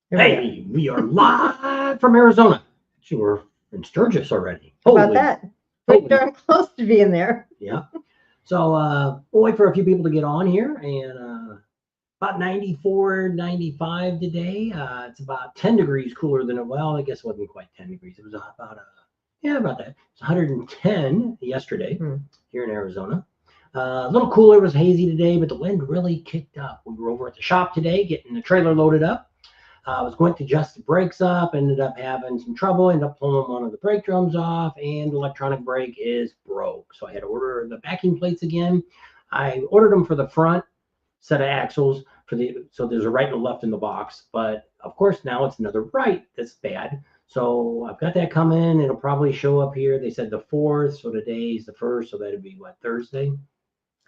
Hey, we are live from Arizona. Actually, we're in Sturgis already. How about that? Pretty holy, darn close to being there. yeah. So we'll wait for a few people to get on here, and about 94, 95 today. It's about 10 degrees cooler than it. Well, I guess it wasn't quite 10 degrees. It was about about that. It's 110 yesterday here in Arizona. A little cooler, it was hazy today, but the wind really kicked up. We were over at the shop today getting the trailer loaded up. I was going to adjust the brakes up, ended up having some trouble, ended up pulling one of the brake drums off, and the electronic brake is broke. So I had to order the backing plates again. I ordered them for the front set of axles so there's a right and a left in the box, but of course now it's another right that's bad. So I've got that coming. It'll probably show up here. They said the 4th, so today's the 1st, so that'd be what, Thursday?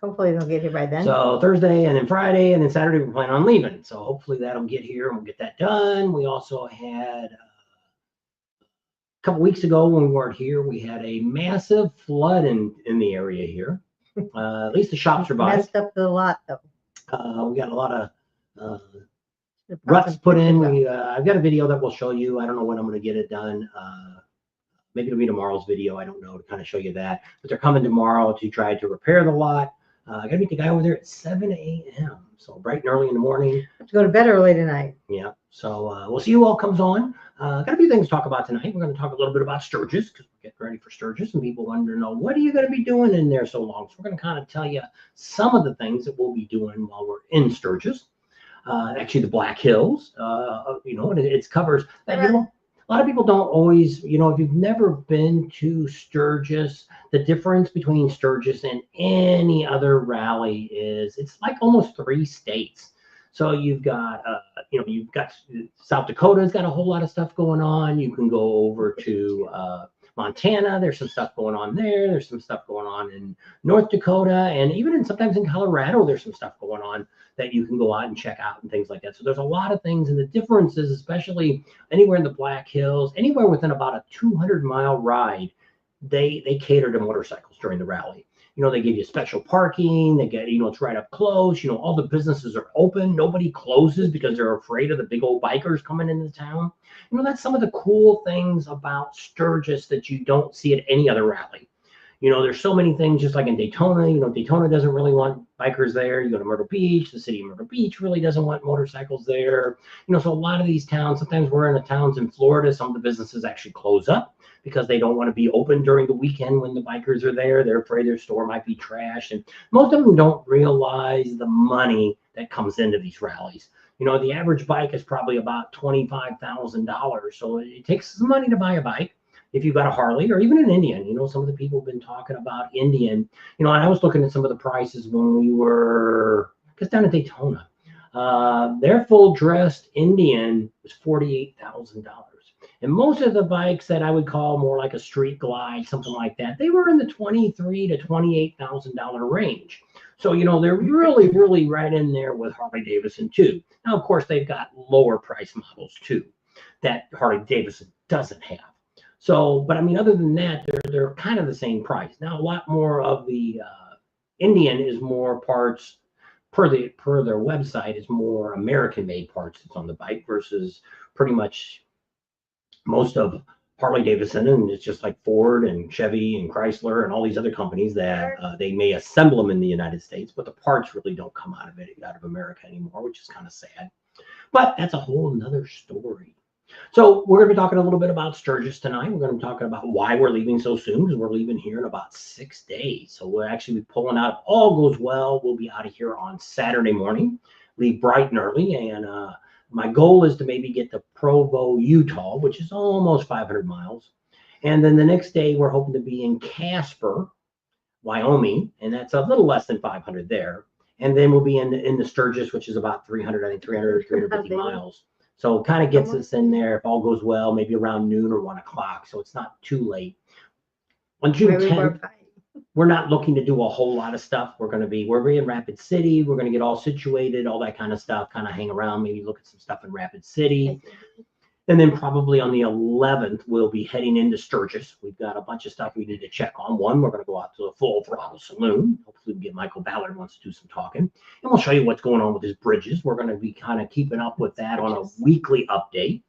Hopefully they'll get here by then. So Thursday and then Friday and then Saturday we're planning on leaving. So hopefully that'll get here and we'll get that done. We also had a couple weeks ago when we weren't here, we had a massive flood in the area here. At least the shop survived. Messed up the lot though. We got a lot of ruts put in. I've got a video that we'll show you. I don't know when I'm going to get it done. Maybe it'll be tomorrow's video. I don't know, to kind of show you that. But they're coming tomorrow to try to repair the lot. I got to meet the guy over there at 7 a.m. So bright and early in the morning. Have to go to bed early tonight. Yeah. So we'll see who all comes on. Got a few things to talk about tonight. We're going to talk a little bit about Sturgis because we're getting ready for Sturgis, and people want to know, what are you going to be doing in there so long? So we're going to kind of tell you some of the things that we'll be doing while we're in Sturgis. Actually, the Black Hills, and it covers. A lot of people don't always, if you've never been to Sturgis, the difference between Sturgis and any other rally is it's like almost 3 states. So you've got, you've got South Dakota's got a whole lot of stuff going on. You can go over to Montana. There's some stuff going on there. There's some stuff going on in North Dakota, and even sometimes in Colorado, there's some stuff going on that you can go out and check out and things like that. So there's a lot of things, and the differences, especially anywhere in the Black Hills, anywhere within about a 200-mile ride, they cater to motorcycles during the rally. They give you special parking. They get, it's right up close. All the businesses are open. Nobody closes because they're afraid of the big old bikers coming into town. That's some of the cool things about Sturgis that you don't see at any other rally. There's so many things, just like in Daytona. Daytona doesn't really want bikers there. You go to Myrtle Beach, the city of Myrtle Beach really doesn't want motorcycles there. So a lot of these towns, sometimes we're in the towns in Florida, some of the businesses actually close up because they don't want to be open during the weekend when the bikers are there. They're afraid their store might be trashed. And most of them don't realize the money that comes into these rallies. The average bike is probably about $25,000. So it takes some money to buy a bike. If you've got a Harley or even an Indian, some of the people have been talking about Indian, and I was looking at some of the prices when we were just down at Daytona. Their full dressed Indian was $48,000. And most of the bikes that I would call more like a street glide, something like that, they were in the $23,000 to $28,000 range. So, they're really, really right in there with Harley Davidson too. Now, of course, they've got lower price models too that Harley Davidson doesn't have. So, but I mean, other than that, they're kind of the same price. Now, a lot more of the Indian is more parts per their website is more American-made parts that's on the bike versus pretty much most of Harley Davidson, and it's just like Ford and Chevy and Chrysler and all these other companies that they may assemble them in the United States, but the parts really don't come out of America anymore, which is kind of sad. But that's a whole nother story. So we're going to be talking a little bit about Sturgis tonight. We're going to be talking about why we're leaving so soon, because we're leaving here in about 6 days. So we'll actually be pulling out. If all goes well, we'll be out of here on Saturday morning, leave bright and early. And my goal is to maybe get to Provo, Utah, which is almost 500 miles. And then the next day, we're hoping to be in Casper, Wyoming, and that's a little less than 500 there. And then we'll be in the Sturgis, which is about 350 miles. So it kind of gets us in there, if all goes well, maybe around noon or 1 o'clock. So it's not too late. On June 10th, we're not looking to do a whole lot of stuff. We're in Rapid City. We're going to get all situated, all that kind of stuff, kind of hang around, maybe look at some stuff in Rapid City. And then probably on the 11th, we'll be heading into Sturgis. We've got a bunch of stuff we need to check on. One, we're going to go out to the Full Throttle Saloon. Hopefully we get Michael Ballard wants to do some talking. And we'll show you what's going on with his bridges. We're going to be kind of keeping up with that on a weekly update.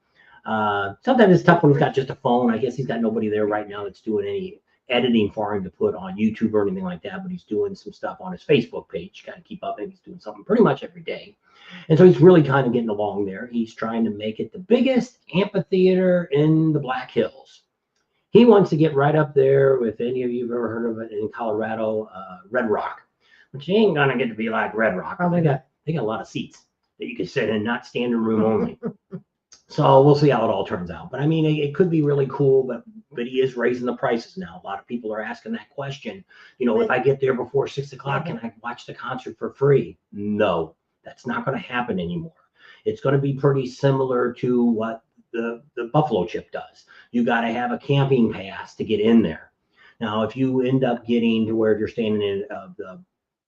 Sometimes it's tough when he's got just a phone. I guess he's got nobody there right now that's doing any editing for him to put on YouTube or anything like that, but he's doing some stuff on his Facebook page, kind of keep up, and he's doing something pretty much every day. And so he's really kind of getting along there. He's trying to make it the biggest amphitheater in the Black Hills. He wants to get right up there with any of you have ever heard of it in Colorado, Red Rock, which ain't gonna get to be like Red Rock. They got a lot of seats that you can sit in, not standing room only. So we'll see how it all turns out. But I mean, it could be really cool, but he is raising the prices now. A lot of people are asking that question. You know, if I get there before 6 o'clock, can I watch the concert for free? No, that's not going to happen anymore. It's going to be pretty similar to what the Buffalo Chip does. You got to have a camping pass to get in there. Now, if you end up getting to where you're staying in the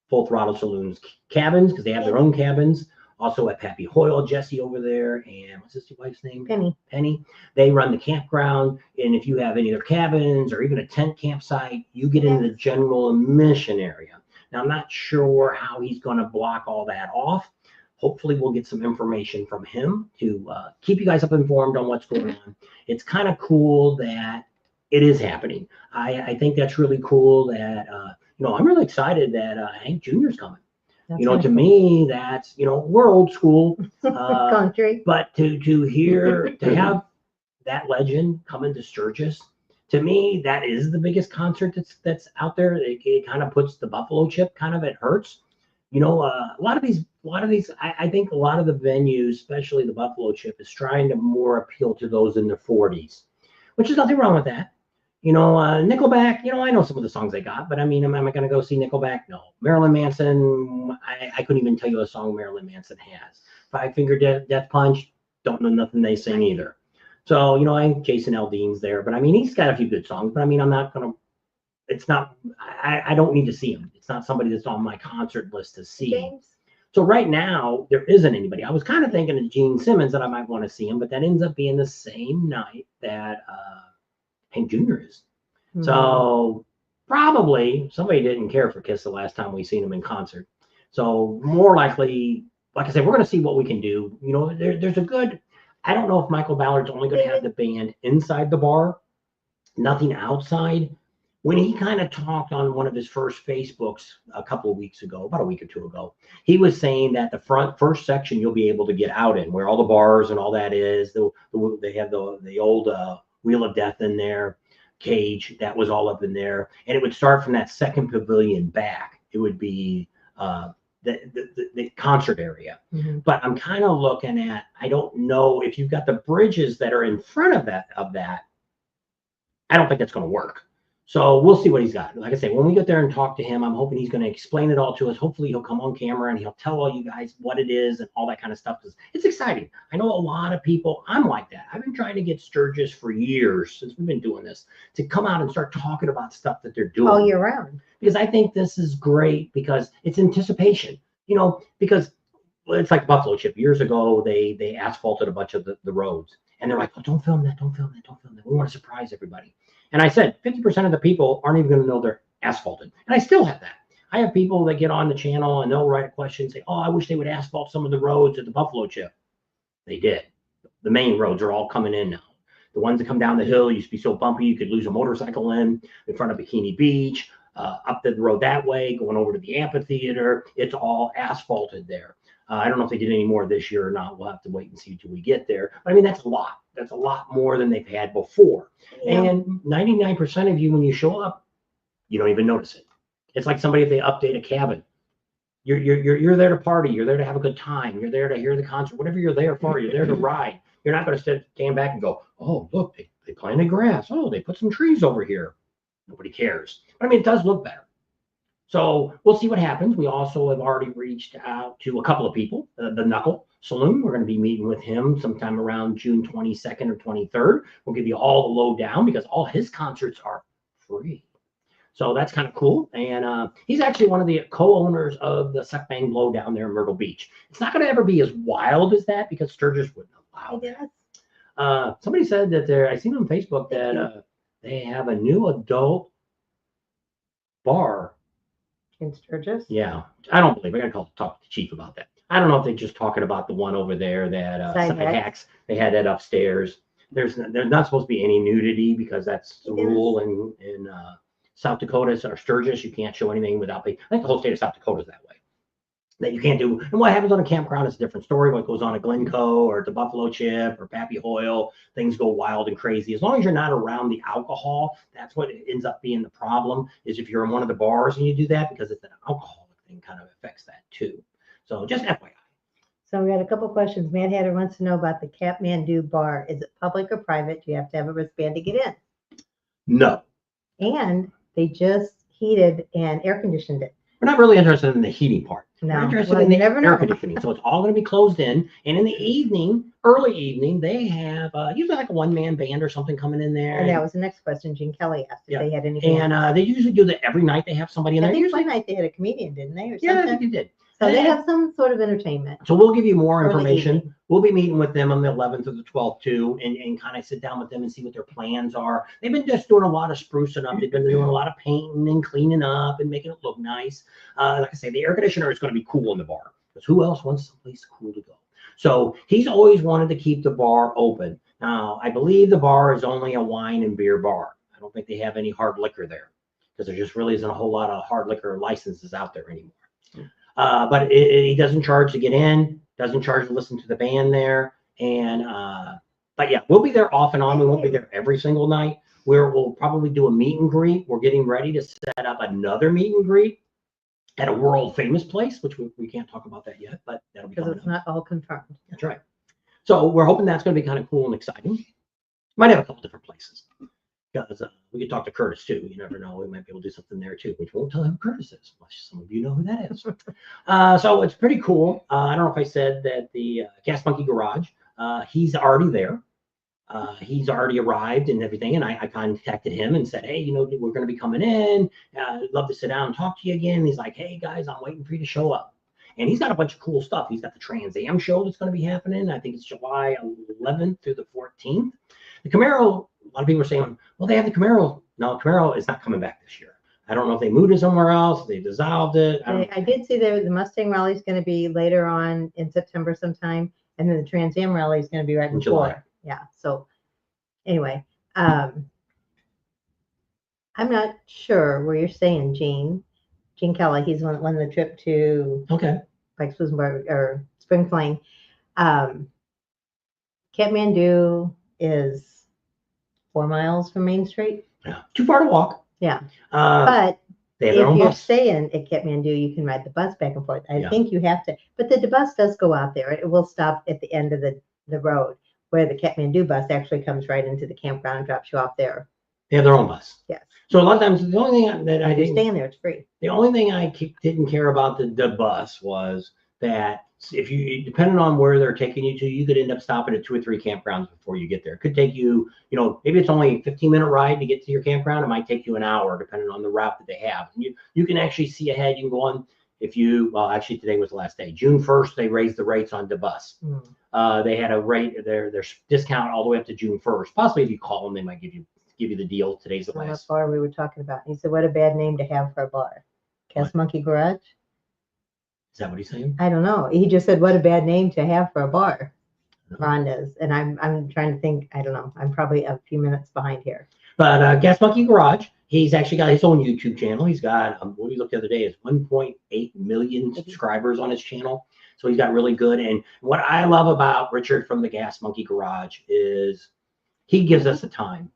Full Throttle Saloon's cabins, because they have their own cabins, also at Pappy Hoyle, Jesse over there, and what's his wife's name? Penny. They run the campground, and if you have any of their cabins or even a tent campsite, you get into the general admission area. Now, I'm not sure how he's going to block all that off. Hopefully, we'll get some information from him to keep you guys up informed on what's going on. It's kind of cool that it is happening. I think that's really cool that, I'm really excited that Hank Jr. is coming. To me, that's, we're old school country, but to have that legend come into Sturgis, to me, that is the biggest concert that's out there. It kind of puts the Buffalo Chip kind of, it hurts. A lot of these, I think a lot of the venues, especially the Buffalo Chip, is trying to more appeal to those in their 40s, which is nothing wrong with that. Nickelback, I know some of the songs they got, but I mean, am I going to go see Nickelback? No. Marilyn Manson, I couldn't even tell you a song Marilyn Manson has. Five Finger Death Punch, don't know nothing they sing either. So, I'm Jason Aldean's there, but I mean, he's got a few good songs, but I mean, I'm not going to, it's not, I don't need to see him. It's not somebody that's on my concert list to see. James. So right now, there isn't anybody. I was kind of thinking of Gene Simmons that I might want to see him, but that ends up being the same night that, Hank Jr. is. Mm-hmm. So probably somebody didn't care for Kiss the last time we seen him in concert. So more likely, like I said, we're going to see what we can do. There's a good, I don't know if Michael Ballard's only going to have the band inside the bar, nothing outside. When he kind of talked on one of his first Facebooks a couple of weeks ago, about a week or two ago, he was saying that the first section you'll be able to get out in, where all the bars and all that is. They have the old Wheel of Death in there, cage that was all up in there, and it would start from that second pavilion back. It would be the concert area. Mm-hmm. But I'm kind of looking at, I don't know if you've got the bridges that are in front of that. I don't think that's going to work. So we'll see what he's got. Like I say, when we get there and talk to him, I'm hoping he's going to explain it all to us. Hopefully he'll come on camera and he'll tell all you guys what it is and all that kind of stuff. Because it's exciting. I know a lot of people, I'm like that. I've been trying to get Sturgis for years since we've been doing this to come out and start talking about stuff that they're doing all year round. Because I think this is great because it's anticipation, because it's like Buffalo Chip. Years ago, they asphalted a bunch of the roads. And they're like, oh, don't film that. We want to surprise everybody. And I said, 50% of the people aren't even going to know they're asphalted. And I still have that. I have people that get on the channel and they'll write a question and say, oh, I wish they would asphalt some of the roads at the Buffalo Chip. They did. The main roads are all coming in now. The ones that come down the hill used to be so bumpy you could lose a motorcycle in front of Bikini Beach, up the road that way, going over to the amphitheater. It's all asphalted there. I don't know if they did any more this year or not. We'll have to wait and see until we get there. But I mean, that's a lot. That's a lot more than they've had before. Yeah. And 99% of you, when you show up, you don't even notice it. It's like somebody, if they update a cabin, you're there to party. You're there to have a good time. You're there to hear the concert, whatever you're there for. You're there to ride. You're not going to stand back and go, oh, look, they planted grass. Oh, they put some trees over here. Nobody cares. But I mean, it does look better. So we'll see what happens. We also have already reached out to a couple of people, the Knuckle Saloon. We're going to be meeting with him sometime around June 22nd or 23rd. We'll give you all the lowdown because all his concerts are free. So that's kind of cool. And he's actually one of the co-owners of the Suck Bang Blow down there in Myrtle Beach. It's not going to ever be as wild as that because Sturgis wouldn't allow that. Somebody said that I seen on Facebook that they have a new adult bar. In Sturgis? Yeah, I don't believe. I gotta talk to the chief about that. I don't know if they're just talking about the one over there that Side Side Hacks. They had that upstairs. There's not supposed to be any nudity because that's the rule in South Dakota or Sturgis. You can't show anything without I think the whole state of South Dakota is that way. That you can't do. And what happens on a campground is a different story. What goes on at Glencoe or at the Buffalo Chip or Pappy Hoyle, things go wild and crazy. As long as you're not around the alcohol, that's what ends up being the problem, is if you're in one of the bars and you do that, because it's an alcoholic thing, kind of affects that too. So just FYI. So we got a couple questions. Mad Hatter wants to know about the Kathmandu bar. Is it public or private? Do you have to have a wristband to get in? No. And they just heated and air conditioned it. We're not really interested in the heating part. No. We're interested Well, in you the never air know. conditioning. So it's all going to be closed in. And in the evening, early evening, they have usually like a one-man band or something coming in there. And that was the next question Gene Kelly asked if they had anything. And they usually do that every night. They have somebody in there. I think Usually, one night they had a comedian, didn't they? Or yeah, something? I think they did. So they have some sort of entertainment. So we'll give you more Early information. evening. We'll be meeting with them on the 11th or the 12th too, and kind of sit down with them and see what their plans are. They've been just doing a lot of sprucing up. They've been doing a lot of painting and cleaning up and making it look nice. Like I say, the air conditioner is going to be cool in the bar, because who else wants someplace cool to go? So he's always wanted to keep the bar open. Now, I believe the bar is only a wine and beer bar. I don't think they have any hard liquor there, because there just really isn't a whole lot of hard liquor licenses out there anymore. But he doesn't charge to get in, doesn't charge to listen to the band there. And but yeah, we'll be there off and on. We won't be there every single night. We'll probably do a meet and greet. We're getting ready to set up another meet and greet at a world famous place, which we can't talk about that yet, but that'll be Because it's not all confirmed. That's right. So we're hoping that's going to be kind of cool and exciting. Might have a couple different places. Because we could talk to Curtis too. You never know. We might be able to do something there too, which won't tell who Curtis is. Unless some of you know who that is. So it's pretty cool. I don't know if I said that the Gas Monkey Garage, he's already there. He's already arrived and everything. And I contacted him and said, hey, we're going to be coming in. I'd love to sit down and talk to you again. And he's like, hey, guys, I'm waiting for you to show up. And he's got a bunch of cool stuff. He's got the Trans Am show that's going to be happening. I think it's July 11th through the 14th. The Camaro, a lot of people are saying, well, they have the Camaro. No, Camaro is not coming back this year. I don't know if they moved it somewhere else. They dissolved it. I did see the Mustang Rally is going to be later on in September sometime. And then the Trans Am Rally is going to be right in July. Yeah. So anyway, I'm not sure where you're staying, Gene Kelly. He's on the trip to Pikes Wissenberg or Spring Fling. Kathmandu is 4 miles from Main Street. Yeah, too far to walk. Yeah, but if you're staying at Kathmandu, you can ride the bus back and forth. I think you have to, but the bus does go out there. It will stop at the end of the road, where the Kathmandu bus actually comes right into the campground and drops you off there. They have their own bus. Yes. So a lot of times, the only thing that I didn't staying there, it's free. The only thing I didn't care about the bus was that if you, depending on where they're taking you to, you could end up stopping at 2 or 3 campgrounds before you get there. It could take you, maybe it's only a 15-minute ride to get to your campground. It might take you an hour, depending on the route that they have. And you can actually see ahead. You can go on actually today was the last day. June 1st, they raised the rates on the bus. They had a rate, their discount all the way up to June 1st. Possibly if you call them, they might give you the deal. Today's the last. What bar we were talking about. He said, what a bad name to have for a bar. Gas Monkey Garage? Is that what he's saying? I don't know. He just said, what a bad name to have for a bar. Rhonda's. And I'm trying to think. I don't know. I'm probably a few minutes behind here. But Gas Monkey Garage, he's actually got his own YouTube channel. He's got, what we looked the other day, is 1.8 million subscribers on his channel. So he's got really good. And what I love about Richard from the Gas Monkey Garage is he gives us the time.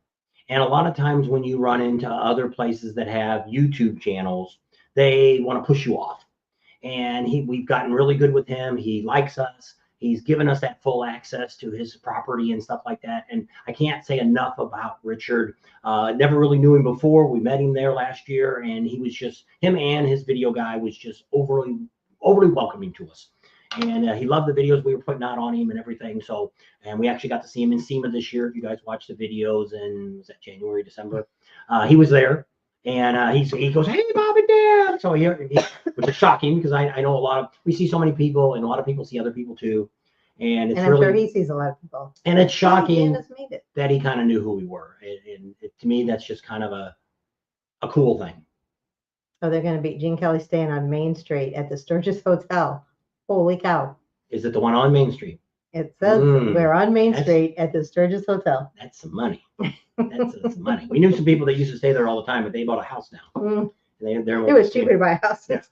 And a lot of times when you run into other places that have YouTube channels, they want to push you off. And we've gotten really good with him. He likes us. He's given us that full access to his property and stuff like that. And I can't say enough about Richard. Never really knew him before. We met him there last year, and he was just, him and his video guy was just overly welcoming to us. And he loved the videos we were putting out on him and everything. So, and we actually got to see him in SEMA this year. If you guys watched the videos in, was that January, December? He was there. And he goes, hey, Bob and Dad. So which is shocking, because I know we see so many people, and a lot of people see other people too. And it's And I'm really, sure he sees a lot of people. and it's shocking Dan just made it. that he kind of knew who we were. And to me, that's just kind of a cool thing. Oh, they're going to be Gene Kelly staying on Main Street at the Sturgis Hotel. Holy cow. Is it the one on Main Street? It says we're on Main That's- Street at the Sturgis Hotel. That's some money. That's some money. We knew some people that used to stay there all the time, but they bought a house now. Mm. They're It was cheaper to buy a house. Yeah.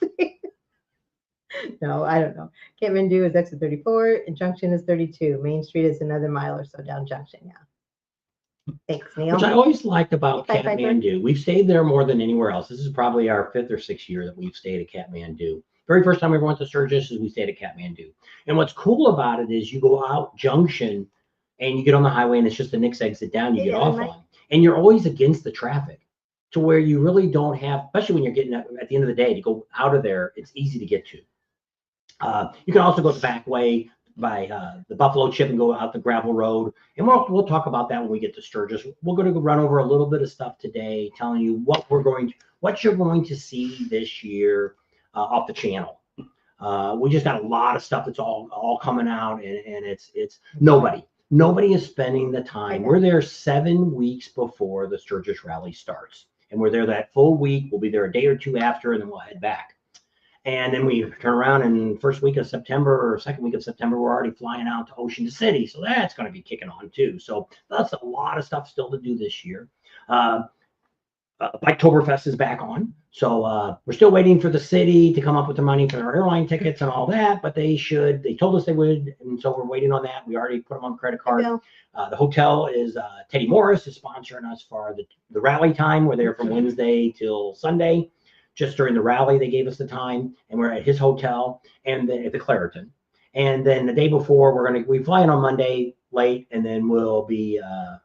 No, I don't know. Kathmandu is exit 34 and Junction is 32. Main Street is another mile or so down Junction. Yeah. Thanks, Neil. Which I always liked about Bye, bye, bye. Kathmandu. We've stayed there more than anywhere else. This is probably our 5th or 6th year that we've stayed at Kathmandu. Very first time we ever went to Sturgis is we stayed at Kathmandu. And what's cool about it is you go out Junction and you get on the highway and it's just the next exit down you get off on. And you're always against the traffic to where you really don't have, especially when you're getting at the end of the day to go out of there, it's easy to get to. You can also go the back way by the Buffalo Chip and go out the gravel road. And we'll talk about that when we get to Sturgis. We're going to run over a little bit of stuff today, telling you what you're going to see this year off the channel. We just got a lot of stuff that's all coming out, and it's nobody is spending the time. We're there 7 weeks before the Sturgis rally starts, and we're there that full week. We'll be there a day or two after, and then we'll head back. And then we turn around and first week of September or second week of September, we're already flying out to Ocean City. So that's going to be kicking on too. So that's a lot of stuff still to do this year. Oktoberfest is back on. So we're still waiting for the city to come up with the money for our airline tickets and all that, but they told us they would. And so we're waiting on that. We already put them on credit card. The hotel is Teddy Morris is sponsoring us for the rally time. We're there from Wednesday till Sunday. Just during the rally, they gave us the time, and we're at his hotel and then at the Clariton. And then the day before, we fly in on Monday late, and then we'll be. I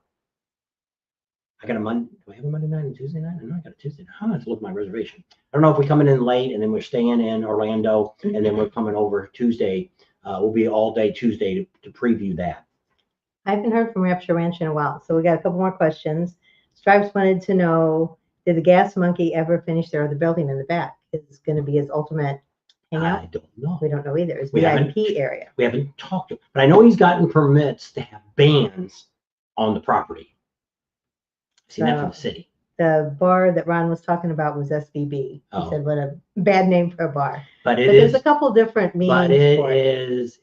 got a Monday. Do I have a Monday night and Tuesday night? No, I got a Tuesday night. I have to look at my reservation. I don't know if we're coming in late, and then we're staying in Orlando, and then we're coming over Tuesday. We'll be all day Tuesday to preview that. I haven't heard from Rapture Ranch in a while, so we got a couple more questions. Stripes wanted to know. Did the Gas Monkey ever finish the building in the back? Is going to be his ultimate hangout? I don't know. We don't know either. It's VIP area. We haven't talked to him, but I know he's gotten permits to have bands on the property. I've seen that from the city. The bar that Ron was talking about was SBB. He said, what a bad name for a bar. But there's a couple different meanings. But it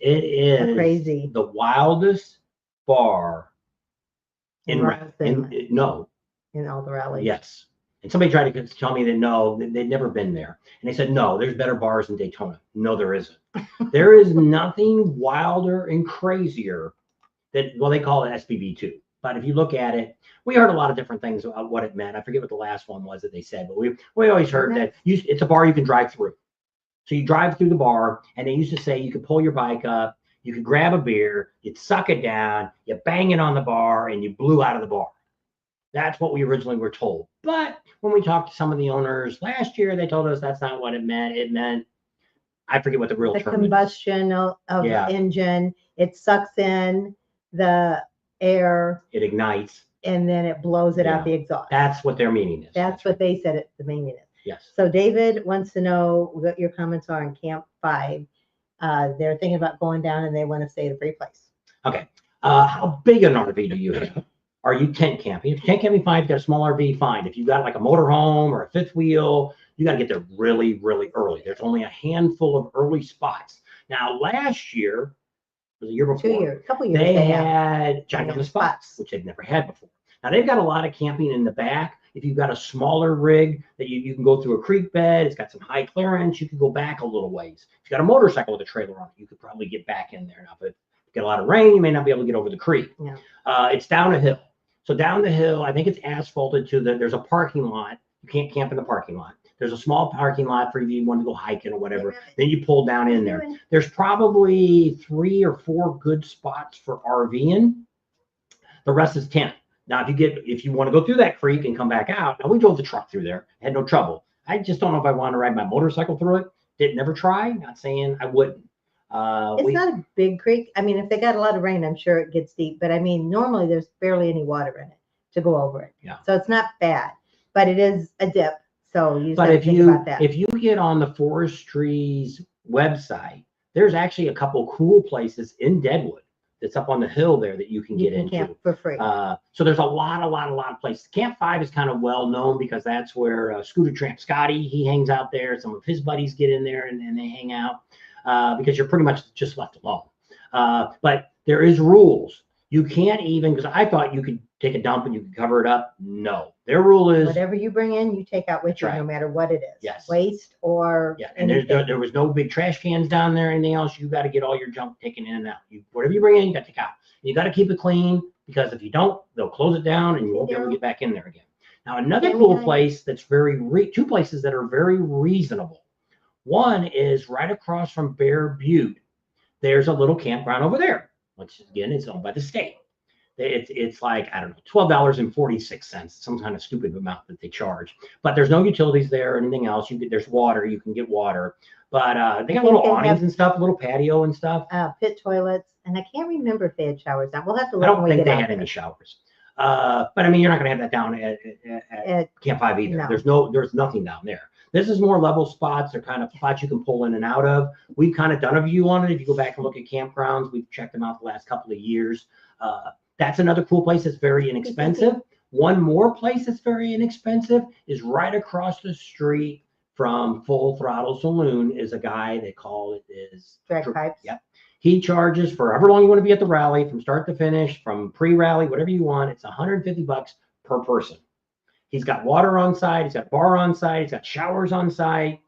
is crazy. The wildest bar in all the rallies. Yes. And somebody tried to tell me that no, they'd never been there. And they said, no, there's better bars in Daytona. No, there isn't. There is nothing wilder and crazier than, well, they call it SBB2. But if you look at it, we heard a lot of different things about what it meant. I forget what the last one was that they said, but we always heard that it's a bar you can drive through. So you drive through the bar, and they used to say you could pull your bike up, you could grab a beer, you'd suck it down, you bang it on the bar, and you blew out of the bar. That's what we originally were told. But when we talked to some of the owners last year, they told us that's not what it meant. It meant, I forget what the real term is. The combustion of the engine. It sucks in the air. It ignites. And then it blows it out the exhaust. That's what their meaning is. That's what they said the meaning is. Yes. So David wants to know what your comments are on Camp 5. They're thinking about going down and they want to stay at a free place. Okay. How big an RV do you have? Are you tent camping? If tent camping, fine. If you got a small RV, fine. If you've got like a motorhome or a fifth wheel, you got to get there really, really early. There's only a handful of early spots. Now, last year, or the year before, a couple years, they had gigantic spots, which they've never had before. Now, they've got a lot of camping in the back. If you've got a smaller rig that you can go through a creek bed, it's got some high clearance, you can go back a little ways. If you've got a motorcycle with a trailer on it, you could probably get back in there. Now, if you get a lot of rain, you may not be able to get over the creek. Yeah. It's down a hill. So down the hill, I think it's asphalted there's a parking lot. You can't camp in the parking lot. There's a small parking lot for if you want to go hiking or whatever. Then you pull down in there. There's probably 3 or 4 good spots for RVing. The rest is tent. Now, if you want to go through that creek and come back out, now we drove the truck through there, had no trouble. I just don't know if I want to ride my motorcycle through it. Didn't never try. Not saying I wouldn't. It's not a big creek. I mean, if they got a lot of rain, I'm sure it gets deep. But I mean, normally there's barely any water in it to go over it. Yeah. So it's not bad, but it is a dip. So you just but have to think about that. If you get on the forestry's website, there's actually a couple cool places in Deadwood that's up on the hill there that you can get into. Camp for free. So there's a lot of places. Camp 5 is kind of well known because that's where Scooter Tramp Scotty, he hangs out there. Some of his buddies get in there and they hang out because you're pretty much just left alone. But there is rules. You can't even, because I thought you could take a dump and you could cover it up. No, their rule is whatever you bring in, you take out with you, no matter what it is. Yes. Waste or and there was no big trash cans down there or anything else. You got to get all your junk taken in and out. Whatever you bring in, you got to take out. You got to keep it clean because if you don't, they'll close it down and you won't be able to get back in there again. Now, another cool place that's two places that are very reasonable. One is right across from Bear Butte. There's a little campground over there, which again is owned by the state. It's like, I don't know, $12.46, some kind of stupid amount that they charge. But there's no utilities there or anything else. There's water, you can get water. But they got little awnings and stuff, little patio and stuff. Pit toilets, and I can't remember if they had showers down. We'll have to look. I don't think they had any showers. But I mean, you're not going to have that down at Camp 5 either. No. There's nothing down there. This is more level spots. They're kind of spots you can pull in and out of. We've kind of done a view on it. If you go back and look at campgrounds, we've checked them out the last couple of years. That's another cool place that's very inexpensive. One more place that's very inexpensive is right across the street from Full Throttle Saloon is a guy, they call it is Drag Pipes. Yep. He charges for however long you want to be at the rally, from start to finish, from pre-rally, whatever you want. It's $150 per person. He's got water on site. He's got bar on site. He's got showers on site.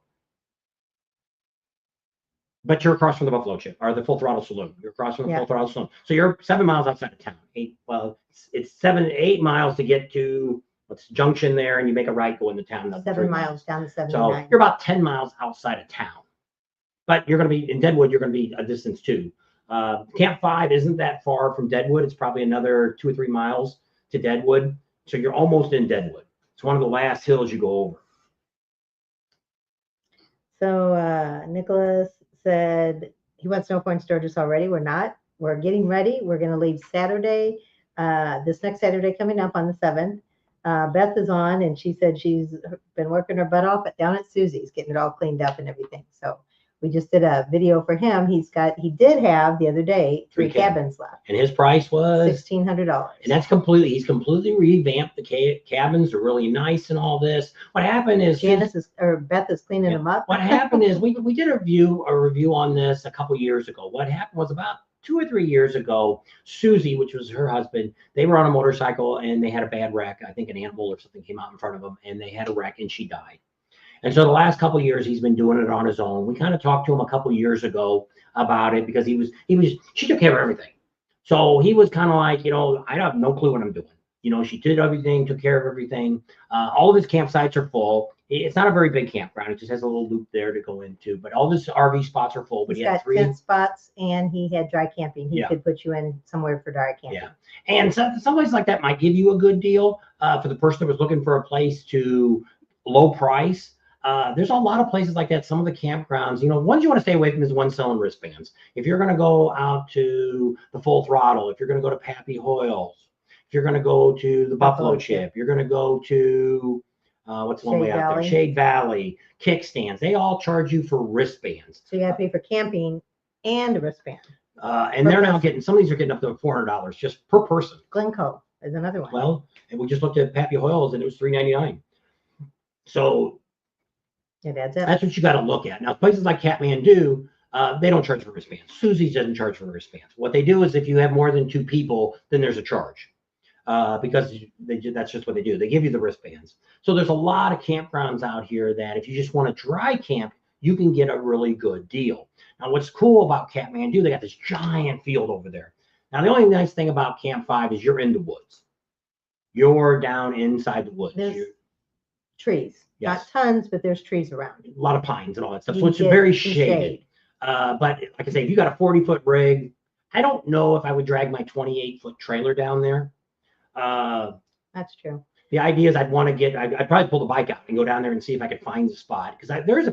But you're across from the Buffalo Chip or the Full Throttle Saloon. You're across from the Full Throttle Saloon. So you're 7 miles outside of town. It's 7 to 8 miles to get to what's Junction there, and you make a right go into town. 7 miles down the 79. So you're about 10 miles outside of town. But you're going to be in Deadwood. You're going to be a distance too. Camp 5 isn't that far from Deadwood. It's probably another 2 or 3 miles to Deadwood. So you're almost in Deadwood. It's one of the last hills you go over. So Nicholas said he wants to know if we're in Sturgis already. We're not. We're getting ready. We're going to leave Saturday, this next Saturday coming up on the 7th. Beth is on, and she said she's been working her butt off down at Susie's, getting it all cleaned up and everything. So we just did a video for him. He did have the other day 3 cabins left. And his price was $1,600. And he's completely revamped the cabins. They're really nice and all this. What happened is Beth is cleaning them up. What happened is we did a review on this a couple years ago. What happened was about 2 or 3 years ago, Susie, which was her husband, they were on a motorcycle and they had a bad wreck. I think an animal or something came out in front of them and they had a wreck and she died. And so the last couple of years, he's been doing it on his own. We kind of talked to him a couple of years ago about it because she took care of everything. So he was kind of like, I have no clue what I'm doing. She did everything, took care of everything. All of his campsites are full. It's not a very big campground. It just has a little loop there to go into, but all his RV spots are full. But He's got 10 spots and he had dry camping. He could put you in somewhere for dry camping. Yeah. And some places like that might give you a good deal for the person that was looking for a place to low price. There's a lot of places like that. Some of the campgrounds, ones you want to stay away from is one selling wristbands. If you're going to go out to the Full Throttle, if you're going to go to Pappy Hoyle's, if you're going to go to the Buffalo Chip, you're going to go to what's the one way out there? Shade Valley, kickstands. They all charge you for wristbands. So you got to pay for camping and a wristband. And they're now getting, some of these are getting up to $400 just per person. Glencoe is another one. Well, and we just looked at Pappy Hoyle's and it was $399. So it adds up. That's what you got to look at. Now, places like Kathmandu, they don't charge for wristbands. Susie's doesn't charge for wristbands. What they do is if you have more than 2 people, then there's a charge because that's just what they do. They give you the wristbands. So there's a lot of campgrounds out here that if you just want to dry camp, you can get a really good deal. Now, what's cool about Kathmandu, they got this giant field over there. Now, the only nice thing about Camp 5 is you're in the woods. You're down inside the woods. There's trees. Yes. Not tons, but there's trees around. A lot of pines and all that stuff. So it's very shaded. But like I say, if you got a 40-foot rig, I don't know if I would drag my 28-foot trailer down there. That's true. The idea is I'd probably pull the bike out and go down there and see if I could find the spot. Because there is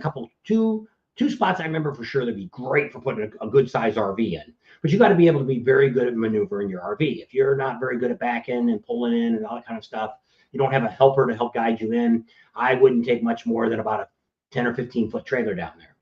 two spots I remember for sure that'd be great for putting a good size RV in. But you got to be able to be very good at maneuvering your RV. If you're not very good at backing and pulling in and all that kind of stuff, you don't have a helper to help guide you in, I wouldn't take much more than about a 10 or 15-foot trailer down there.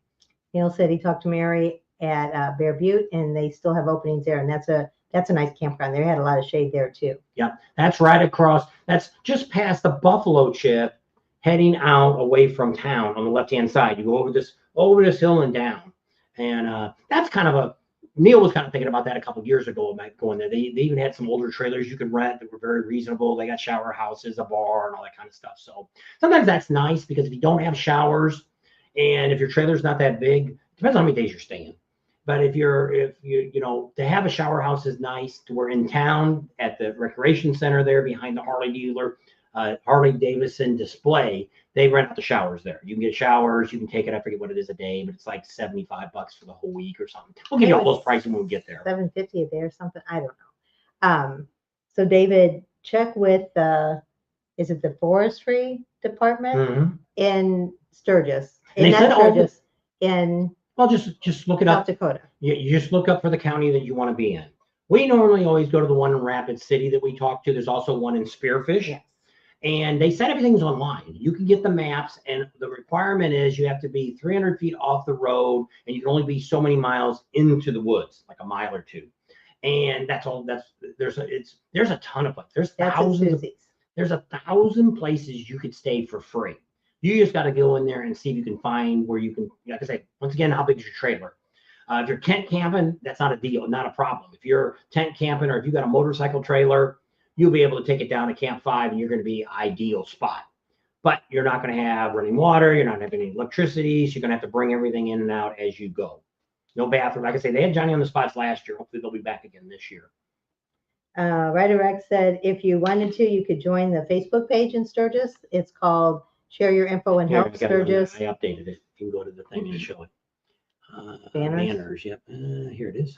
Neil said he talked to Mary at Bear Butte, and they still have openings there. And that's a nice campground. They had a lot of shade there too. Yeah, that's right across. That's just past the Buffalo Chip, heading out away from town on the left-hand side. You go over this hill and down, and that's kind of a. Neil was kind of thinking about that a couple of years ago about going there. They even had some older trailers you could rent that were very reasonable. They got shower houses, a bar, and all that kind of stuff. So sometimes that's nice because if you don't have showers, and if your trailer's not that big, depends on how many days you're staying. But if you to have a shower house is nice. We're in town at the recreation center there behind the Harley dealer, Harley Davidson display. They rent out the showers there. You can get showers. You can take it. I forget what it is a day, but it's like $75 for the whole week or something. We'll give you all those prices when we get there. $750 a day or something. I don't know. So David, check with is it the forestry department in Sturgis? And they said Sturgis in. Well, just look it South up. Dakota. You just look up for the county that you want to be in. We normally always go to the one in Rapid City that we talk to. There's also one in Spearfish. Yes. And they said everything's online. You can get the maps, and the requirement is you have to be 300 feet off the road, and you can only be so many miles into the woods, like a mile or two. And that's all. There's a ton of places. There's 1,000 places you could stay for free. You just got to go in there and see if you can find where you can. Like I say, once again, how big is your trailer? If you're tent camping, that's not a deal, not a problem. If you're tent camping, or if you got a motorcycle trailer, you'll be able to take it down to Camp 5, and you're going to be ideal spot. But you're not going to have running water. You're not having any electricity. So you're going to have to bring everything in and out as you go. No bathroom. Like I say, they had Johnny on the spots last year. Hopefully they'll be back again this year. Ryder Rex said if you wanted to, you could join the Facebook page in Sturgis. It's called Share Your Info and Help Sturgis. I updated it. You can go to the thing and show it. Banners. Yep. Here it is.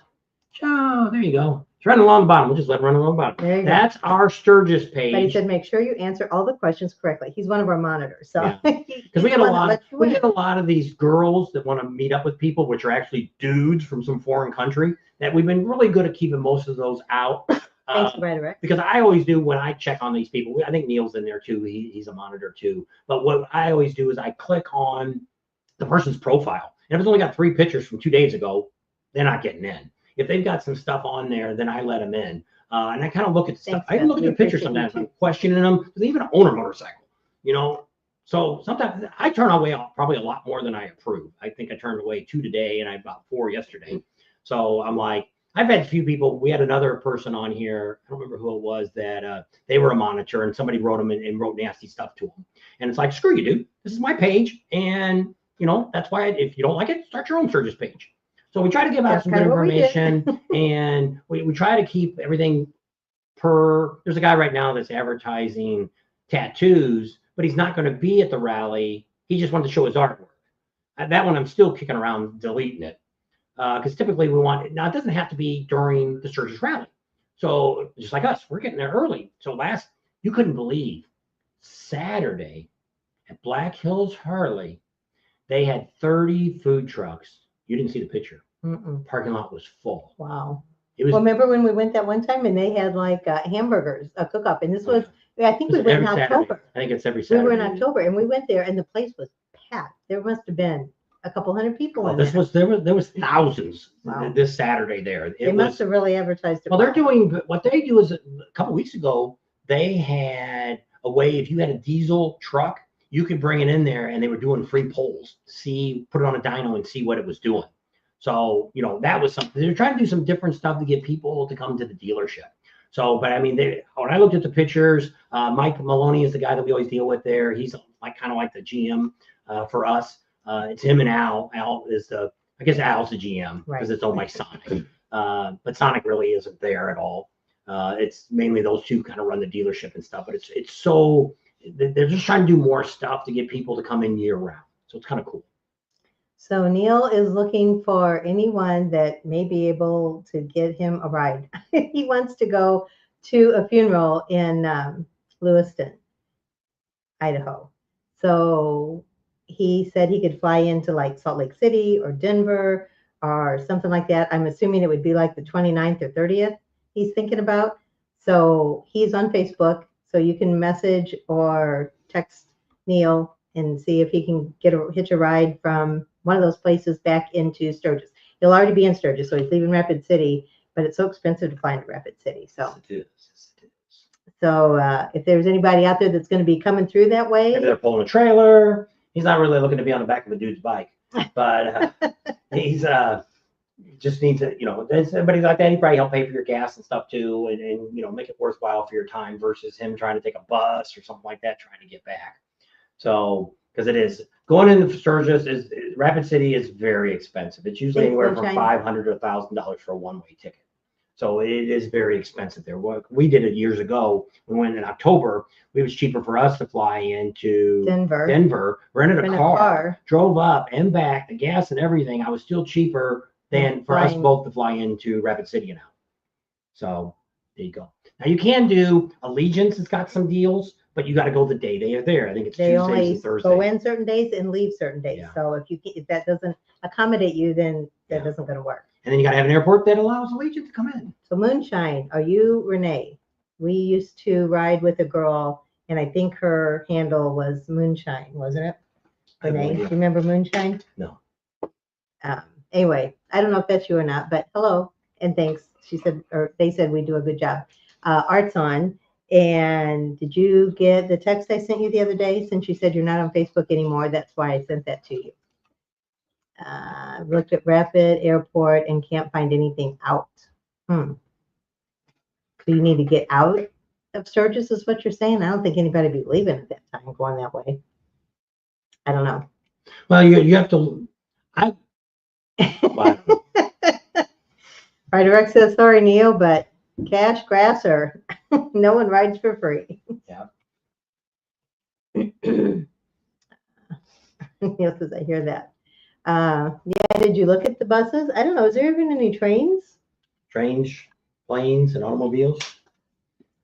Oh, there you go. It's running along the bottom. We'll just let it run along the bottom. That's our Sturgis page. But he said, make sure you answer all the questions correctly. He's one of our monitors. So because we get a lot of these girls that want to meet up with people, which are actually dudes from some foreign country, that we've been really good at keeping most of those out. Thanks, Ryder. Because I always do when I check on these people. I think Neil's in there too. He's a monitor too. But what I always do is I click on the person's profile. And if it's only got 3 pictures from 2 days ago, they're not getting in. If they've got some stuff on there, then I let them in. And I kind of look at stuff. I even look at their pictures sometimes. I'm questioning them because they even own a motorcycle, So sometimes I turn away probably a lot more than I approve. I think I turned away 2 today, and I about 4 yesterday. So I'm like, I've had a few people. We had another person on here. I don't remember who it was that they were a monitor, and somebody wrote them and wrote nasty stuff to them. And it's like, screw you, dude. This is my page, and that's why if you don't like it, start your own Sturgis page. So we try to give out some good information, and we try to keep everything there's a guy right now that's advertising tattoos, but he's not going to be at the rally. He just wanted to show his artwork. That one I'm still kicking around deleting it because typically we want now it doesn't have to be during the Sturgis rally. So just like us, we're getting there early. So you couldn't believe Saturday at Black Hills Harley, they had 30 food trucks. You didn't see the picture. Parking lot was full. Wow. Remember when we went that one time and they had like hamburgers, a cook-up, and this was, I think we went in October. I think it's every Saturday. We were in October, and we went there, and the place was packed. There must have been a couple hundred people in there. There was thousands this Saturday there. They must have really advertised it. Well, they're doing what they do is a couple weeks ago they had a way if you had a diesel truck, you could bring it in there, and they were doing free polls. Put it on a dyno and see what it was doing. So, that was something. They're trying to do some different stuff to get people to come to the dealership. So, but I mean, when I looked at the pictures, Mike Maloney is the guy that we always deal with there. He's kind of like the GM for us. It's him and Al. Al is I guess Al's the GM because it's owned by Sonic. But Sonic really isn't there at all. It's mainly those two kind of run the dealership and stuff. But it's so, they're just trying to do more stuff to get people to come in year round. So it's kind of cool. So Neil is looking for anyone that may be able to get him a ride. He wants to go to a funeral in Lewiston, Idaho. So he said he could fly into like Salt Lake City or Denver or something like that. I'm assuming it would be like the 29th or 30th he's thinking about. So he's on Facebook. So you can message or text Neil and see if he can hitch a ride from one of those places back into Sturgis. he'll already be in Sturgis, so he's leaving Rapid City, but it's so expensive to fly to Rapid City. So Yes, it is. Yes, it is. so if there's anybody out there that's going to be coming through that way, Maybe they're pulling a trailer. He's not really looking to be on the back of a dude's bike, but he's just needs to, somebody like that. He probably help pay for your gas and stuff too, and make it worthwhile for your time versus him trying to take a bus or something like that trying to get back. So because it is going into Sturgis is Rapid City is very expensive. It's usually anywhere from $500 to $1,000 for a one-way ticket. So it is very expensive there. We did it years ago. We went in October. It was cheaper for us to fly into Denver, rented a car, drove up and back, the gas and everything. I was still cheaper than for us both to fly into Rapid City and out. So there you go. Now you can do Allegiance. It's got some deals, but you got to go the day they are there. I think it's Tuesdays and Thursdays. Go in certain days and leave certain days. Yeah. So if that doesn't accommodate you, then that isn't going to work. And then you got to have an airport that allows Allegiant to come in. So Moonshine, are you Renee? We used to ride with a girl, and I think her handle was Moonshine, wasn't it? Renee, do you remember Moonshine? No. Anyway, I don't know if that's you or not, but hello and thanks. She said, or they said we do a good job. Art's on. And did you get the text I sent you the other day? Since you said you're not on Facebook anymore, that's why I sent that to you. Looked at Rapid Airport and can't find anything out. So you need to get out of Sturgis is what you're saying? I don't think anybody would be leaving at that time going that way. I don't know. Well, you have to. Rider says, sorry, Neil, but cash, grass, or no one rides for free. Yeah. Neil says, I hear that. Yeah, did you look at the buses? I don't know. Is there even any trains? Trains, planes, and automobiles?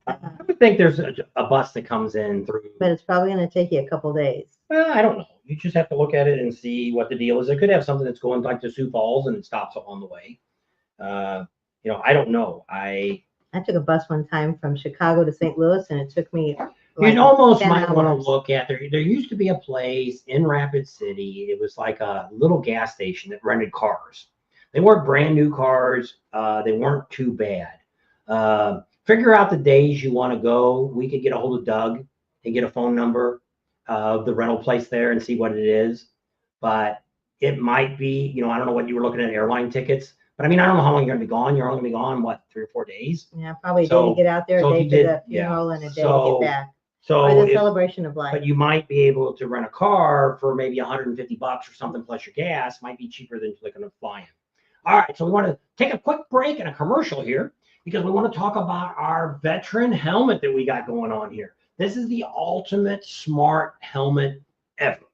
I would think there's a bus that comes in through. But it's probably going to take you a couple days. Well, I don't know. You just have to look at it and see what the deal is. It could have something that's going like to Sioux Falls and it stops along the way. I don't know. I took a bus one time from Chicago to St. Louis, and it took me. You almost might want to look at there. There used to be a place in Rapid City. It was like a little gas station that rented cars. They weren't brand new cars. They weren't too bad. Figure out the days you want to go. We could get a hold of Doug and get a phone number of the rental place there and see what it is. But it might be, I don't know what you were looking at airline tickets. But I mean, I don't know how long you're going to be gone. You're only going to be gone, what, 3 or 4 days? Yeah, probably a day to get out there, a day for the funeral, and a day to get back. Or the celebration of life. But you might be able to rent a car for maybe $150 or something plus your gas. Might be cheaper than clicking a fly in. All right, so we want to take a quick break and a commercial here because we want to talk about our veteran helmet that we got going on here. This is the ultimate smart helmet ever.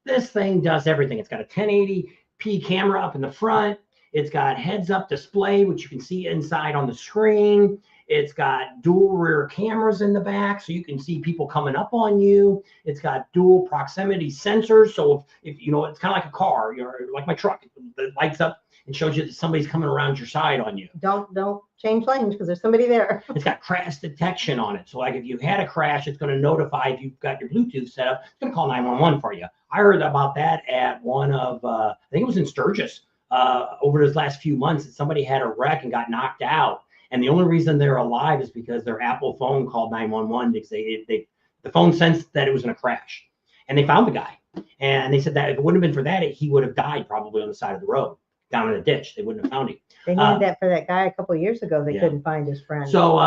This thing does everything. It's got a 1080p camera up in the front. It's got heads-up display, which you can see inside on the screen. It's got dual rear cameras in the back, so you can see people coming up on you. It's got dual proximity sensors, so if it's kind of like a car, like my truck. It lights up and shows you that somebody's coming around your side on you. Don't change lanes because there's somebody there. It's got crash detection on it, so like if you had a crash, it's going to notify if you've got your Bluetooth set up. It's going to call 911 for you. I heard about that at one of, I think it was in Sturgis. Over those last few months, that somebody had a wreck and got knocked out, and the only reason they're alive is because their Apple phone called 911 because the phone sensed that it was in a crash, and they found the guy. And they said that if it wouldn't have been for that, he would have died probably on the side of the road, down in a ditch. They wouldn't have found him. They needed that for that guy a couple of years ago. They couldn't find his friend. So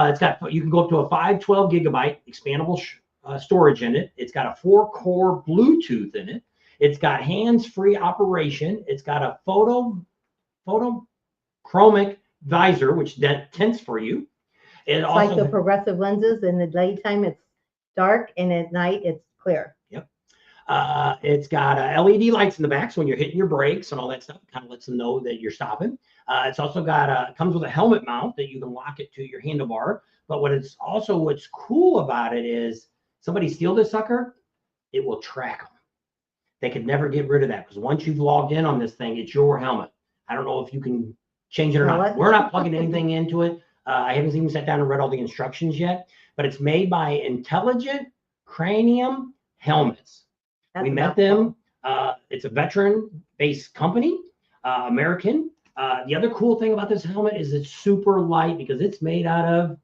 you can go up to a 512 gigabyte expandable storage in it. It's got a 4-core Bluetooth in it. It's got hands-free operation. It's got a photochromic visor, which tints for you. It's also like the progressive lenses. In the daytime, it's dark, and at night, it's clear. Yep. It's got LED lights in the back, so when you're hitting your brakes and all that stuff, it kind of lets them know that you're stopping. It's also got comes with a helmet mount that you can lock it to your handlebar. But what's cool about it is somebody steal this sucker, it will track them. They could never get rid of that because once you've logged in on this thing, it's your helmet. I don't know if you can change it or not. We're not plugging anything into it. I haven't even sat down and read all the instructions yet, but it's made by Intelligent Cranium Helmets. We met them. It's a veteran-based company, American. The other cool thing about this helmet is it's super light because it's made out of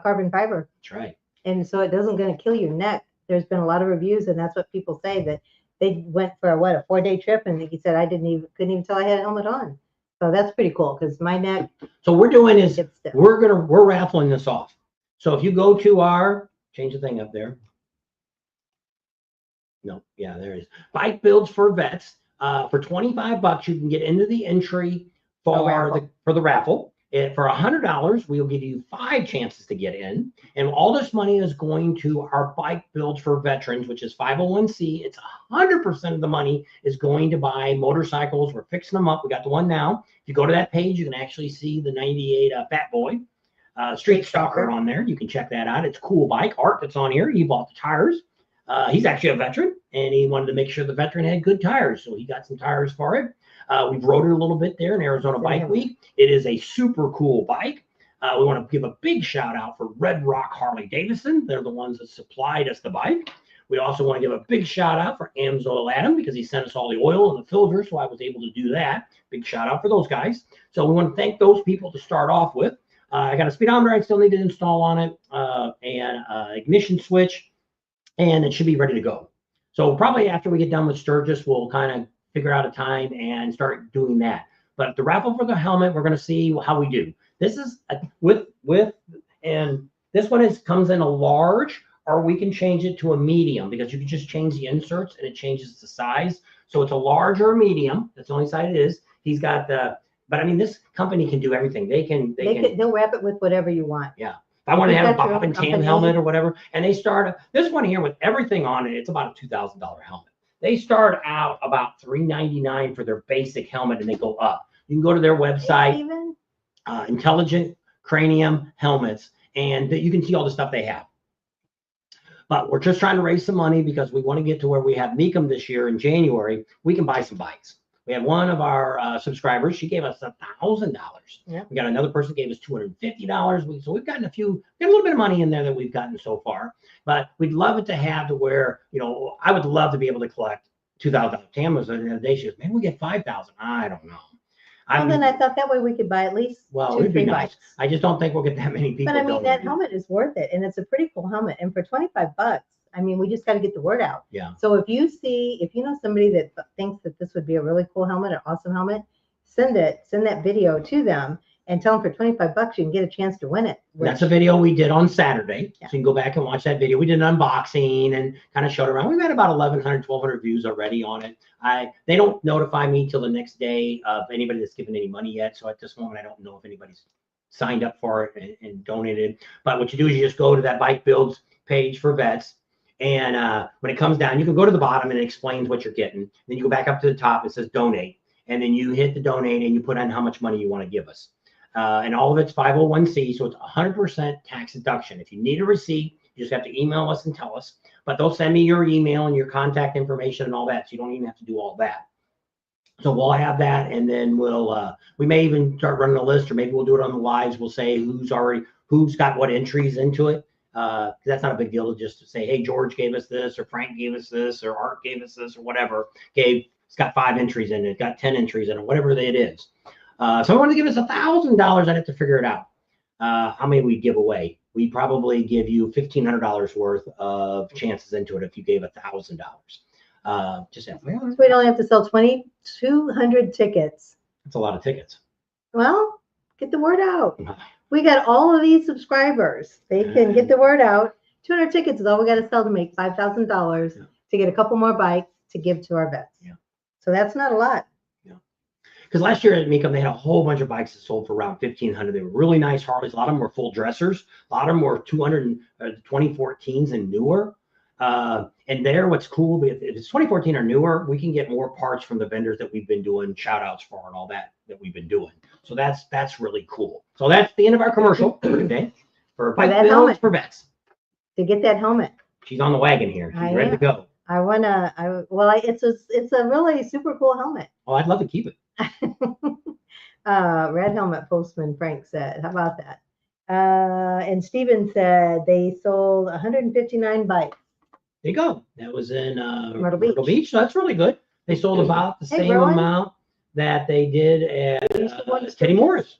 carbon fiber. That's right. And so it doesn't going to kill your neck. There's been a lot of reviews, and that's what people say, that they went for a 4-day trip, and he said couldn't even tell I had a helmet on. So that's pretty cool because my neck. So we're doing is we're raffling this off. So if you go to our change the thing up there. No, yeah, there it is. Bike builds for vets. For $25, you can get into the entry for the raffle. For $100, we'll give you 5 chances to get in, and all this money is going to our Bike Builds for Veterans, which is 501c. It's 100% of the money is going to buy motorcycles. We're fixing them up. We got the one now. If you go to that page, you can actually see the '98 Fat Boy Street Stalker on there. You can check that out. It's a cool bike. Art that's on here. He bought the tires. He's actually a veteran, and he wanted to make sure the veteran had good tires, so he got some tires for it. We've rode it a little bit there in Arizona Bike Week. It is a super cool bike. We want to give a big shout out for Red Rock Harley Davidson. They're the ones that supplied us the bike. We also want to give a big shout out for Amsoil Adam because he sent us all the oil and the filter, so I was able to do that. Big shout out for those guys. So we want to thank those people to start off with. I got a speedometer I still need to install on it, and ignition switch, and it should be ready to go. So probably after we get done with Sturgis, we'll kind of figure out a time and start doing that. But the raffle for the helmet, we're going to see how we do. This is and this one comes in a large, or we can change it to a medium because you can just change the inserts and it changes the size. So it's a large or a medium. That's the only size it is. He's got but I mean, this company can do everything. They'll wrap it with whatever you want. Yeah. If I want to have a Bob Tam helmet or whatever, and they start this one here with everything on it, it's about a $2,000 helmet. They start out about $399 for their basic helmet, and they go up. You can go to their website, Intelligent Cranium Helmets, and you can see all the stuff they have. But we're just trying to raise some money because we want to get to where we have Meekum this year in January. We can buy some bikes. We have one of our subscribers. She gave us $1,000. Yeah. We got another person gave us $250. So we've gotten a little bit of money in there that we've gotten so far. But we'd love it to have to where, I would love to be able to collect $2,000. Tam was the other day. She goes, maybe we get $5,000. I don't know. Then I thought that way we could buy at least 2-3 bikes. I just don't think we'll get that many people. But I mean, that helmet is worth it, and it's a pretty cool helmet. And for $25, I mean, we just got to get the word out. Yeah. So if you know somebody that thinks that this would be a really cool helmet, an awesome helmet, send that video to them and tell them for $25 you can get a chance to win it. That's a video we did on Saturday. Yeah. So you can go back and watch that video. We did an unboxing and kind of showed around. We've had about 1,100, 1,200 views already on it. They don't notify me till the next day of anybody that's given any money yet. So at this moment, I don't know if anybody's signed up for it and donated. But what you do is you just go to that Bike Builds page for vets. And when it comes down, you can go to the bottom and it explains what you're getting. Then you go back up to the top. It says donate. And then you hit the donate and you put in how much money you want to give us. And all of it's 501c, so it's 100% tax deduction. If you need a receipt, you just have to email us and tell us. But they'll send me your email and your contact information and all that, so you don't even have to do all that. So we'll have that, and then we may even start running a list, or maybe we'll do it on the lives. We'll say who's got what entries into it. That's not a big deal to just say, hey, George gave us this, or Frank gave us this, or Art gave us this, or whatever. It's got 5 entries in it, got 10 entries in it, whatever it is. So I want to give us $1,000. I'd have to figure it out. How many we give away? We probably give you $1,500 worth of chances into it if you gave $1,000. Just we'd only have to sell 2,200 tickets. That's a lot of tickets. Well, get the word out. We got all of these subscribers. They can get the word out. 200 tickets is all we got to sell to make $5,000 to get a couple more bikes to give to our vets. Yeah. So that's not a lot. Because last year at Meekum, they had a whole bunch of bikes that sold for around $1,500. They were really nice Harleys. A lot of them were full dressers. A lot of them were 2014s and newer. And there, what's cool, if it's 2014 or newer, we can get more parts from the vendors that we've been doing shout outs for and all that we've been doing. So that's really cool. So that's the end of our commercial for today for Bike Builds for Vets. To get that helmet. She's on the wagon here. She's ready to go. It's a really super cool helmet. Oh, I'd love to keep it. Red Helmet Postman Frank said, how about that? And Steven said they sold 159 bikes. There you go. That was in Myrtle Beach. So that's really good. They sold about the same amount that they did at Teddy Morris.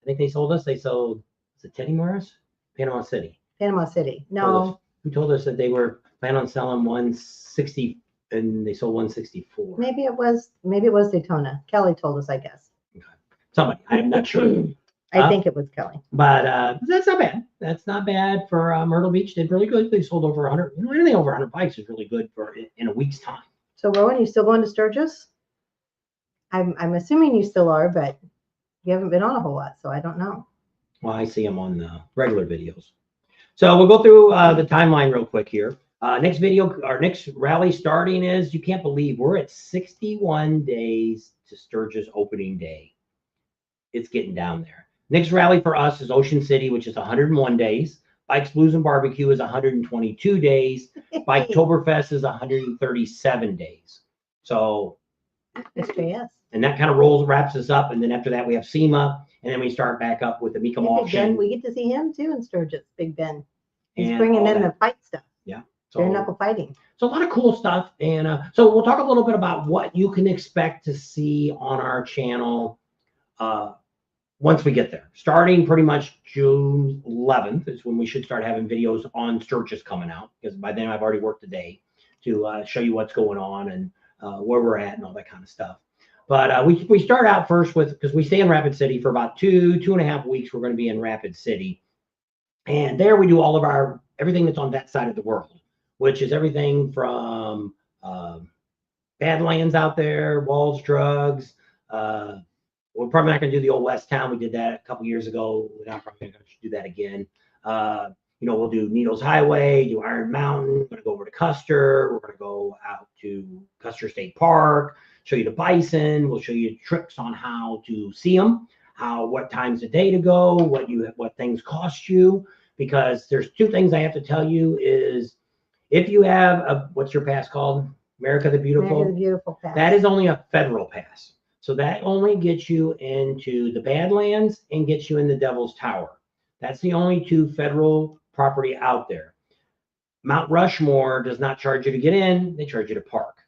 I think they sold, is it Teddy Morris? Panama City. Panama City. No. Who told us that they were planning on selling 160 and they sold 164? Maybe it was Daytona. Kelly told us, I guess. Okay. Somebody, I'm not sure. I think it was Kelly. But that's not bad. That's not bad for Myrtle Beach. Did really good. They sold over 100. Anything over 100 bikes is really good for in a week's time. So Rowan, you still going to Sturgis? I'm assuming you still are, but you haven't been on a whole lot, so I don't know. Well, I see them on the regular videos. So we'll go through the timeline real quick here. Next video, our next rally starting is, you can't believe we're at 61 days to Sturgis opening day. It's getting down there. Next rally for us is Ocean City, which is 101 days. Bikes, Blues, and Barbecue is 122 days. Biketoberfest is 137 days. So, yes. And that kind of wraps us up. And then after that, we have SEMA. And then we start back up with the Mecum auction. We get to see him too in Sturgis, Big Ben. He's bringing in the fight stuff. Yeah. So, bare knuckle fighting. So a lot of cool stuff. And so we'll talk a little bit about what you can expect to see on our channel once we get there. Starting pretty much June 11th is when we should start having videos on Sturgis coming out, because by then I've already worked a day to show you what's going on and where we're at and all that kind of stuff. But we start out first with, because we stay in Rapid City for about 2.5 weeks. We're going to be in Rapid City. And there we do all of everything that's on that side of the world, which is everything from Badlands out there, Walls Drugs. We're probably not going to do the old West Town. We did that a couple years ago. We're not probably going to do that again. We'll do Needles Highway, do Iron Mountain. We're going to go over to Custer. We're going to go out to Custer State Park, show you the bison. We'll show you tricks on how to see them, what times a day to go, what things cost you. Because there's two things I have to tell you is, if you have what's your pass called? America the Beautiful? America the Beautiful pass. That is only a federal pass. So that only gets you into the Badlands and gets you in the Devil's Tower. That's the only two federal property out there. Mount Rushmore does not charge you to get in. They charge you to park.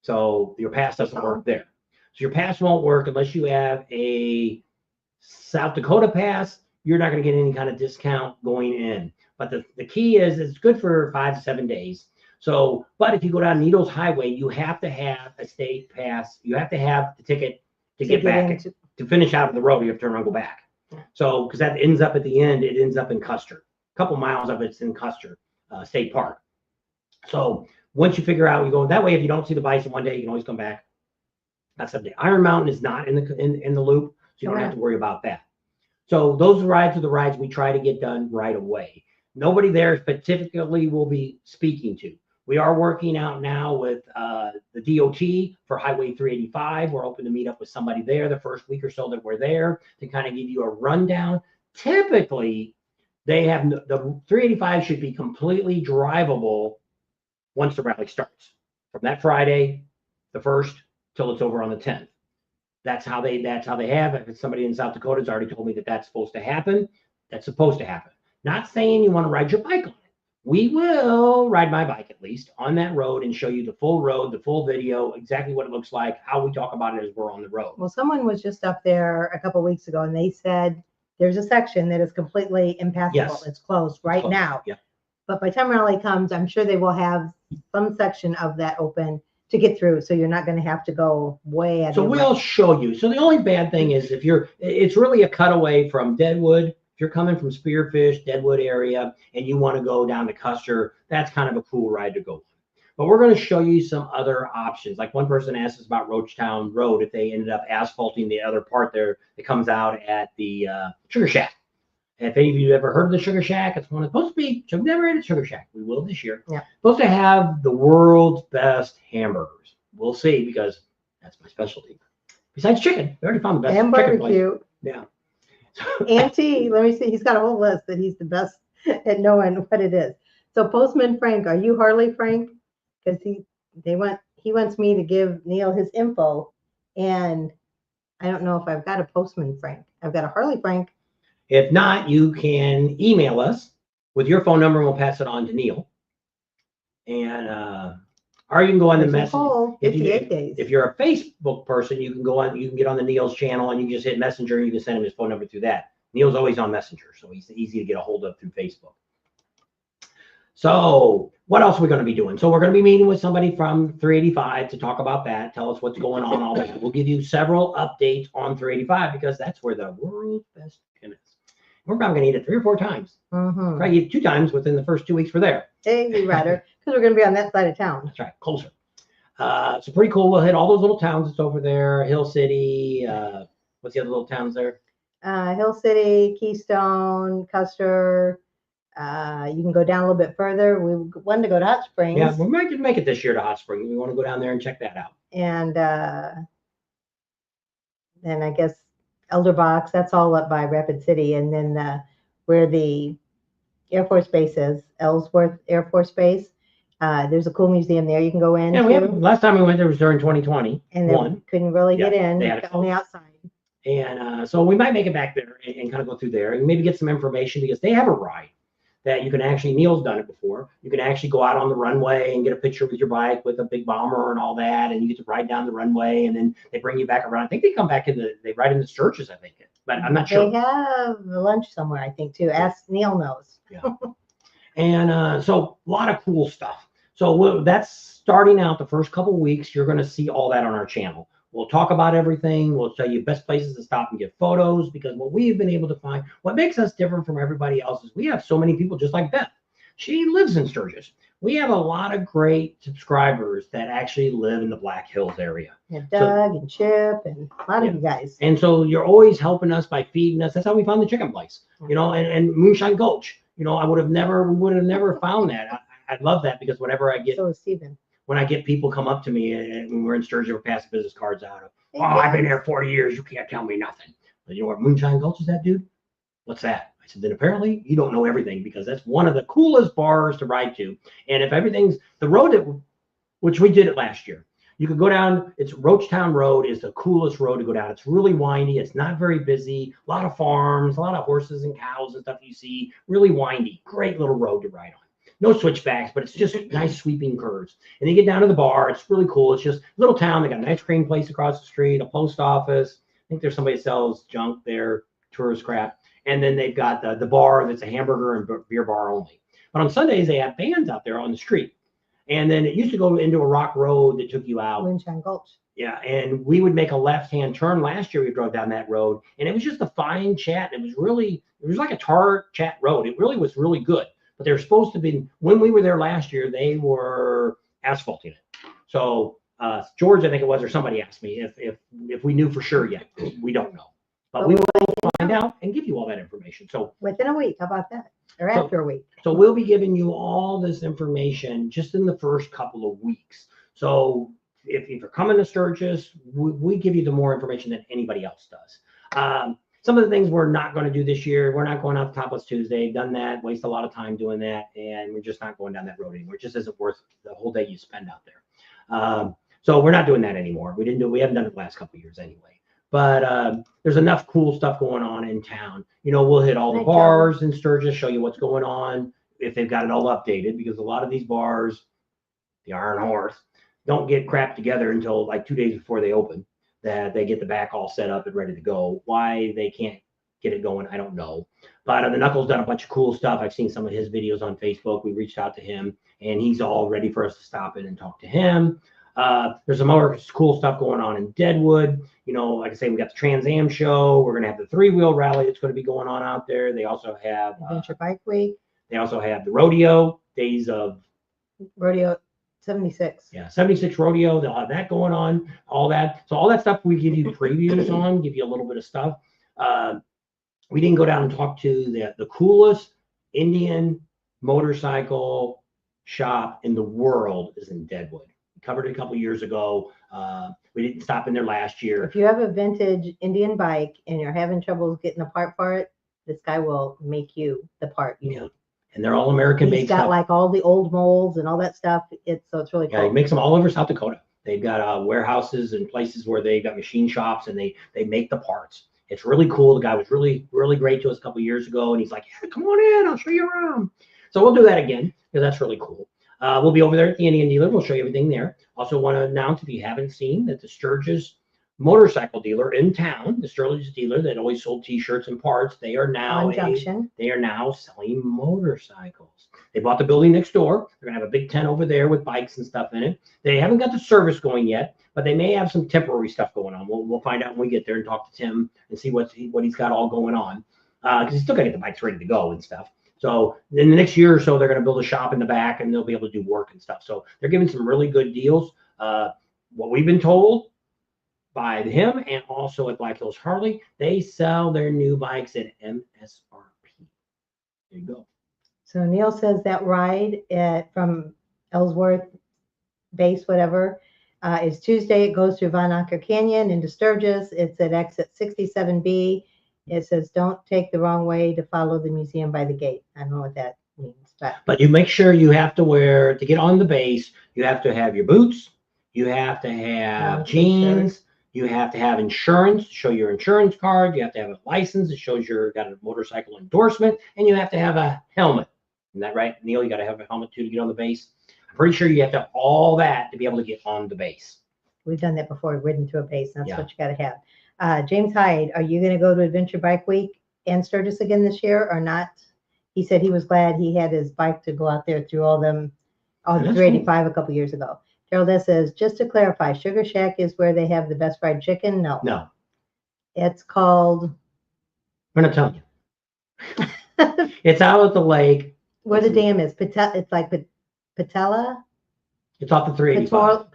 So your pass doesn't work there. So your pass won't work unless you have a South Dakota pass. You're not going to get any kind of discount going in. But the key is, it's good for 5 to 7 days. So, but if you go down Needles Highway, you have to have a state pass. You have to have the ticket to get back, to finish out of the road. You have to turn around and go back. So, because that ends up at the end, it ends up in Custer. A couple miles of it's in Custer State Park. So once you figure out, you go that way. If you don't see the bison one day, you can always come back. That's up there. Iron Mountain is not in the loop, so you don't have to worry about that. So those rides are the rides we try to get done right away. Nobody there specifically will be speaking to. We are working out now with the DOT for Highway 385. We're hoping to meet up with somebody there the first week or so that we're there to kind of give you a rundown. Typically, they have the 385 should be completely drivable once the rally starts. From that Friday, the 1st, till it's over on the 10th. That's how they have it. If somebody in South Dakota has already told me that that's supposed to happen, that's supposed to happen. Not saying you want to ride your bike on it. We will ride my bike at least on that road and show you the full road, the full video, exactly what it looks like, how we talk about it as we're on the road. Well, someone was just up there a couple of weeks ago and they said there's a section that is completely impassable. Yes. It's closed right now. Yeah. But by the time rally comes, I'm sure they will have some section of that open to get through. So you're not going to have to go way out. So we'll show you. So the only bad thing is it's really a cutaway from Deadwood. If you're coming from Spearfish, Deadwood area, and you want to go down to Custer, that's kind of a cool ride to go on. But we're going to show you some other options. Like one person asked us about Roachtown Road, if they ended up asphalting the other part there that comes out at the Sugar Shack. And if any of you have ever heard of the Sugar Shack, it's supposed to be, I've never ate at Sugar Shack. We will this year. Yeah. Supposed to have the world's best hamburgers. We'll see, because that's my specialty. Besides chicken, we already found the best and chicken barbecue. place. Yeah. Auntie, let me see. He's got a whole list that he's the best at knowing what it is. So Postman Frank, are you Harley Frank? Because he wants me to give Neil his info, and I don't know if I've got a Postman Frank. I've got a Harley Frank. If not, you can email us with your phone number and we'll pass it on to Neil. And Or you can go on the There's a message. poll, 58 days. If you're a Facebook person, you can go on. You can get on the Neil's channel and you can just hit Messenger and you can send him his phone number through that. Neil's always on Messenger, so he's easy to get a hold of through Facebook. So what else are we going to be doing? So we're going to be meeting with somebody from 385 to talk about that, tell us what's going on, all that. We'll give you several updates on 385 because that's where the world's best chicken is. We're probably going to eat it 3 or 4 times. Probably eat it 2 times within the first 2 weeks we're there. Hey, rather, because we're going to be on that side of town. That's right, closer. So pretty cool. We'll hit all those little towns that's over there. Hill City. What's the other little towns there? Hill City, Keystone, Custer. You can go down a little bit further. We wanted to go to Hot Springs. Yeah, we might make it this year to Hot Springs. We want to go down there and check that out. And then I guess Elder Box, that's all up by Rapid City. And then where the Air Force Base is, Ellsworth Air Force Base. There's a cool museum there you can go in. Yeah, last time we went there was during 2020. And then couldn't really get in, only outside. And so we might make it back there and kind of go through there and maybe get some information because they have a ride that you can actually, Neil's done it before. You can actually go out on the runway and get a picture with your bike with a big bomber and all that. And you get to ride down the runway and then they bring you back around. I think they come back they ride in the Sturgis, I think, but I'm not sure. They have lunch somewhere, I think, too. Ask Neil knows. Yeah. And so a lot of cool stuff. So that's starting out the first couple of weeks. You're going to see all that on our channel. We'll talk about everything. We'll tell you best places to stop and get photos because what we've been able to find, what makes us different from everybody else is we have so many people just like Beth. She lives in Sturgis. We have a lot of great subscribers that actually live in the Black Hills area. Yeah, Doug and Chip and a lot of you guys. And so you're always helping us by feeding us. That's how we found the chicken place, you know, and Moonshine Gulch. You know, we would have never found that. I love that because whenever I get, so is Steven. When I get people come up to me and when we're in Sturgis, we're passing business cards out of, oh, I've been here 40 years. You can't tell me nothing. But you know what Moonshine Gulch is, that dude? What's that? I said, then apparently you don't know everything because that's one of the coolest bars to ride to. And if everything's the road which we did it last year, you could go down. It's Roachtown Road is the coolest road to go down. It's really windy. It's not very busy. A lot of farms, a lot of horses and cows and stuff you see. Really windy. Great little road to ride on. No switchbacks, but it's just nice sweeping curves. And you get down to the bar. It's really cool. It's just a little town. They got an ice cream place across the street, a post office. I think there's somebody that sells junk there, tourist crap. And then they've got the bar that's a hamburger and beer bar only. But on Sundays, they have bands out there on the street. And then it used to go into a rock road that took you out. Moonshine Gulch. Yeah, and we would make a left-hand turn. Last year, we drove down that road, and it was just a fine chat. It was like a tar chat road. It really was really good. But they're supposed to be, when we were there last year, they were asphalting it. So George, I think it was, or somebody asked me if we knew for sure yet. We don't know. But we will find out and give you all that information. So within a week, how about that? Or after a week. So we'll be giving you all this information just in the first couple of weeks. So if you're coming to Sturgis, we give you the more information than anybody else does. Some of the things we're not going to do this year, we're not going out Topless Tuesday, done that, waste a lot of time doing that, and we're just not going down that road anymore. It just isn't worth the whole day you spend out there. So we're not doing that anymore. We haven't done it the last couple of years anyway. But there's enough cool stuff going on in town. You know, we'll hit all the bars in Sturgis, show you what's going on, if they've got it all updated, because a lot of these bars, the Iron Horse, don't get crap together until like 2 days before they open. That they get the back all set up and ready to go. Why they can't get it going, I don't know. But the Knuckles done a bunch of cool stuff. I've seen some of his videos on Facebook. We reached out to him, and he's all ready for us to stop in and talk to him. There's some more cool stuff going on in Deadwood. You know, like I say, we got the Trans Am show. We're going to have the 3-wheel rally that's going to be going on out there. They also have Adventure Bike Week. They also have the rodeo, days of rodeo. 76. Yeah, 76 rodeo. They'll have that going on, all that. So all that stuff we give you previews on, give you a little bit of stuff. We didn't go down and talk to the coolest Indian motorcycle shop in the world is in Deadwood. We covered it a couple years ago. We didn't stop in there last year. If you have a vintage Indian bike and you're having trouble getting a part for it, this guy will make you the part you need. And they're all American-made stuff. He's got like all the old molds and all that stuff. So it's really cool. Yeah, he makes them all over South Dakota. They've got warehouses and places where they've got machine shops and they make the parts. It's really cool. The guy was really, really great to us a couple of years ago. And he's like, yeah, come on in. I'll show you around. So we'll do that again because that's really cool. We'll be over there at the Indian dealer. We'll show you everything there. Also want to announce, if you haven't seen, that the Sturgis motorcycle dealer in town, the Sturgis dealer that always sold T-shirts and parts, they are now selling motorcycles. They bought the building next door. They're gonna have a big tent over there with bikes and stuff in it. They haven't got the service going yet, but they may have some temporary stuff going on. We'll find out when we get there and talk to Tim and see what he's got all going on, because he's still got to get the bikes ready to go and stuff. So in the next year or so, they're going to build a shop in the back and they'll be able to do work and stuff. So they're giving some really good deals. What we've been told by him and also at Black Hills Harley, they sell their new bikes at MSRP. There you go. So Neil says that ride from Ellsworth base, whatever, is Tuesday. It goes through Von Acker Canyon into Sturgis. It's at exit 67B. It says, don't take the wrong way to follow the museum by the gate. I don't know what that means. But you make sure you have to wear, to get on the base, you have to have your boots, you have to have jeans, you have to have insurance to show your insurance card, you have to have a license that shows you've got a motorcycle endorsement, and you have to have a helmet. Isn't that right, Neil? You got to have a helmet too to get on the base. I'm pretty sure you have to have all that to be able to get on the base. We've done that before, ridden to a base. That's what you got to have. James Hyde, are you going to go to Adventure Bike Week and Sturgis again this year or not? He said he was glad he had his bike to go out there through all the 385 a couple years ago. Gerald says, just to clarify, Sugar Shack is where they have the best fried chicken? No. No. It's called... We're not telling you. It's out at the lake. Where the dam is. It's like Patella? It's off the 385.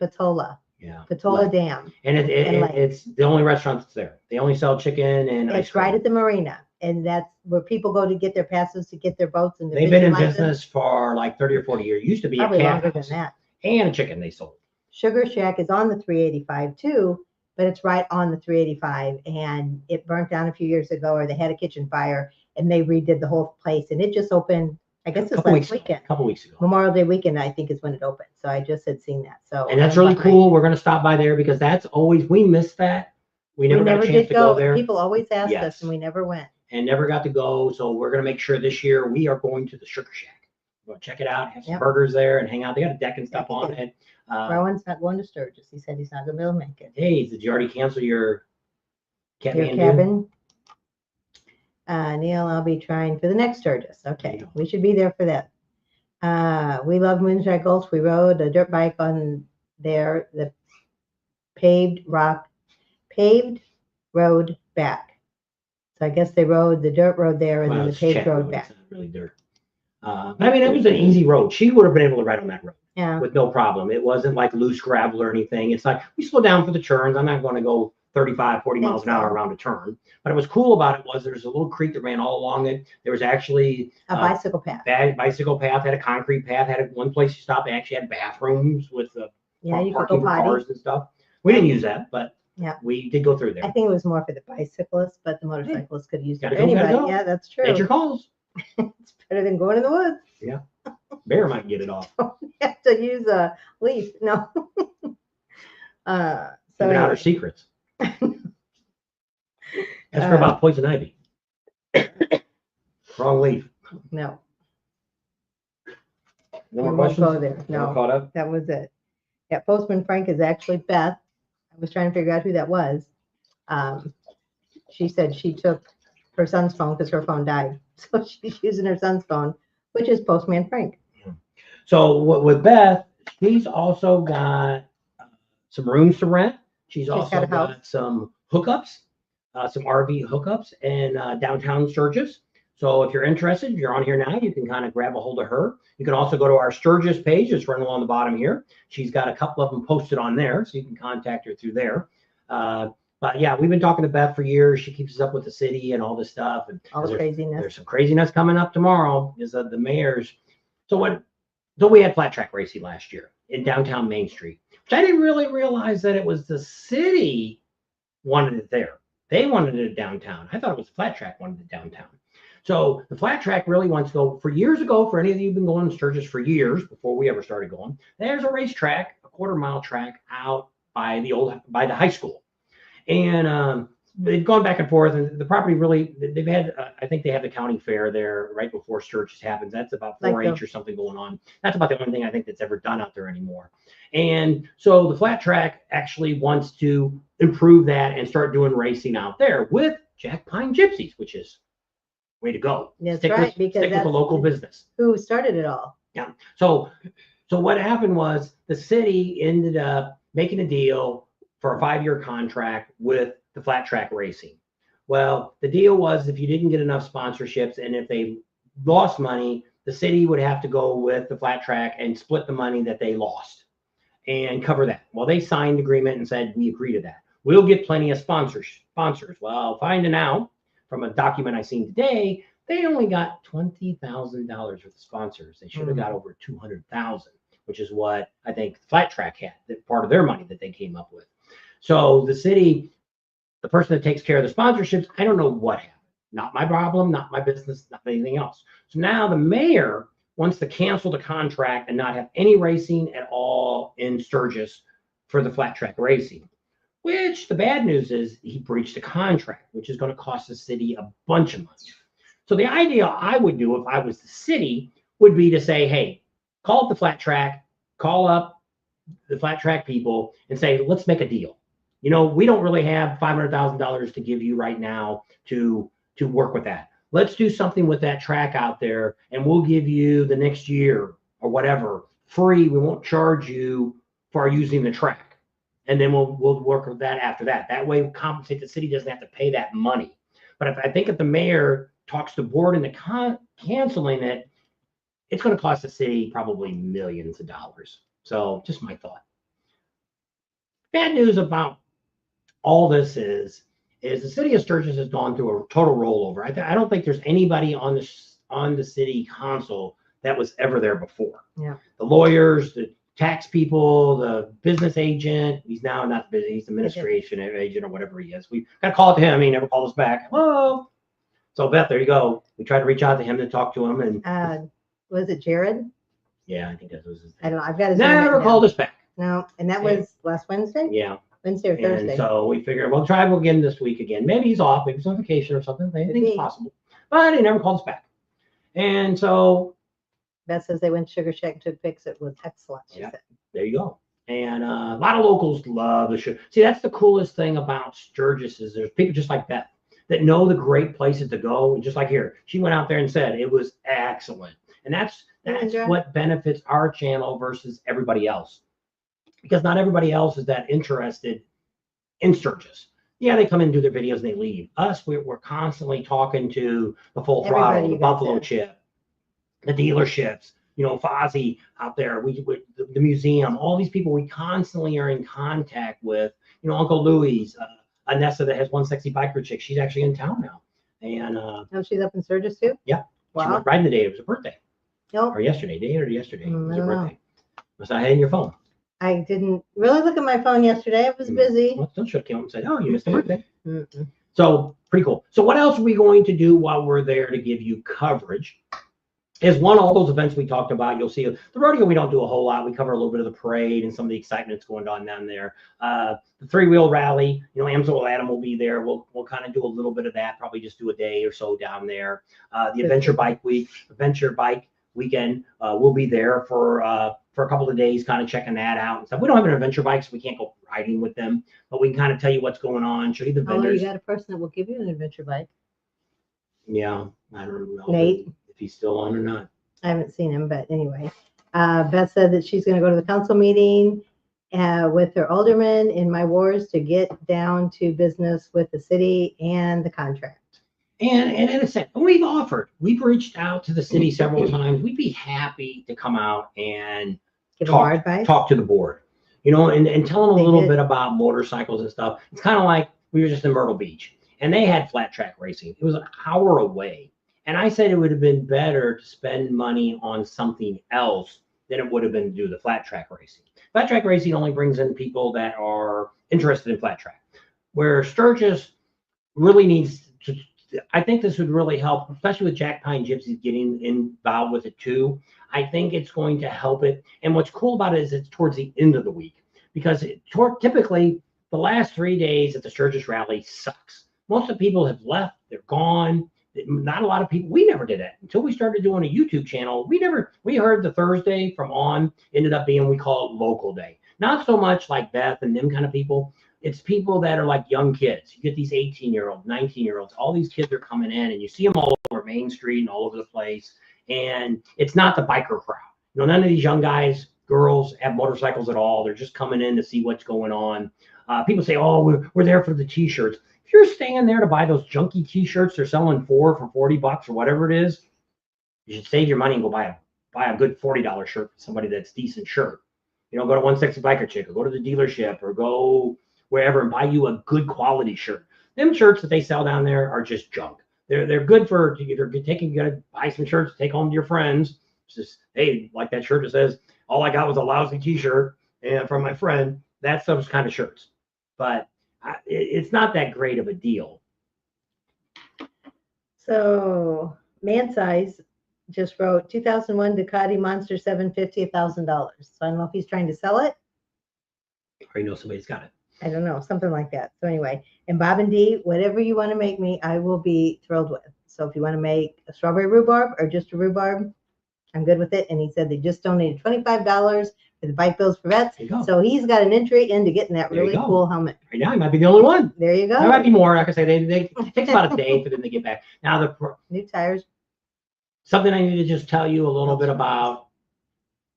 Patola. Yeah. Patola Dam. And it's the only restaurant that's there. They only sell chicken and ice cream. It's right at the marina. And that's where people go to get their passes to get their boats. And they've been in business for like 30 or 40 years. Used to be probably a longer house than that. And a chicken they sold. Sugar Shack is on the 385 too, but it's right on the 385. And it burnt down a few years ago, or they had a kitchen fire and they redid the whole place. And it just opened, I guess it's last weekend. A couple weeks ago. Memorial Day weekend, I think, is when it opened. So I just had seen that. So and that's really cool. We're going to stop by there because that's always, we missed that. We never got a chance to go there. People always asked us and we never went. And never got to go. So we're going to make sure this year we are going to the Sugar Shack. We'll check it out, have some burgers there and hang out. They got a deck and stuff on it. Rowan's not going to Sturgis. He said he's not going to be able to make it. Hey, did you already cancel your cabin? Neil, I'll be trying for the next Sturgis. Okay, we should be there for that. We love motorcycles. We rode a dirt bike on there, the paved road back. So I guess they rode the dirt road there and then the paved road back. It's not really dirt. But I mean, it was an easy road. She would have been able to ride on that road with no problem. It wasn't like loose gravel or anything. It's like we slow down for the turns. I'm not going to go 35, 40 miles an hour around a turn. But what was cool about it was there's a little creek that ran all along it. There was actually a bicycle path. Bicycle path, had a concrete path, had one place you stop. They actually had bathrooms with you parking for cars and stuff. We didn't use that, but we did go through there. I think it was more for the bicyclists, but the motorcyclists could use it. Anybody, yeah, that's true. Make your calls. It's better than going in the woods. Yeah. Bear might get it off. Don't have to use a leaf. No. So out her secrets. Ask her about poison ivy. Wrong leaf. No. No more questions? Go there. No. Caught up? That was it. Yeah, Postman Frank is actually Beth. I was trying to figure out who that was. She said she took her son's phone because her phone died. So she's using her son's phone, which is Postman Frank. So with Beth, she's also got some rooms to rent. She's also got some hookups, some RV hookups in downtown Sturgis. So if you're interested, if you're on here now, you can kind of grab a hold of her. You can also go to our Sturgis page. It's running along the bottom here. She's got a couple of them posted on there, so you can contact her through there. But yeah, we've been talking to Beth for years. She keeps us up with the city and all this stuff. And all the craziness. There's some craziness coming up tomorrow because of the mayor's. So we had flat track racing last year in downtown Main Street, which I didn't really realize that it was the city wanted it there. They wanted it downtown. I thought it was flat track wanted it downtown. So the flat track really wants to go. For years ago, for any of you who've been going to Sturgis for years before we ever started going, there's a racetrack, a quarter-mile track out by the high school. And they've gone back and forth, and the property really, they've had, I think they have the county fair there right before Sturgis happens. That's about 4-H or something going on. That's about the only thing I think that's ever done out there anymore. And so the flat track actually wants to improve that and start doing racing out there with Jack Pine Gypsies, which is way to go. That's stick right, with, stick with the local business. Who started it all. Yeah. So what happened was the city ended up making a deal for a 5-year contract with the flat track racing. Well, the deal was if you didn't get enough sponsorships and if they lost money, the city would have to go with the flat track and split the money that they lost and cover that. Well, they signed the agreement and said, we agree to that. We'll get plenty of sponsors. Well, finding out from a document I seen today, they only got $20,000 worth of sponsors. They should have got over 200,000, which is what I think Flat Track had, that part of their money that they came up with. So the city, the person that takes care of the sponsorships, I don't know what happened. Not my problem, not my business, not anything else. So now the mayor wants to cancel the contract and not have any racing at all in Sturgis for the flat track racing, which the bad news is he breached a contract, which is going to cost the city a bunch of money. So the idea I would do if I was the city would be to say, hey, call up the flat track, call up the flat track people and say, let's make a deal. You know, we don't really have $500,000 to give you right now to work with that. Let's do something with that track out there and we'll give you the next year or whatever free. We won't charge you for using the track. And then we'll work with that after that. That way we compensate the city, doesn't have to pay that money. But if the mayor talks to the board into canceling it, it's going to cost the city probably millions of dollars. So just my thought. Bad news about all this is the city of Sturgis has gone through a total rollover. I don't think there's anybody on the city council that was ever there before. Yeah. The lawyers, the tax people, the business agent. He's now not busy. He's administration agent or whatever he is. We got to call it to him. He never called us back. Hello. So Beth, there you go. We tried to reach out to him to talk to him, and was it Jared? Yeah, I think that was his name. I don't know. I've got his never called us back. No, and that was last Wednesday. Yeah. Wednesday or Thursday. And so we figured we'll try him again this week again. Maybe he's off. Maybe he's on vacation or something. Anything's possible. But he never called us back. And so Beth says they went to Sugar Shack and took pics. It was excellent. She said. There you go. And a lot of locals love the show. See, that's the coolest thing about Sturgis is there's people just like Beth that know the great places to go. And just like here, she went out there and said it was excellent. And that's what benefits our channel versus everybody else. Because not everybody else is that interested in Sturgis. Yeah, they come in and do their videos and they leave. Us, we're constantly talking to the Full Throttle, the Buffalo Chip, the dealerships, you know, Fozzie out there, the museum, all these people we constantly are in contact with. You know, Uncle Louie's, Anessa that has One Sexy Biker Chick. She's actually in town now. And oh, she's up in Sturgis too? Yeah. Wow. She went riding the day. It was her birthday. Nope. Or yesterday. It was her birthday. Was I in your phone? I didn't really look at my phone yesterday. I was busy. Well, still should have came up and said, oh, you missed the birthday. So pretty cool. So what else are we going to do while we're there to give you coverage? Is one, all those events we talked about. You'll see the rodeo. We don't do a whole lot. We cover a little bit of the parade and some of the excitement that's going on down there. The 3-wheel rally, you know, Amsel Adam will be there. We'll kind of do a little bit of that. Probably just do a day or so down there. The Adventure Bike Weekend, we'll be there for a couple of days, kind of checking that out and stuff. We don't have an adventure bike, so we can't go riding with them, but we can kind of tell you what's going on, show you the vendors. You got a person that will give you an adventure bike. Yeah, I don't know. Nate. If he's still on or not. I haven't seen him, but anyway. Beth said that she's going to go to the council meeting with her alderman in my wards to get down to business with the city and the contract. And in a sense, we've reached out to the city several times. We'd be happy to come out and talk to the board, you know, and tell them a little bit about motorcycles and stuff. It's kind of like we were just in Myrtle Beach and they had flat track racing. It was an hour away. And I said it would have been better to spend money on something else than it would have been to do the flat track racing. Flat track racing only brings in people that are interested in flat track, where Sturgis really needs to. I think this would really help, especially with Jack Pine Gypsies getting involved with it too. I think it's going to help it. And what's cool about it is it's towards the end of the week because typically the last 3 days at the Sturgis rally sucks. Most of the people have left, they're gone. Not a lot of people, we never did that until we started doing a YouTube channel. We heard the Thursday from on ended up being, we call it local day. Not so much like Beth and them kind of people. It's people that are like young kids. You get these 18-year-olds, 19-year-olds, all these kids are coming in and you see them all over Main Street and all over the place. And it's not the biker crowd. None of these young guys, girls have motorcycles at all. They're just coming in to see what's going on. People say, oh, we're there for the t-shirts. If you're staying there to buy those junky t-shirts they're selling for $40 or whatever it is, you should save your money and go buy a good $40 shirt for somebody that's decent shirt. Go to 160 Biker Chick or go to the dealership or go wherever and buy you a good quality shirt. Them shirts that they sell down there are just junk. They're good for either you gotta buy some shirts to take home to your friends. It's just, hey, like that shirt that says, all I got was a lousy t-shirt and from my friend. That's those kind of shirts. But it's not that great of a deal. So Man Size just wrote 2001 Ducati Monster 750, $1,000. So I don't know if he's trying to sell it. Or somebody's got it. I don't know, something like that. So anyway, and Bob and Dee, whatever you want to make me, I will be thrilled with. So if you want to make a strawberry rhubarb or just a rhubarb, I'm good with it. And he said they just donated $25 for the bike bills for vets. So he's got an entry into getting that really cool helmet. Right now, he might be the only one. There you go. There might be more. Like I say, it takes about a day for them to get back. Now, the new tires. Something I need to just tell you a little bit about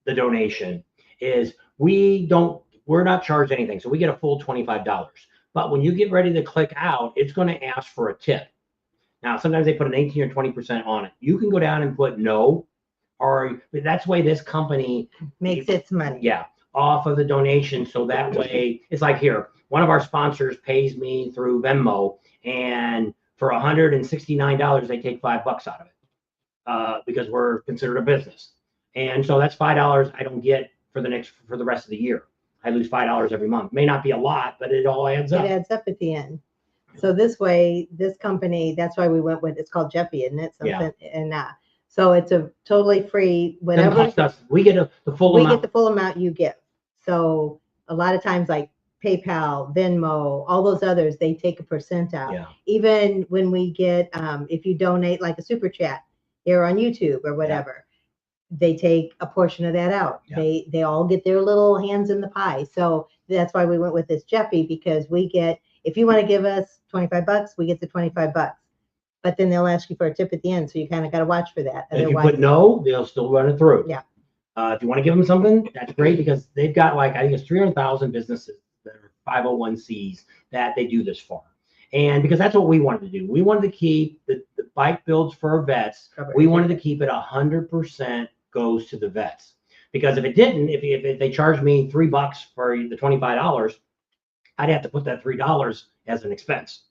the donation is we're not charged anything. So we get a full $25. But when you get ready to click out, it's going to ask for a tip. Now, sometimes they put an 18 or 20% on it. You can go down and put no. Or that's the way this company makes its money. Yeah, off of the donation. So that way, it's like here, one of our sponsors pays me through Venmo, and for $169, they take $5 out of it because we're considered a business. And so that's $5 I don't get for the rest of the year. I lose $5 every month. May not be a lot, but it all adds up. It adds up at the end. So this way, this company, that's why we went with, it's called Jeffy, isn't it? Something, yeah. And so it's a totally free, whatever. We get the full amount. We get the full amount you give. So a lot of times like PayPal, Venmo, all those others, they take a % out. Yeah. Even when we get, if you donate like a super chat here on YouTube or whatever, they take a portion of that out. Yeah. They all get their little hands in the pie. So that's why we went with this Jeffy, because we get, if you want to give us $25, we get the $25. But then they'll ask you for a tip at the end, so you kind of got to watch for that. If you put no, they'll still run it through. Yeah. If you want to give them something, that's great, because they've got I think it's 300,000 businesses that are 501(c)s that they do this for. And because that's what we wanted to do. We wanted to keep the bike builds for our vets. We wanted to keep it 100% goes to the vets. Because if it didn't, if they charged me $3 for the $25, I'd have to put that $3 as an expense.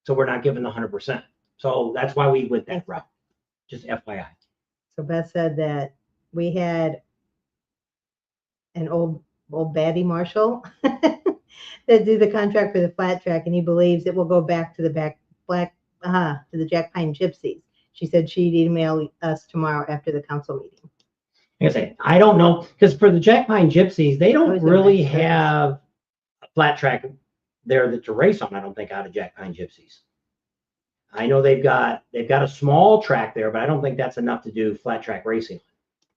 So we're not giving the 100%. So that's why we went that route. Just FYI. So Beth said that we had an old baddie marshal that did the contract for the flat track, and he believes it will go back to the to the Jack Pine Gypsies. She said she'd email us tomorrow after the council meeting. I don't know, because for the Jack Pine Gypsies, they don't really have a flat track there to race on. I don't think out of Jack Pine Gypsies. I know they've got a small track there, but I don't think that's enough to do flat track racing,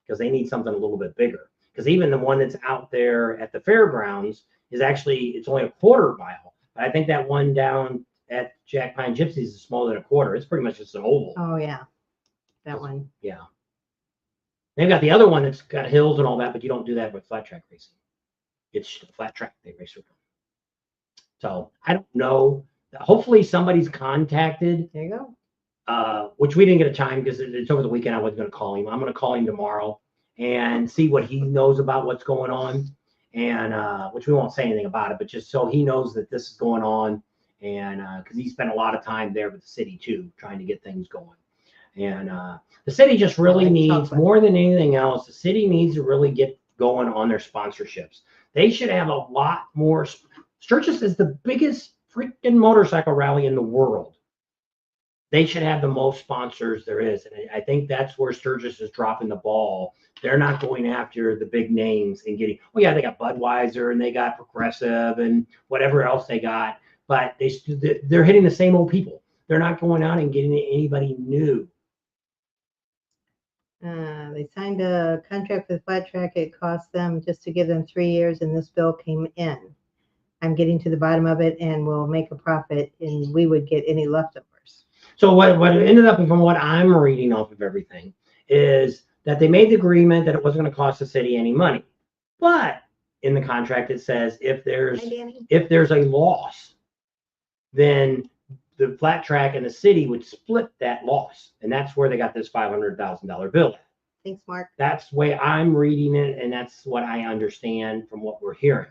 because they need something a little bit bigger. Because even the one that's out there at the fairgrounds is it's only a quarter mile. But I think that one down at Jack Pine Gypsies is smaller than a quarter. It's pretty much just an oval. Oh yeah, that one. Yeah. They've got the other one that's got hills and all that, but you don't do that with flat track racing. It's a flat track they race with. So I don't know. Hopefully somebody's contacted. There you go. Which we didn't get a time because it's over the weekend. I wasn't going to call him. I'm going to call him tomorrow and see what he knows about what's going on. And which we won't say anything about it, but just so he knows that this is going on. And because he spent a lot of time there with the city too, trying to get things going. And the city just really needs, more than anything else, the city needs to really get going on their sponsorships. They should have a lot more. Sturgis is the biggest freaking motorcycle rally in the world. they should have the most sponsors there is. And I think that's where Sturgis is dropping the ball. They're not going after the big names and getting, oh yeah, they got Budweiser and they got Progressive and whatever else they got, but they're hitting the same old people. They're not going out and getting anybody new. They signed a contract with Flat Track. It cost them just to give them 3 years, and this bill came in. I'm getting to the bottom of it, and we'll make a profit, and we would get any leftovers. So what it ended up, from what I'm reading off of everything, is that they made the agreement that it wasn't going to cost the city any money, but in the contract it says if there's a loss, then the Flat Track and the city would split that loss, and that's where they got this $500,000 bill. Thanks, Mark. That's the way I'm reading it, and that's what I understand from what we're hearing.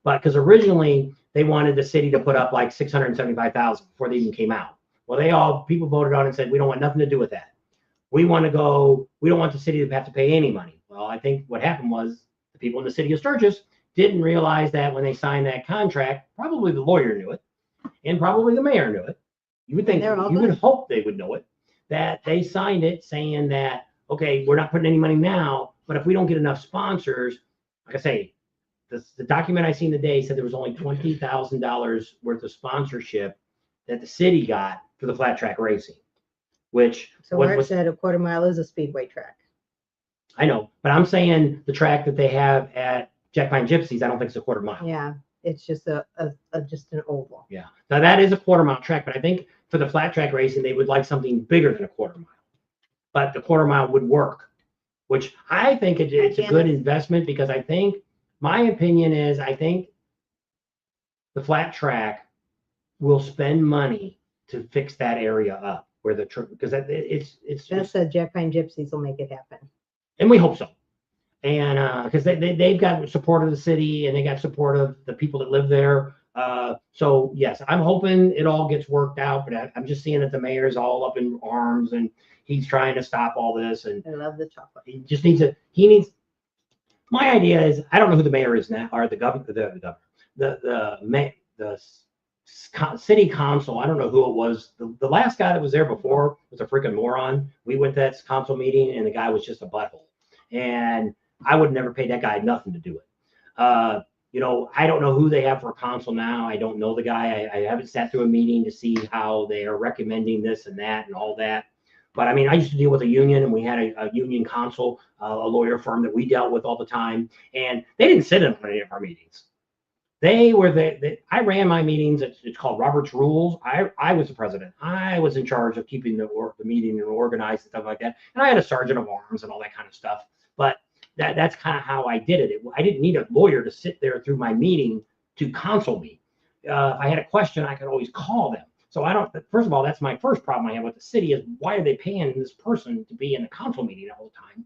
But because originally they wanted the city to put up like $675,000 before they even came out. Well, people voted on it and said, we don't want nothing to do with that. We don't want the city to have to pay any money. Well, I think what happened was the people in the city of Sturgis didn't realize that when they signed that contract, probably the lawyer knew it, and probably the mayor knew it. You would think, you would hope they would know it, that they signed it saying that, okay, we're not putting any money now, but if we don't get enough sponsors, like I say, the document I seen today said there was only $20,000 worth of sponsorship that the city got for the Flat Track racing, which Mark said a quarter mile is a speedway track. I know, but I'm saying the track that they have at Jack Pine Gypsies, I don't think it's a quarter mile. Yeah, it's just just an oval. Yeah, now that is a quarter mile track, but I think for the Flat Track racing, they would like something bigger than a quarter mile. But the quarter mile would work, which I think it's a good investment, because my opinion is, I think the Flat Track will spend money to fix that area up where because That's Jack Pine Gypsies will make it happen. And we hope so. And because they've got support of the city, and they got support of the people that live there. So yes, I'm hoping it all gets worked out, but I'm just seeing that the mayor's all up in arms, and he's trying to stop all this. And I love the chocolate. He just needs my idea is, I don't know who the mayor is now, or the governor, the city council. I don't know who it was. The last guy that was there before was a freaking moron. We went to that council meeting, and the guy was just a butthole, and I would never pay that guy nothing to do it. I don't know who they have for a council now. I don't know the guy. I haven't sat through a meeting to see how they are recommending this and that and all that. But I mean, I used to deal with a union, and we had a union counsel, a lawyer firm that we dealt with all the time, and they didn't sit in on any of our meetings. They were I ran my meetings. It's called Robert's Rules. I was the president. I was in charge of keeping the meeting organized and stuff like that. And I had a sergeant of arms and all that kind of stuff. But that's kind of how I did it. I didn't need a lawyer to sit there through my meeting to counsel me. If I had a question, I could always call them. So first of all, that's my first problem I have with the city is, why are they paying this person to be in the council meeting all the time?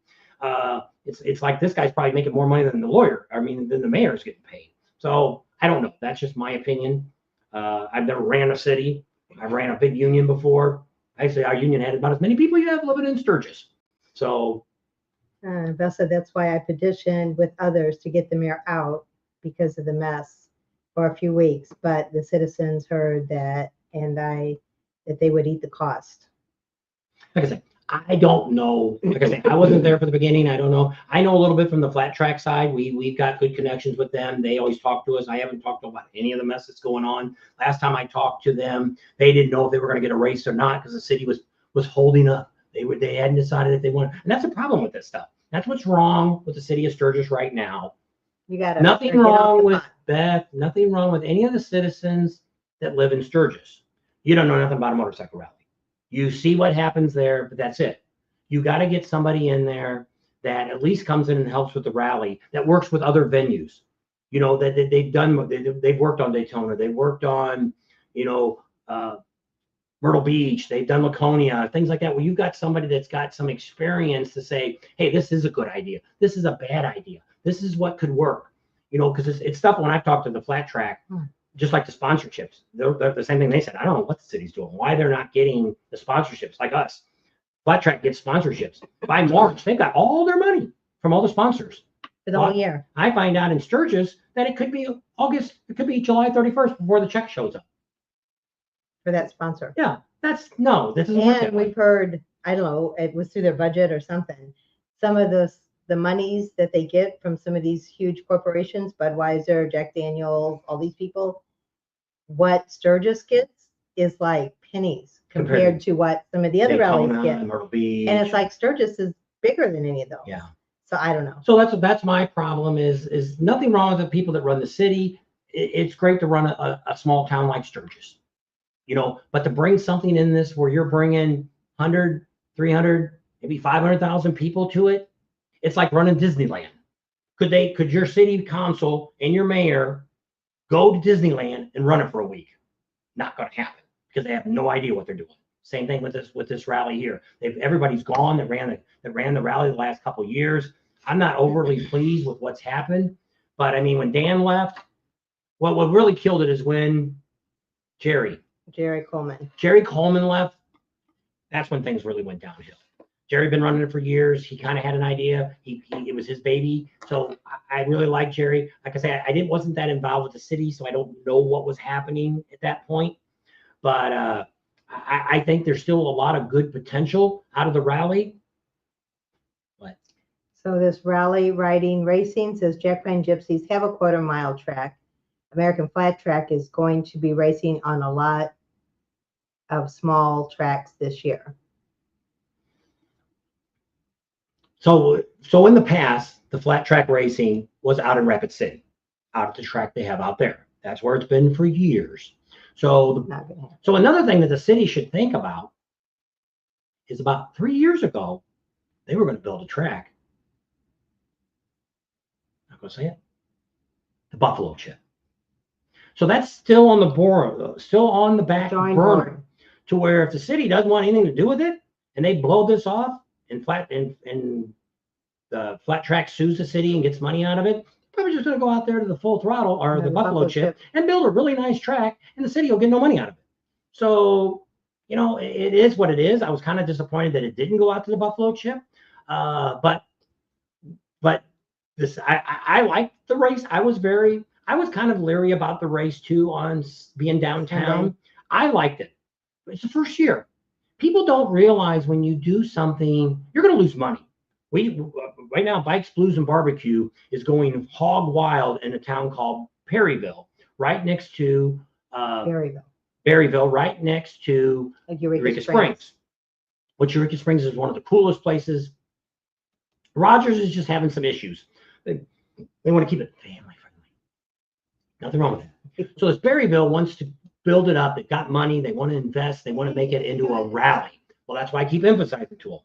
It's like this guy's probably making more money than than the mayor's getting paid. So I don't know. That's just my opinion. I've never ran a city. I've ran a big union before. Actually, our union had about as many people you have living in Sturgis. So Beth said that's why I petitioned with others to get the mayor out because of the mess for a few weeks. But the citizens heard that, and that they would eat the cost. Like I said, I don't know. Like I said, I wasn't there for the beginning. I don't know. I know a little bit from the Flat Track side. We've got good connections with them. They always talk to us. I haven't talked about any of the mess that's going on. Last time I talked to them, they didn't know if they were going to get a race or not, because the city was holding up. They hadn't decided if they wanted. And that's a problem with this stuff. That's what's wrong with the city of Sturgis right now. Nothing wrong with Beth. Nothing wrong with any of the citizens that live in Sturgis. You don't know nothing about a motorcycle rally. You see what happens there, but that's it. You got to get somebody in there that at least comes in and helps with the rally, that works with other venues. That they've worked on Daytona. They've worked on, Myrtle Beach. They've done Laconia, things like that, where you've got somebody that's got some experience to say, hey, this is a good idea. This is a bad idea. This is what could work. Because it's stuff when I've talked to the Flat Track, just like the sponsorships, they're the same thing they said. I don't know what the city's doing, why they're not getting the sponsorships like us. Flat Track gets sponsorships. By March, they've got all their money from all the sponsors. For the whole year. I find out in Sturgis that it could be August, it could be July 31st before the check shows up. For that sponsor. Yeah. This doesn't work that And way. we've heard, I don't know, it was through their budget or something. Some of the monies that they get from some of these huge corporations, Budweiser, Jack Daniels, all these people, what Sturgis gets is like pennies compared to what some of the other rallies Daytona get. and Myrtle Beach. And it's like Sturgis is bigger than any of those. Yeah. So I don't know. So that's my problem is nothing wrong with the people that run the city. It's great to run a small town like Sturgis, but to bring something in this where you're bringing 100, 300, maybe 500,000 people to it, it's like running Disneyland. Could your city council and your mayor go to Disneyland and run it for a week? Not going to happen because they have no idea what they're doing. Same thing with this rally here. Everybody's gone that ran the rally the last couple of years. I'm not overly pleased with what's happened, but I mean, when Dan left, what really killed it is when Jerry Coleman left. That's when things really went downhill. Jerry been running it for years. He kind of had an idea. It was his baby. So I really like Jerry. Like I say, I wasn't that involved with the city, so I don't know what was happening at that point. But I think there's still a lot of good potential out of the rally. What? So this rally riding racing says Jack Pine Gypsies have a quarter-mile track. American Flat Track is going to be racing on a lot of small tracks this year. So in the past, the flat track racing was out in Rapid City, out at the track they have out there. That's where it's been for years. So another thing that the city should think about is about 3 years ago, they were going to build a track. I'm not going to say it. The Buffalo Chip. So that's still on the board, still on the back burner, to where if the city doesn't want anything to do with it and they blow this off and the flat track sues the city and gets money out of it, probably just going to go out there to the Full Throttle or the Buffalo Chip and build a really nice track, and the city will get no money out of it. So, it is what it is. I was kind of disappointed that it didn't go out to the Buffalo Chip, but this I liked the race. I was kind of leery about the race too on being downtown. I liked it. It's the first year. People don't realize when you do something, you're going to lose money. Right now, Bikes, Blues, and Barbecue is going hog wild in a town called Perryville, right next to Berryville, right next to Eureka Springs. Which Eureka Springs is one of the coolest places. Rogers is just having some issues. They want to keep it family friendly. Nothing wrong with it. So this Berryville wants to build it up. They've got money. They want to invest. They want to make it into a rally. Well, that's why I keep emphasizing to them.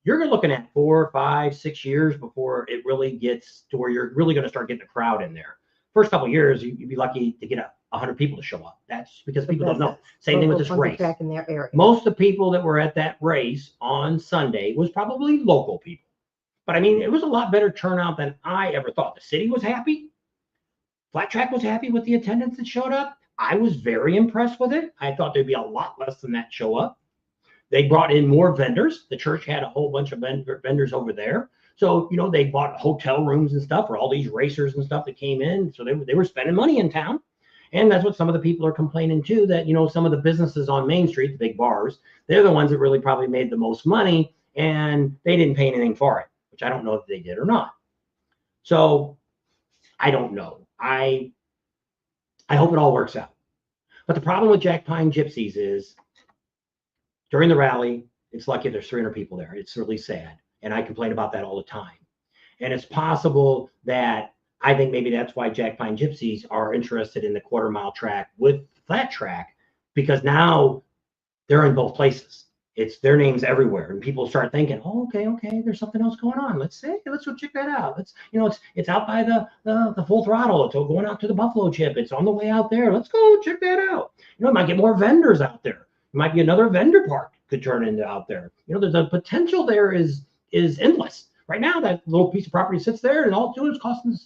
You're looking at 4, 5, 6 years before it really gets to where you're really going to start getting a crowd in there. First couple of years, you'd be lucky to get 100 people to show up. That's because people don't know. Same thing with this race. In their area. Most of the people that were at that race on Sunday was probably local people. But I mean, it was a lot better turnout than I ever thought. The city was happy. Flat Track was happy with the attendance that showed up. I was very impressed with it. I thought there'd be a lot less than that show up. They brought in more vendors. The church had a whole bunch of vendors over there. So, they bought hotel rooms and stuff for all these racers and stuff that came in. So they were spending money in town. And that's what some of the people are complaining too, that, some of the businesses on Main Street, the big bars, they're the ones that really probably made the most money, and they didn't pay anything for it, which I don't know if they did or not. So I don't know. I hope it all works out. But the problem with Jack Pine Gypsies is during the rally, it's lucky there's 300 people there. It's really sad. And I complain about that all the time. And it's possible that I think maybe that's why Jack Pine Gypsies are interested in the quarter-mile track with flat track, because now they're in both places. It's their names everywhere, and people start thinking, "Oh, okay, there's something else going on. Let's go check that out. It's out by the Full Throttle. It's going out to the Buffalo Chip. It's on the way out there. Let's go check that out. It might get more vendors out there. It might be another vendor park could turn into out there. There's a potential there is endless. Right now, that little piece of property sits there, and all it's doing is costing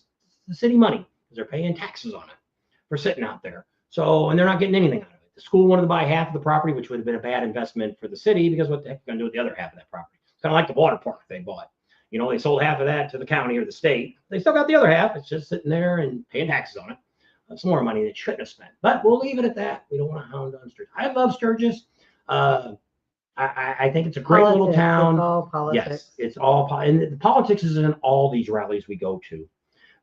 the city money because they're paying taxes on it for sitting out there. So, and they're not getting anything out of it. The school wanted to buy half of the property, which would have been a bad investment for the city, because what the heck are they going to do with the other half of that property? It's kind of like the water park they bought. They sold half of that to the county or the state. They still got the other half. It's just sitting there and paying taxes on it. That's more money they shouldn't have spent. But we'll leave it at that. We don't want to hound on Sturgis. I love Sturgis. I think it's a great little town. It's all politics. Yes, it's all, and the politics is in all these rallies we go to.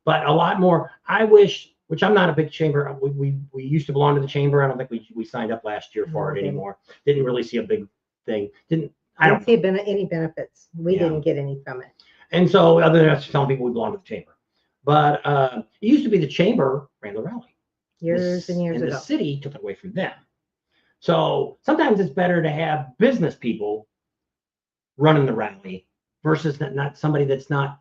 But a lot more. I wish, which I'm not a big chamber. We used to belong to the chamber. I don't think we signed up last year for it anymore. Didn't really see a big thing. I don't see any benefits. We didn't get any from it. And so other than us telling people we belong to the chamber. But it used to be the chamber ran the rally. Years and years ago. And the city took it away from them. So sometimes it's better to have business people running the rally versus not somebody that's not,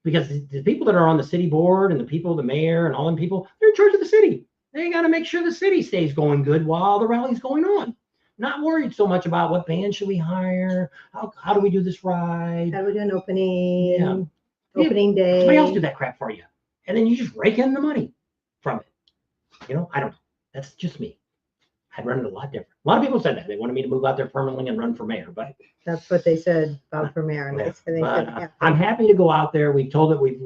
because the people that are on the city board and the people, the mayor and all them people, they're in charge of the city. They got to make sure the city stays going good while the rally's going on. Not worried so much about what band should we hire, how do we do this ride, how do we do an opening, opening day. Somebody else do that crap for you, and then you just rake in the money from it. I don't know. That's just me. I'd run it a lot different. A lot of people said that they wanted me to move out there permanently and run for mayor, but that's what they said about for mayor. And I'm happy to go out there. We told that we've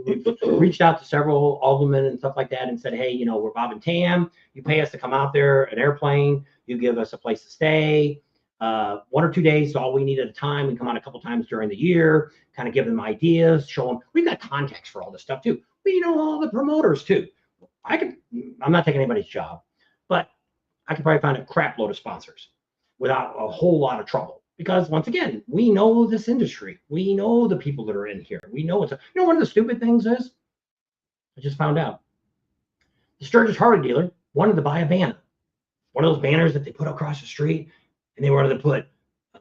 reached out to several aldermen and stuff like that and said, hey, we're Bob Tam. You pay us to come out there, an airplane. You give us a place to stay. 1 or 2 days is all we need at a time. We come out a couple times during the year, kind of give them ideas, show them. We've got contacts for all this stuff too. We know all the promoters too. I'm not taking anybody's job, but I could probably find a crap load of sponsors without a whole lot of trouble. Because once again, we know this industry. We know the people that are in here. We know one of the stupid things is, I just found out, the Sturgis Harley dealer wanted to buy a banner. One of those banners that they put across the street, and they wanted to put,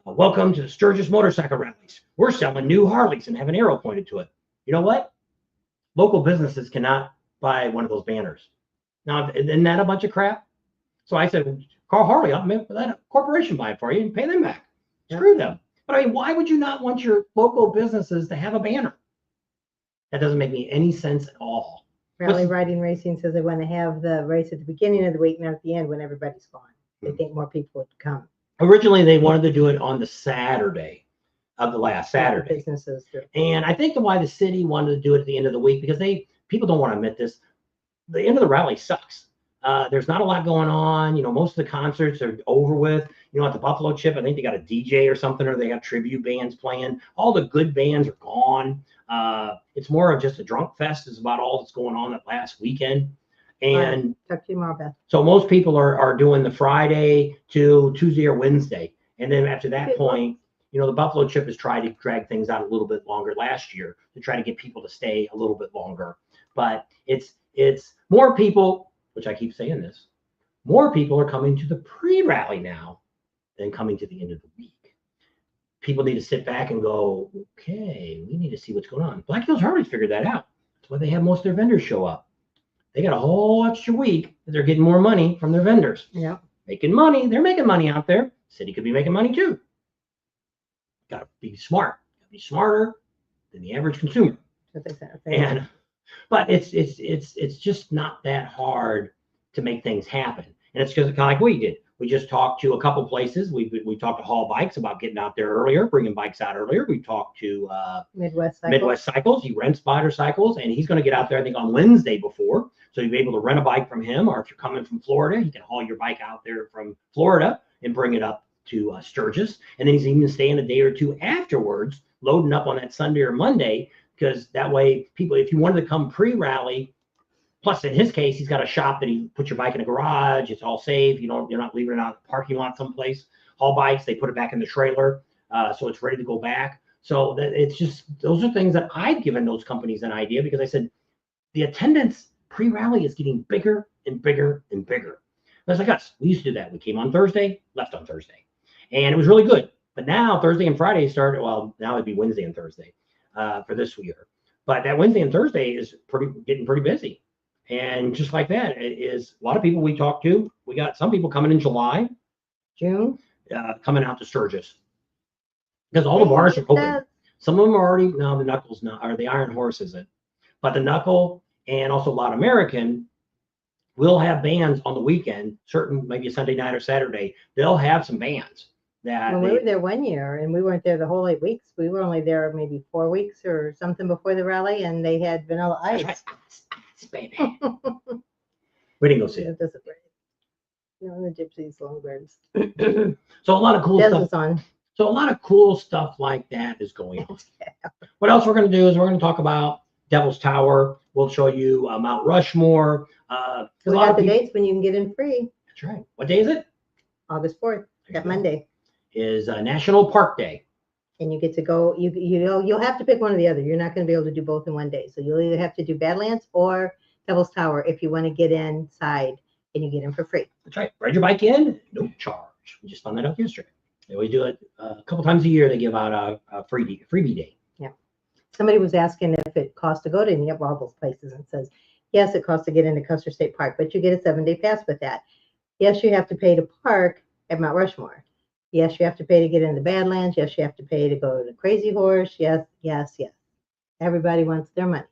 welcome to the Sturgis motorcycle rallies. We're selling new Harleys, and have an arrow pointed to it. You know what? Local businesses cannot buy one of those banners. Now, isn't that a bunch of crap? So I said, call Harley up, let a corporation buy it for you and pay them back. Screw them. But why would you not want your local businesses to have a banner? That doesn't make any sense at all. Rally Riding Racing says they want to have the race at the beginning of the week, not at the end when everybody's gone. They think more people would come. Originally, they wanted to do it on the Saturday of the last Saturday. Businesses do. And I think why the city wanted to do it at the end of the week, because people don't want to admit this, the end of the rally sucks. There's not a lot going on. Most of the concerts are over with. At the Buffalo Chip, I think they got a DJ or something, or they got tribute bands playing. All the good bands are gone. It's more of just a drunk fest is about all that's going on that last weekend. And talk to you tomorrow, Beth. So most people are doing the Friday to Tuesday or Wednesday. And then after that point, the Buffalo Chip has tried to drag things out a little bit longer last year to try to get people to stay a little bit longer. But it's more people, which I keep saying this, more people are coming to the pre-rally now than coming to the end of the week. People need to sit back and go, okay, we need to see what's going on. Black Hills Harley's figured that out. That's why they have most of their vendors show up. They got a whole extra week that they're getting more money from their vendors. Yeah. Making money. They're making money out there. City could be making money too. Got to be smart. Got to be smarter than the average consumer. But it's just not that hard to make things happen. And it's just kind of like we did. We just talked to a couple places. We talked to Hall Bikes about getting out there earlier, bringing bikes out earlier. We talked to Midwest Cycles. He rents motorcycles, and he's going to get out there, I think, on Wednesday before. So you'll be able to rent a bike from him, or if you're coming from Florida, you can haul your bike out there from Florida and bring it up to Sturgis. And then he's even staying a day or two afterwards, loading up on that Sunday or Monday, because that way people, if you wanted to come pre-rally, plus in his case, he's got a shop that he puts your bike in a garage. It's all safe. You're not leaving it out in the parking lot someplace. Hall Bikes, they put it back in the trailer, so it's ready to go back. So that it's just, those are things that I've given those companies an idea, because I said the attendance pre-rally is getting bigger and bigger and bigger. That's like us. We used to do that. We came on Thursday, left on Thursday, and it was really good. But now Thursday and Friday started. Well, now it'd be Wednesday and Thursday for this year. But that Wednesday and Thursday is getting pretty busy. And just like that, it is a lot of people we talked to. We got some people coming in July, June, coming out to Sturgis, because all the bars are open. Some of them are already, no, the Knuckles not, or the Iron Horse isn't, but the Knuckle and also Loud American will have bands on the weekend. Certain, maybe a Sunday night or Saturday, they'll have some bands. When we were there one year, and we weren't there the whole 8 weeks. We were only there maybe 4 weeks or something before the rally, and they had Vanilla Ice. That's right. Baby. We didn't go see it. No, the gypsies, songbirds. So a lot of cool Des stuff. was on. So a lot of cool stuff like that is going on. What else we're going to do is we're going to talk about Devil's Tower. We'll show you Mount Rushmore. We got the dates when you can get in free. That's right. What day is it? August 4th, that Monday. Is National Park Day. And you get to go, you'll have to pick one or the other. You're not going to be able to do both in one day. So you'll either have to do Badlands or Devil's Tower if you want to get inside and you get in for free. That's right. Ride your bike in, no charge. We just found that out yesterday. They always do it a couple times a year. They give out a freebie day. Yeah. Somebody was asking if it costs to go to any of all those places, and says, yes, it costs to get into Custer State Park, but you get a 7-day pass with that. Yes, you have to pay to park at Mount Rushmore. Yes, you have to pay to get into Badlands. Yes, you have to pay to go to Crazy Horse. Yes, yes, yes. Everybody wants their money.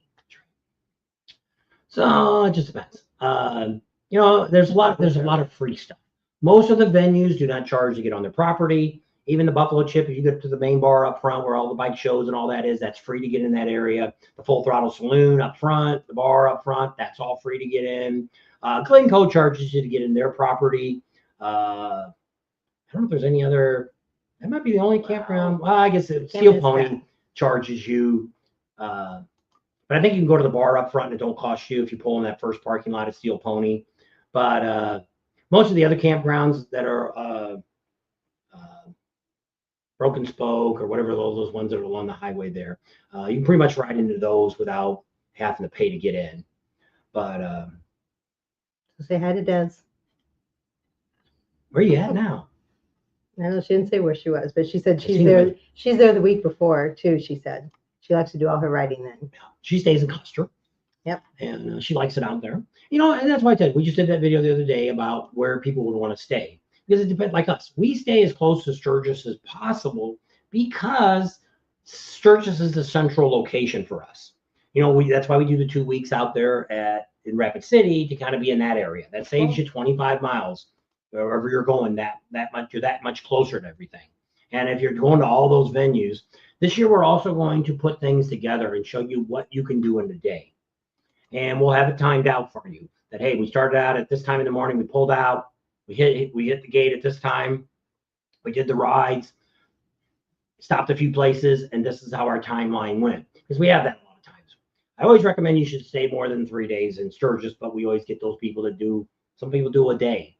So it just depends. You know, there's a lot of free stuff. Most of the venues do not charge to get on their property. Even the Buffalo Chip, if you go to the main bar up front where all the bike shows and all that is, that's free to get in that area. The Full Throttle Saloon up front, the bar up front, that's all free to get in. Glencoe charges you to get in their property. I don't know if there's any other. That might be the only campground. Well, I guess Steel Pony charges you. But I think you can go to the bar up front and it don't cost you if you pull in that first parking lot at Steel Pony. But most of the other campgrounds that are Broken Spoke or whatever those ones that are along the highway there, you can pretty much ride into those without having to pay to get in. But say hi to Des. Where are you at now? I know she didn't say where she was, but she said she's there. She's there the week before too. She said she likes to do all her riding then. Yeah. She stays in Custer. Yep. And she likes it out there. You know, and that's why I said we just did that video the other day about where people would want to stay. Because it depends, like us, we stay as close to Sturgis as possible because Sturgis is the central location for us. You know, that's why we do the 2 weeks out there in Rapid City to kind of be in that area. That saves you 25 miles wherever you're going. That much, you're that much closer to everything. And if you're going to all those venues, this year we're also going to put things together and show you what you can do in a day. And we'll have it timed out for you. That hey, we started out at this time in the morning, we pulled out. We hit the gate at this time. We did the rides, stopped a few places, and this is how our timeline went. Because we have that a lot of times. I always recommend you should stay more than 3 days in Sturgis, but we always get those people that do. Some people do a day.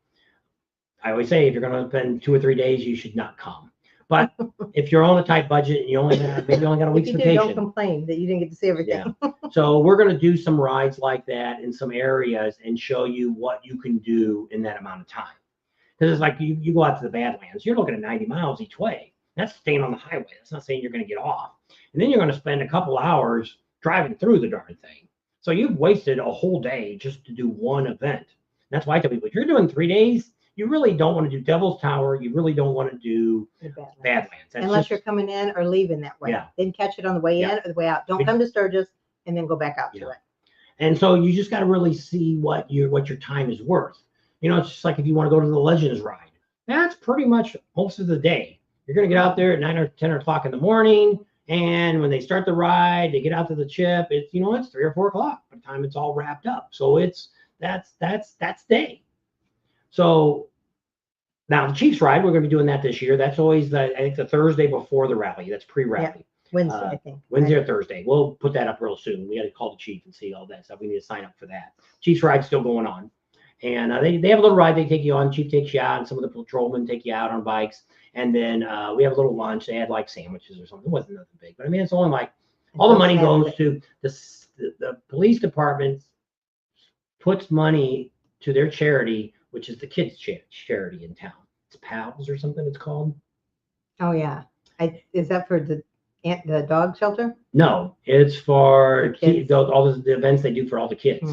I always say if you're going to spend 2 or 3 days, you should not come. But if you're on a tight budget and you only got a week's vacation, don't complain that you didn't get to see everything. Yeah. So we're going to do some rides like that in some areas and show you what you can do in that amount of time. Because it's like you go out to the Badlands, you're looking at 90 miles each way. That's staying on the highway. That's not saying you're going to get off. And then you're going to spend a couple hours driving through the darn thing. So you've wasted a whole day just to do one event. That's why I tell people, if you're doing 3 days, you really don't want to do Devil's Tower. You really don't want to do Badlands. Unless you're coming in or leaving that way. Yeah. Then catch it on the way in or the way out. Don't come to Sturgis and then go back out to it. And so you just got to really see what your time is worth. You know, it's just like if you want to go to the Legends ride. That's pretty much most of the day. You're going to get out there at 9 or 10 o'clock in the morning. And when they start the ride, they get out to the chip. It's, you know, it's 3 or 4 o'clock by the time it's all wrapped up. So that's day. So now the Chiefs ride, we're going to be doing that this year. That's always I think the Thursday before the rally. That's pre-rally. Yeah. Wednesday, I think. Wednesday or Thursday. We'll put that up real soon. We got to call the chief and see all that stuff. We need to sign up for that. Chiefs ride's still going on. And they have a little ride they take you on. Chief takes you out, and some of the patrolmen take you out on bikes. And then we have a little lunch. They had like sandwiches or something. It wasn't nothing big. But I mean, it's only like all the money goes to the police department puts money to their charity, which is the kids' charity in town. It's PALS or something it's called. Oh, yeah. Is that for the dog shelter? No, it's for all the events they do for all the kids.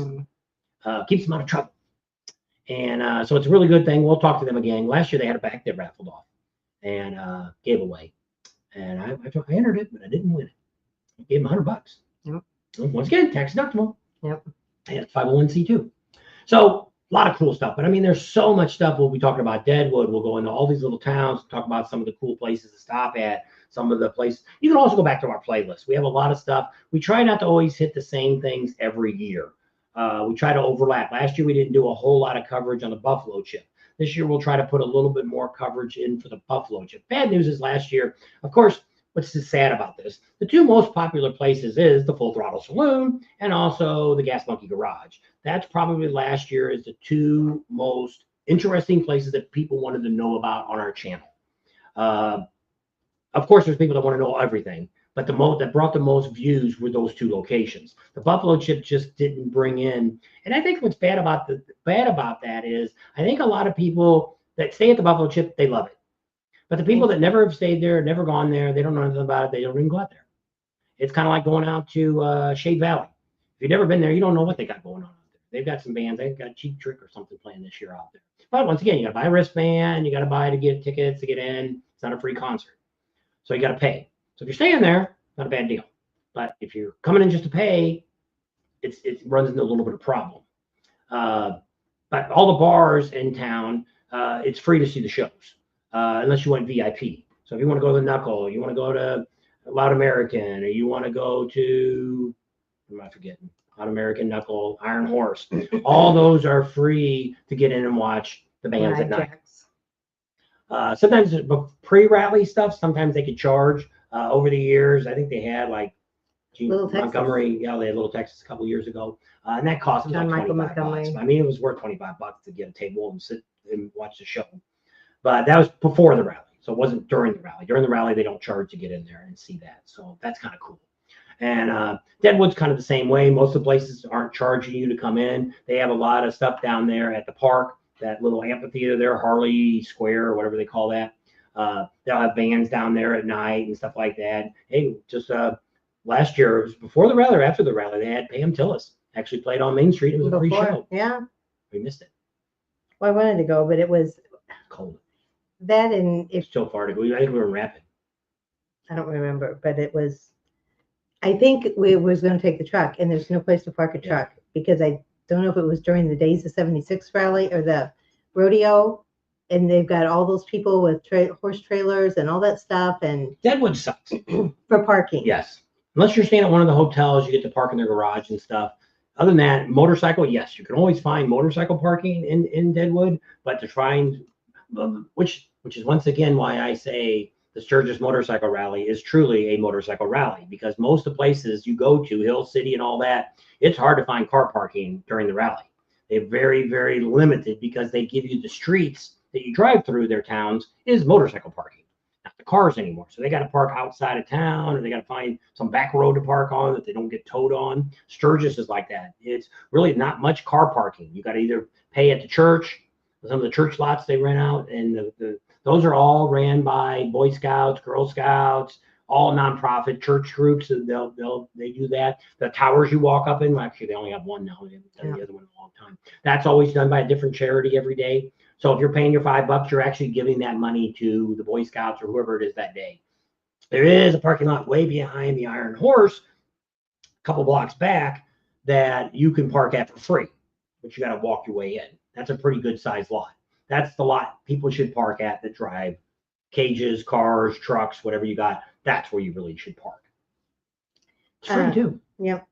Keeps them out of trouble. And so it's a really good thing. We'll talk to them again. Last year they had a bag they raffled off and gave away. And I entered it, but I didn't win it. I gave them $100. Yep. Once again, tax deductible. Yep. And 501c2. So a lot of cool stuff. But I mean, there's so much stuff. We'll be talking about Deadwood. We'll go into all these little towns, talk about some of the cool places to stop at, some of the places. You can also go back to our playlist. We have a lot of stuff. We try not to always hit the same things every year. We try to overlap. Last year, we didn't do a whole lot of coverage on the Buffalo Chip. This year, we'll try to put a little bit more coverage in for the buffalo chip. Bad news is last year, of course, what's sad about this? The two most popular places is the Full Throttle Saloon and also the Gas Monkey Garage. That's probably last year is the two most interesting places that people wanted to know about on our channel. Of course, there's people that want to know everything, but the most that brought the most views were those two locations. The buffalo chip just didn't bring in, and I think what's bad about that is I think a lot of people that stay at the buffalo chip, they love it, but the people that never have stayed there, never gone there, they don't know anything about it, they don't even go out there. It's kind of like going out to Shade Valley. If you've never been there, you don't know what they got going on out there. They've got some bands. They've got Cheap Trick or something playing this year out there. But once again, you got to buy a wristband. You got to buy to get tickets to get in. It's not a free concert. So you got to pay. So if you're staying there, not a bad deal. But if you're coming in just to pay, it runs into a little bit of problem. But all the bars in town, it's free to see the shows, unless you want VIP. So if you want to go to the Knuckle, you want to go to Loud American, or you want to go to, what am I forgetting? Loud American, Knuckle, Iron Horse. All those are free to get in and watch the bands at night. Sometimes pre-rally stuff, sometimes they could charge. Over the years, I think they had like Montgomery, yeah, they had Little Texas a couple years ago, and that cost like $25. I mean, it was worth $25 to get a table and sit and watch the show. But that was before the rally, so it wasn't during the rally. During the rally, they don't charge to get in there and see that, so that's kind of cool. And Deadwood's kind of the same way. Most of the places aren't charging you to come in. They have a lot of stuff down there at the park, that little amphitheater there, Harley Square or whatever they call that. They'll have bands down there at night and stuff like that. Hey, just last year, it was before the rally or after the rally, they had Pam Tillis actually played on Main Street. It was a free show. Yeah. We missed it. Well, I wanted to go, but it was cold. That and if still far to go. I think we were in Rapid. I don't remember, but it was. I think we was going to take the truck, and there's no place to park a truck because I don't know if it was during the Days of '76 rally or the rodeo, and they've got all those people with horse trailers and all that stuff. And Deadwood sucks for parking. Yes, unless you're staying at one of the hotels, you get to park in their garage and stuff. Other than that, motorcycle, yes, you can always find motorcycle parking in Deadwood, but to find which is once again why I say the Sturgis Motorcycle Rally is truly a motorcycle rally, because most of the places you go to, Hill City and all that, it's hard to find car parking during the rally. They're very, very limited because they give you the streets that you drive through their towns is motorcycle parking, not the cars anymore. So they got to park outside of town, or they got to find some back road to park on that they don't get towed on. Sturgis is like that. It's really not much car parking. You got to either pay at the church, some of the church lots they rent out, and those are all ran by Boy Scouts, Girl Scouts, all nonprofit church groups. And they do that. The towers you walk up in, well, actually they only have one now. They haven't done the other one in a long time. That's always done by a different charity every day. So if you're paying your $5, you're actually giving that money to the Boy Scouts or whoever it is that day. There is a parking lot way behind the Iron Horse, a couple blocks back, that you can park at for free, but you got to walk your way in. That's a pretty good sized lot. That's the lot people should park at that drive cages, cars, trucks, whatever you got. That's where you really should park. It's free too. Yep.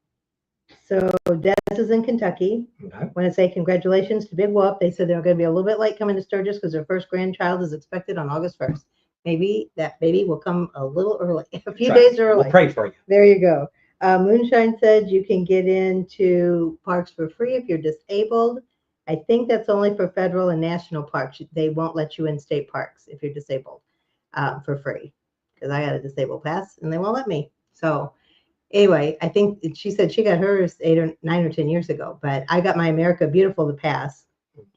So Des is in Kentucky. Okay. I want to say congratulations to Big Whoop. They said they're going to be a little bit late coming to Sturgis because their first grandchild is expected on August 1st. Maybe that baby will come a little early, a few days early. We'll pray for you. There you go. Moonshine said you can get into parks for free if you're disabled. I think that's only for federal and national parks. They won't let you in state parks if you're disabled for free, because I got a disabled pass and they won't let me. So anyway, I think she said she got hers 9 or 10 years ago, but I got my America Beautiful to pass,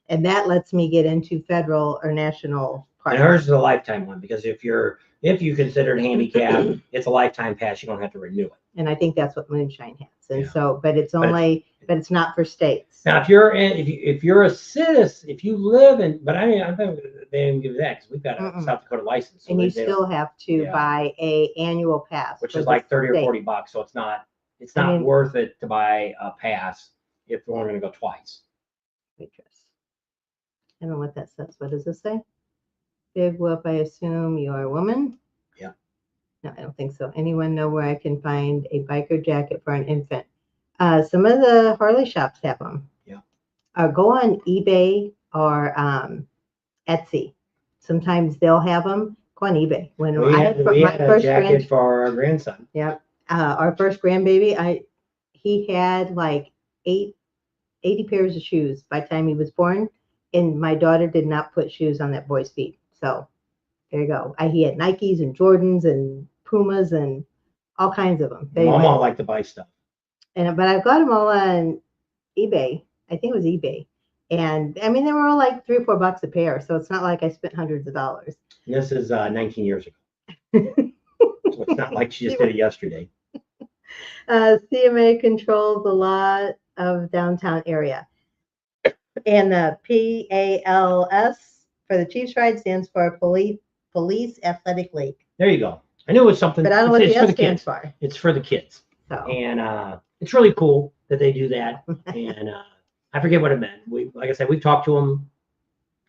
and that lets me get into federal or national parks. And hers is a lifetime one, because if you consider it handicapped, it's a lifetime pass. You don't have to renew it. And I think that's what Moonshine has. And so, but it's only, but it's not for states. Now, if you're a citizen, if you live in, but I mean, I think they didn't give that because we've got a South Dakota license. So and you still have to buy a annual pass, which is like $30 or $40. So it's not worth it to buy a pass if we're only going to go twice. Waitress. I don't know what that says. What does this say? Big Whoop, I assume you're a woman? Yeah. No, I don't think so. Anyone know where I can find a biker jacket for an infant? Some of the Harley shops have them. Yeah. Go on eBay or Etsy. Sometimes they'll have them. Go on eBay. When We had a jacket for our grandson. Yeah, our first grandbaby, he had like 80 pairs of shoes by the time he was born, and my daughter did not put shoes on that boy's feet. So there you go. He had Nikes and Jordans and Pumas and all kinds of them. But anyway, Mama liked to buy stuff. but I've got them all on eBay. I think it was eBay. And I mean, they were all like $3 or $4 a pair. So it's not like I spent hundreds of dollars. This is 19 years ago. So it's not like she just did it yesterday. CMA controls a lot of downtown area. And the PALS for the Chiefs Ride stands for Police Athletic League. There you go. I knew it was something. But I don't know what the S stands for. It's for the kids. So. And it's really cool that they do that. And I forget what it meant. Like I said, we talked to them.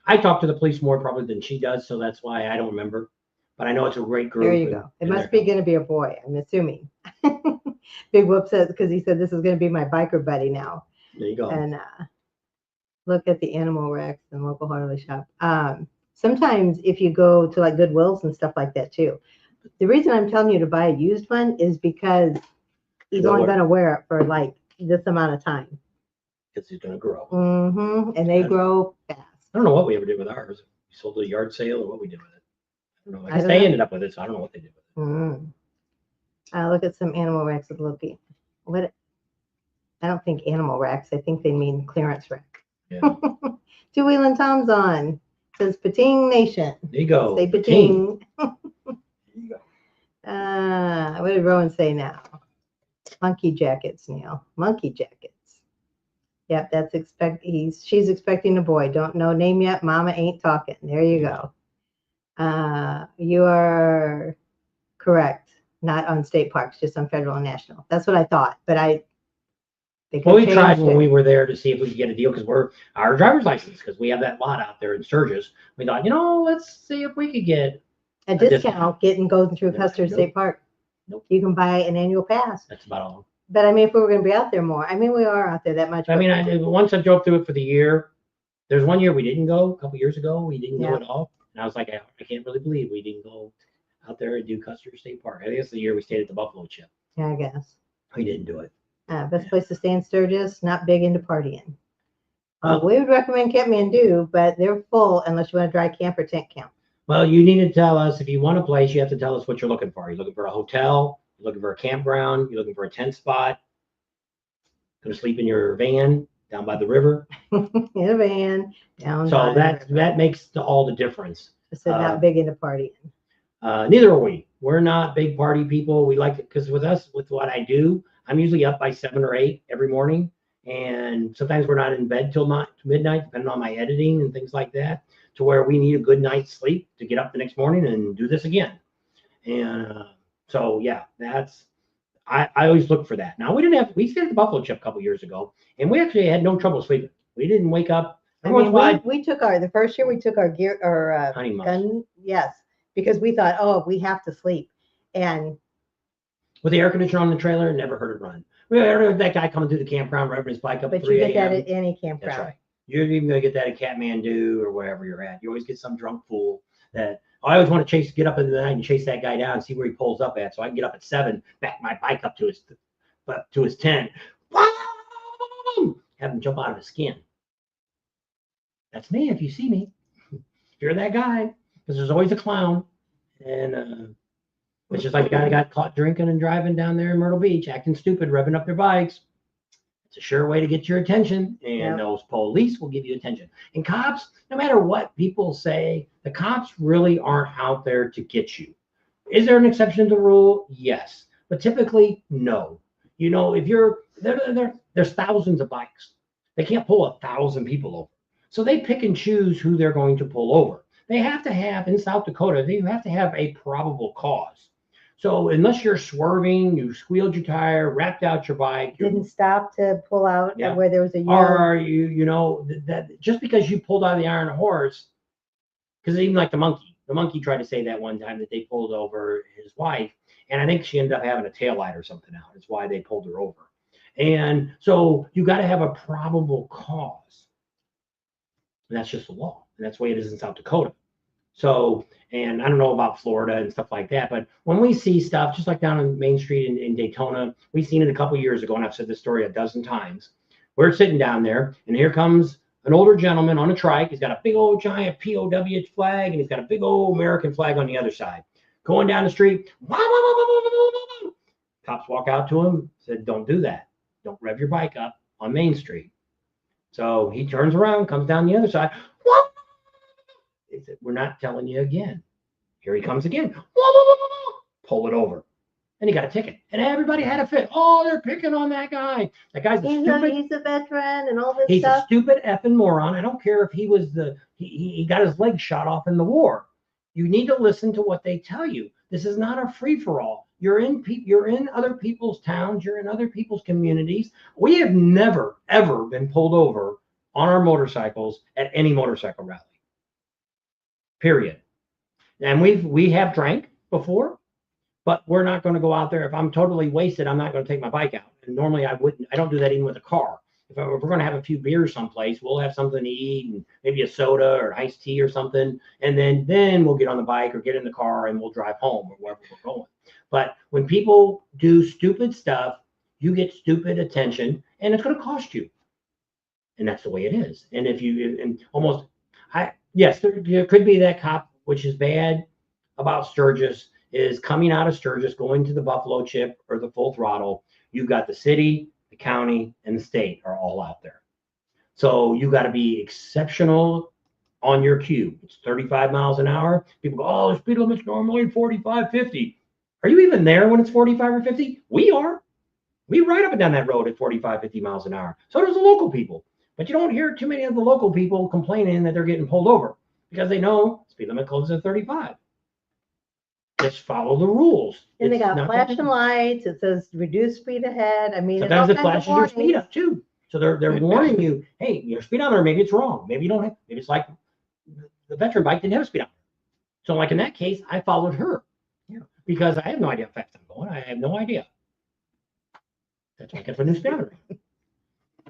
I talk to the police more probably than she does, so that's why I don't remember. But I know it's a great group. There you go. It must be going to be a boy, I'm assuming. Big Whoop says, because he said this is going to be my biker buddy now. There you go. And look at the animal racks and local hardware shop. Sometimes if you go to like Goodwills and stuff like that too, the reason I'm telling you to buy a used one is because he's only going to wear it for like this amount of time. Because he's going to grow. And they grow fast. I don't know what we ever did with ours. We sold at a yard sale or what we did with it. I don't know. I guess they ended up with it, so I don't know what they did with it. Look at some animal racks with Loki. I don't think animal racks. I think they mean clearance rack. Yeah. Two Wheelin' Tom's on. Says Pating Nation. There you go. Say Pating. There you go. What did Rowan say now? Monkey jackets, Neil. Monkey jackets. Yep, she's expecting a boy. Don't know name yet. Mama ain't talking. There you go. You are correct. Not on state parks, just on federal and national. That's what I thought, but we tried when we were there to see if we could get a deal because we're our driver's license because we have that lot out there in Sturgis. We thought, let's see if we could get a discount getting going through Custer State Park. Nope. You can buy an annual pass. That's about all. But I mean, if we were going to be out there more, I mean, we are out there that much. I mean, once I drove through it for the year, there's one year we didn't go. A couple years ago, we didn't go at all. And I was like, I can't really believe we didn't go out there and do Custer State Park. I think it's the year we stayed at the Buffalo Chip. Yeah, I guess. We didn't do it. Best place to stay in Sturgis, not big into partying. We would recommend Kathmandu, but they're full unless you want to dry camp or tent camp. Well, you need to tell us if you want a place, you have to tell us what you're looking for. You're looking for a hotel, you're looking for a campground, you're looking for a tent spot, going to sleep in your van down by the river. In a van, down so that makes all the difference. So not big into partying. Neither are we. We're not big party people. We like it because with what I do, I'm usually up by 7 or 8 every morning. And sometimes we're not in bed till midnight, depending on my editing and things like that, to where we need a good night's sleep to get up the next morning and do this again. And so, yeah, I always look for that. Now, we stayed at the Buffalo Chip a couple years ago, and we actually had no trouble sleeping. We didn't wake up. We took the first year we took our gear, our gun. Yes, because we thought, we have to sleep. And with the air conditioner on the trailer, never heard it run. We heard that guy coming through the campground, revving his bike up at 3 a.m. But you get that at any campground. That's right. You're even going to get that at Kathmandu or wherever you're at. You always get some drunk fool that, I always want to get up in the night and chase that guy down and see where he pulls up at. So I can get up at 7, back my bike up to his tent, have him jump out of his skin. That's me if you see me. If you're that guy, because there's always a clown. And it's just like the guy that got caught drinking and driving down there in Myrtle Beach, acting stupid, revving up their bikes. It's a sure way to get your attention, and those police will give you attention. And cops, no matter what people say, the cops really aren't out there to get you. Is there an exception to the rule? Yes, but typically, no. If there's thousands of bikes. They can't pull 1,000 people over. So they pick and choose who they're going to pull over. They have to have, in South Dakota, you have to have a probable cause. So unless you're swerving, you squealed your tire, wrapped out your bike, didn't stop to pull out where there was a yellow. Or that just because you pulled out of the Iron Horse, because even like the monkey tried to say that one time that they pulled over his wife, and I think she ended up having a taillight or something out. That's why they pulled her over. And so you got to have a probable cause. And that's just the law. And that's the way it is in South Dakota. So, and I don't know about Florida and stuff like that, but when we see stuff, just like down on Main Street in Daytona, we've seen it a couple years ago, and I've said this story a dozen times. We're sitting down there, and here comes an older gentleman on a trike. He's got a big old giant POW flag, and he's got a big old American flag on the other side. Going down the street, cops walk out to him, said, "Don't do that. Don't rev your bike up on Main Street." So he turns around, comes down the other side. They said, "We're not telling you again." Here he comes again. Pull it over. And he got a ticket. And everybody had a fit. Oh, they're picking on that guy. That guy's he's a veteran and all this he's stuff. A stupid effing moron. I don't care if he was he got his leg shot off in the war. You need to listen to what they tell you. This is not a free-for-all. You're in other people's towns. You're in other people's communities. We have never, ever been pulled over on our motorcycles at any motorcycle rally. Period. And we have drank before, but we're not going to go out there. If I'm totally wasted, I'm not going to take my bike out. And normally I don't do that even with a car. If we're going to have a few beers someplace, we'll have something to eat and maybe a soda or iced tea or something. And then we'll get on the bike or get in the car and we'll drive home or wherever we're going. But when people do stupid stuff, you get stupid attention and it's going to cost you. And that's the way it is. And yes, there could be that cop, which is bad about Sturgis, is coming out of Sturgis, going to the Buffalo Chip or the Full Throttle. You've got the city, the county, and the state are all out there. So you got to be exceptional on your cue. It's 35 miles an hour. People go, "Oh, the speed limit's normally 45, 50. Are you even there when it's 45 or 50? We are. We ride up and down that road at 45, 50 miles an hour. So does the local people. But you don't hear too many of the local people complaining that they're getting pulled over because they know speed limit closes at 35. Just follow the rules. And they got flashing lights. It says reduce speed ahead. I mean, sometimes it flashes your speed up too. So they're warning you, hey, your speedometer, maybe it's wrong. Maybe you don't have, maybe it's like the veteran bike didn't have a speedometer. So like in that case, I followed her. Yeah. Because I have no idea how fast I'm going. I have no idea. That's why I get a new speedometer.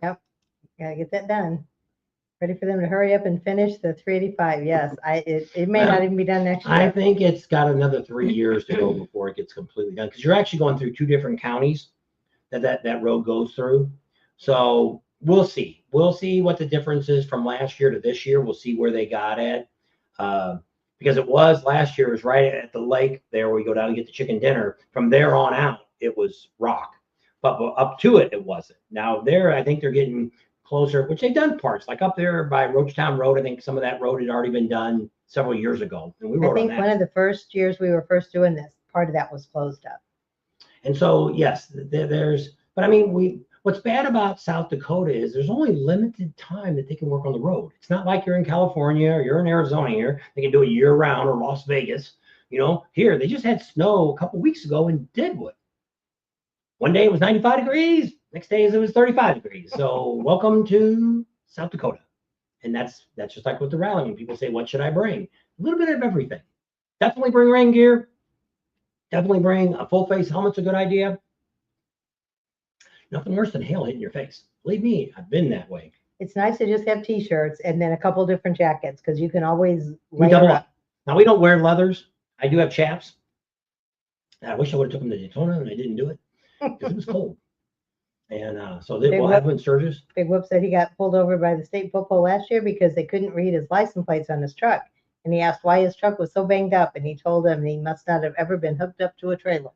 Yep. Gotta get that done. Ready for them to hurry up and finish the 385. Yes, it may not even be done next year. I think it's got another 3 years to go before it gets completely done because you're actually going through 2 different counties that road goes through. So we'll see. We'll see what the difference is from last year to this year. We'll see where they got at. Because it was last year, it was right at the lake there where we go down and get the chicken dinner. From there on out, it was rock. But up to it, it wasn't. Now there, I think they're getting closer, which they've done parts, like up there by Roachtown Road. I think some of that road had already been done several years ago. And we were I think one of the first years we were first doing this, part of that was closed up. And so, yes, but I mean, what's bad about South Dakota is there's only limited time that they can work on the road. It's not like you're in California or you're in Arizona here. They can do it year round, or Las Vegas. Here, they just had snow a couple weeks ago in Deadwood. One day it was 95 degrees. Next day it was 35 degrees. So welcome to South Dakota. And that's just like with the rally. When people say, what should I bring? A little bit of everything. Definitely bring rain gear. Definitely bring a full face helmet's a good idea. Nothing worse than hail hitting your face. Believe me, I've been that way. It's nice to just have t-shirts and then a couple different jackets because you can always layer up. Now we don't wear leathers. I do have chaps. I wish I would have took them to Daytona and I didn't do it because it was cold. And so we'll have in Sturgis. Big Whoop said he got pulled over by the state football last year because they couldn't read his license plates on his truck. And he asked why his truck was so banged up. And he told them he must not have ever been hooked up to a trailer.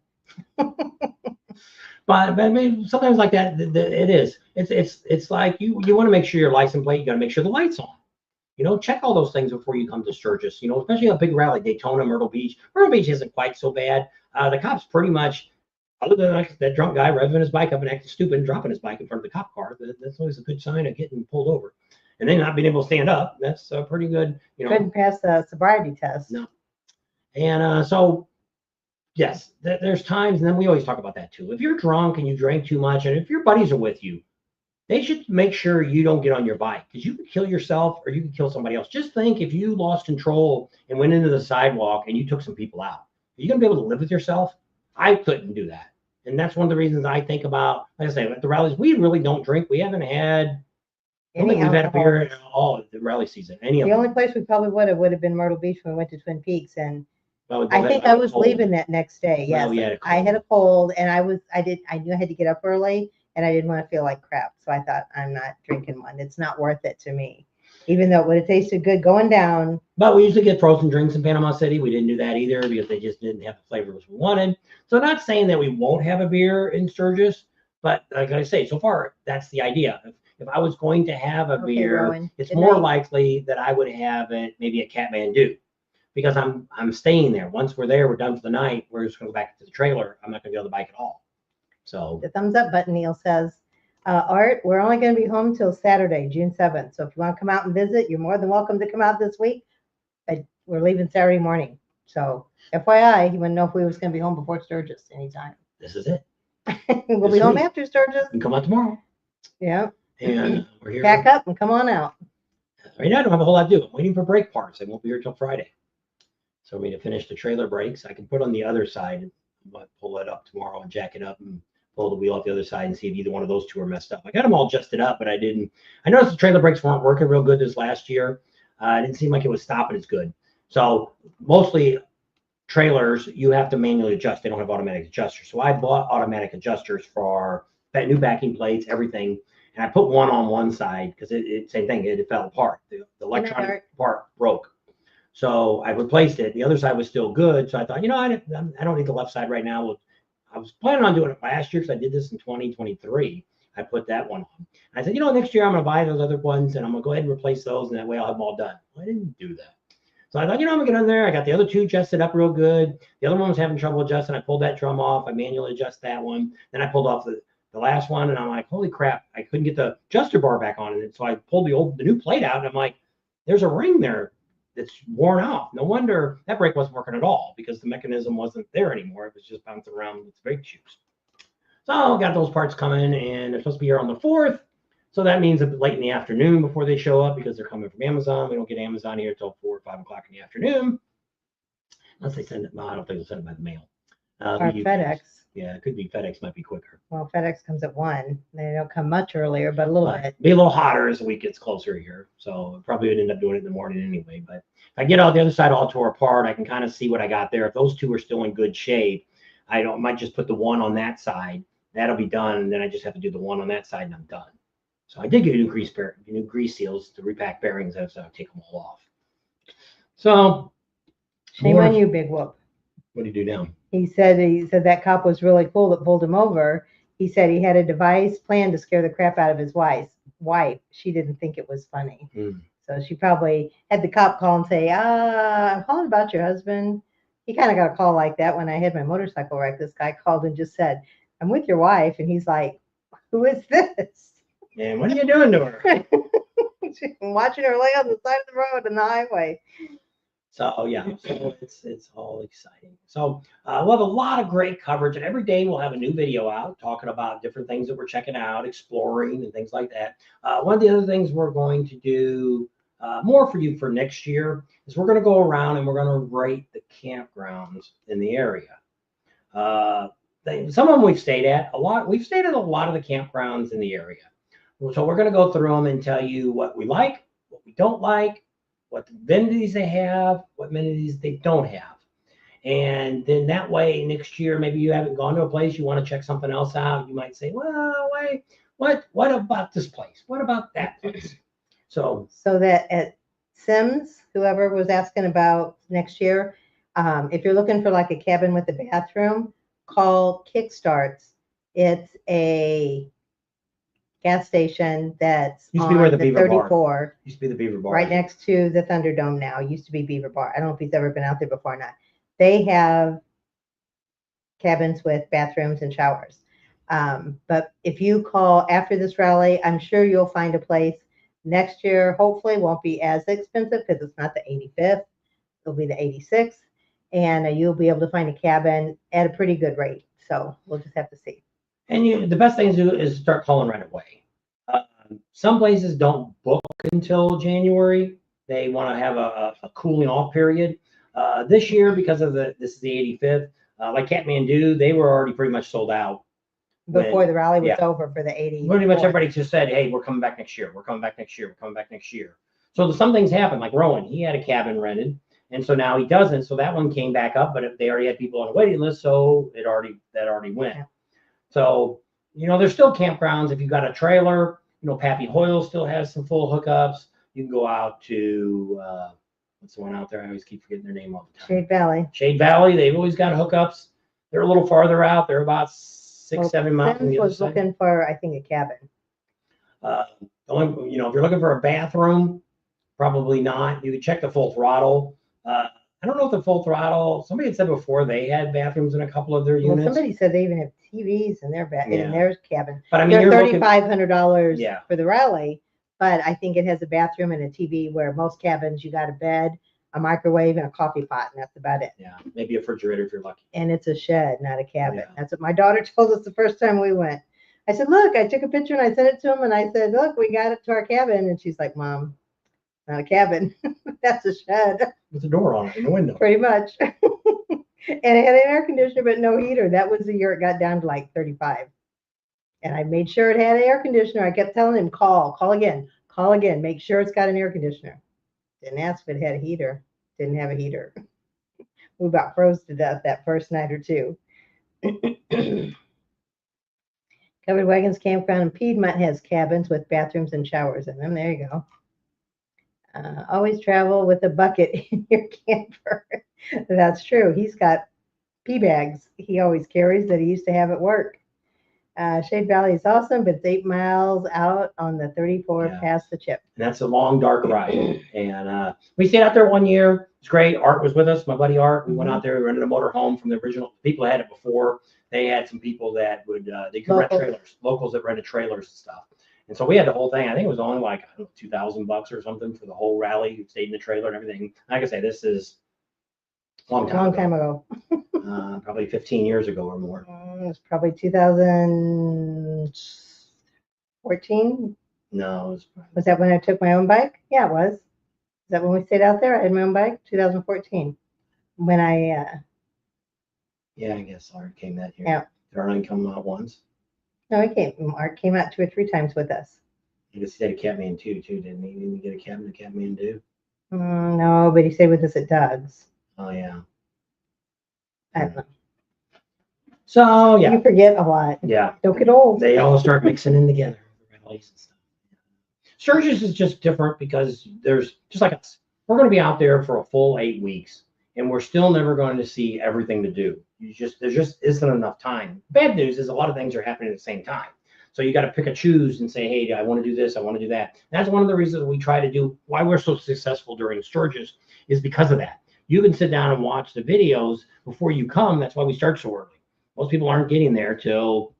But I mean, sometimes like that, it is. It's like you want to make sure your license plate, you got to make sure the light's on. Check all those things before you come to Sturgis. Especially a big rally, Daytona, Myrtle Beach. Myrtle Beach isn't quite so bad. The cops pretty much, other than like that drunk guy revving his bike up and acting stupid and dropping his bike in front of the cop car, that's always a good sign of getting pulled over. And then not being able to stand up, that's pretty good. Couldn't pass the sobriety test. No. And so, yes, there's times, and then we always talk about that too. If you're drunk and you drank too much, and if your buddies are with you, they should make sure you don't get on your bike because you could kill yourself or you could kill somebody else. Just think if you lost control and went into the sidewalk and you took some people out, are you going to be able to live with yourself? I couldn't do that. And that's one of the reasons I think about, like I say, at the rallies, we really don't drink. We haven't had I don't Any think we've had a beer alcohol. at all the rally season. Any of The them. only place we probably would have been Myrtle Beach when we went to Twin Peaks, and Well, I that think might I be was cold. leaving that next day. Yes, Well, we had a I had a cold. cold, and I knew I had to get up early, and I didn't want to feel like crap. So I thought, I'm not drinking one. It's not worth it to me, even though it would have tasted good going down. But we usually get frozen drinks in Panama City. We didn't do that either because they just didn't have the flavors we wanted. So not saying that we won't have a beer in Sturgis, but like I say, so far that's the idea. If I was going to have a Okay, beer, Rowan. it's Good more night. likely that I would have it maybe at Kathmandu because I'm staying there. Once we're there, we're done for the night. We're just going to go back to the trailer. I'm not going to be on the bike at all. So The thumbs up button, Neil says. Art, we're only going to be home till Saturday, June 7th. So if you want to come out and visit, you're more than welcome to come out this week. But we're leaving Saturday morning. So FYI, you wouldn't know if we was going to be home before Sturgis anytime. this is it. We'll be home after Sturgis. You can come out tomorrow. Yeah. And we're here. Pack up and come on out. Right now, I don't have a whole lot to do. I'm waiting for brake parts. I won't be here till Friday. So we need to finish the trailer brakes. I can put on the other side, but pull it up tomorrow and jack it up and pull the wheel off the other side and see if either one of those two are messed up. I got them all adjusted up, but I didn't. I noticed the trailer brakes weren't working real good this last year. It didn't seem like it was stopping as good. So mostly trailers, you have to manually adjust. They don't have automatic adjusters. So I bought automatic adjusters for that new backing plates, everything. And I put one on one side because it same thing. It fell apart. The electronic part broke. So I replaced it. The other side was still good. So I thought, I don't need the left side right now. I was planning on doing it last year because I did this in 2023. I put that one on. And I said, next year I'm going to buy those other ones and I'm going to go ahead and replace those. And that way I'll have them all done. Well, I didn't do that. So I thought, I'm going to get on there. I got the other two adjusted up real good. The other one was having trouble adjusting. I pulled that drum off. I manually adjust that one. Then I pulled off the last one and I'm like, holy crap, I couldn't get the adjuster bar back on it. So I pulled the new plate out and I'm like, there's a ring there that's worn off. No wonder that brake wasn't working at all because the mechanism wasn't there anymore. It was just bouncing around with brake shoes. So got those parts coming and they're supposed to be here on the 4th. So that means a bit late in the afternoon before they show up because they're coming from Amazon. We don't get Amazon here until 4 or 5 o'clock in the afternoon. Unless they send it, no, I don't think they'll send it by the mail. Or FedEx. Yeah, it could be FedEx might be quicker. Well, FedEx comes at 1. They don't come much earlier, but a little bit. Be a little hotter as the week gets closer here. So probably would end up doing it in the morning anyway. But if I get out the other side all tore apart, I can kind of see what I got there. If those two are still in good shape, I might just put the one on that side. That'll be done. And then I just have to do the one on that side and I'm done. So I did get new grease seals to repack bearings. So I'll take them all off. So shame on you, Big Whoop. What do you do now? He said that cop was really cool that pulled him over. He said he had a device planned to scare the crap out of his wife. She didn't think it was funny. So she probably had the cop call and say, I'm calling about your husband. He kind of got a call like that when I had my motorcycle wreck. This guy called and just said, I'm with your wife. And he's like, who is this? And what are you doing to her? I'm watching her lay on the side of the road on the highway. So yeah, so it's all exciting. So we'll have a lot of great coverage, and every day we'll have a new video out talking about different things that we're checking out, exploring, and things like that. One of the other things we're going to do more for you for next year is we're going to go around and we're going to rate the campgrounds in the area. Some of them we've stayed at a lot. We've stayed at a lot of the campgrounds in the area. So we're going to go through them and tell you what we like, what we don't like, what amenities they have, what amenities they don't have. And then that way next year, maybe you haven't gone to a place, you want to check something else out. You might say, well, wait, what about this place? What about that place? So that at Sims, whoever was asking about next year, if you're looking for like a cabin with a bathroom, call Kickstarts. It's a gas station that's used to be where the Beaver 34. Bar. Used to be the Beaver Bar. Right next to the Thunderdome now. Used to be Beaver Bar. I don't know if he's ever been out there before or not. They have cabins with bathrooms and showers. But if you call after this rally, I'm sure you'll find a place. Next year, hopefully, won't be as expensive because it's not the 85th. It'll be the 86th. And you'll be able to find a cabin at a pretty good rate. So we'll just have to see. And the best thing to do is start calling right away. Some places don't book until January. They want to have a cooling off period. This year, because of this is the 85th, like Kathmandu, they were already pretty much sold out before the rally was yeah. over for the 80. Pretty much everybody just said, hey, we're coming back next year. We're coming back next year. We're coming back next year. So some things happen, like Rowan, he had a cabin rented, and so now he doesn't. So that one came back up, but if they already had people on the waiting list, so that already went. Yeah. So, there's still campgrounds. If you got a trailer, Pappy Hoyle still has some full hookups. You can go out to, what's the one out there? I always keep forgetting their name all the time. Shade Valley. Shade Valley, they've always got hookups. They're a little farther out. They're about 6-7 miles from the other was side. looking for, I think, a cabin. If you're looking for a bathroom, probably not. You could check the Full Throttle. I don't know if the Full Throttle, somebody had said before they had bathrooms in a couple of their units. Well, somebody said they even have TVs in their in their cabin. But I mean, they're $3,500 Yeah. for the rally, but I think it has a bathroom and a TV, where most cabins you got a bed, a microwave, and a coffee pot, and that's about it. Yeah, maybe a refrigerator if you're lucky. And it's a shed, not a cabin. Yeah. That's what my daughter told us the first time we went. I said, look, I took a picture and I sent it to him, and I said, look, we got it to our cabin. And she's like, Mom, not a cabin. That's a shed. With a door on it in the window. Pretty much. And it had an air conditioner, but no heater. That was the year it got down to like 35. And I made sure it had an air conditioner. I kept telling him, call again, make sure it's got an air conditioner. Didn't ask if it had a heater. Didn't have a heater. We about froze to death that first night or two. Covered Wagons Campground in Piedmont has cabins with bathrooms and showers in them. There you go. Always travel with a bucket in your camper. That's true. He's got pee bags he always carries that he used to have at work. Shade Valley is awesome, but it's 8 miles out on the 34 past the Chip. And that's a long, dark ride. And we stayed out there one year. It's great. Art was with us, my buddy Art. We went out there. We rented a motor home from the original people that had it before. They had some people that would they could rent trailers, locals that rented trailers and stuff. And so we had the whole thing. I think it was only like $2,000 or something for the whole rally. You stayed in the trailer and everything. Like I say, this is a long time ago. Probably 15 years ago or more. It was probably 2014. No. Was that when I took my own bike? Yeah, it was. Is that when we stayed out there? I had my own bike, 2014. When I... Yeah, I guess Art came that year. Yeah. Did Art only come out once? No, he came. Art came out 2 or 3 times with us. He just did a Kathmandu too, didn't he? Didn't he get a cabin to Kathmandu? No, but he stayed with us at Doug's. Oh, yeah. I don't know. So, yeah. You forget a lot. Yeah. Don't get old. They all start mixing in together. Rallies and stuff. Sturgis is just different because there's, just like us, we're going to be out there for a full 8 weeks, and we're still never going to see everything to do. There just isn't enough time. Bad news is a lot of things are happening at the same time. So you got to pick and choose and say, hey, I want to do this, I want to do that. And that's one of the reasons we try to do, why we're so successful during Sturgis is because of that. You can sit down and watch the videos before you come. That's why we start so early. Most people aren't getting there till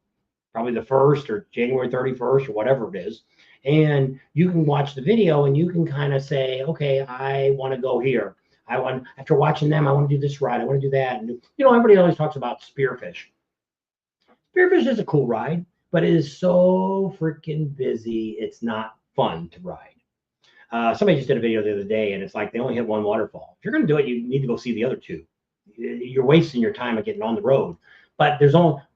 probably the 1st or January 31st or whatever it is. And you can watch the video and you can kind of say, okay, I want to go here. After watching them, I want to do this ride. I want to do that. And, everybody always talks about Spearfish. Spearfish is a cool ride, but it is so freaking busy. It's not fun to ride. Somebody just did a video the other day, and it's like they only hit one waterfall. If you're going to do it, you need to go see the other 2. You're wasting your time of getting on the road. But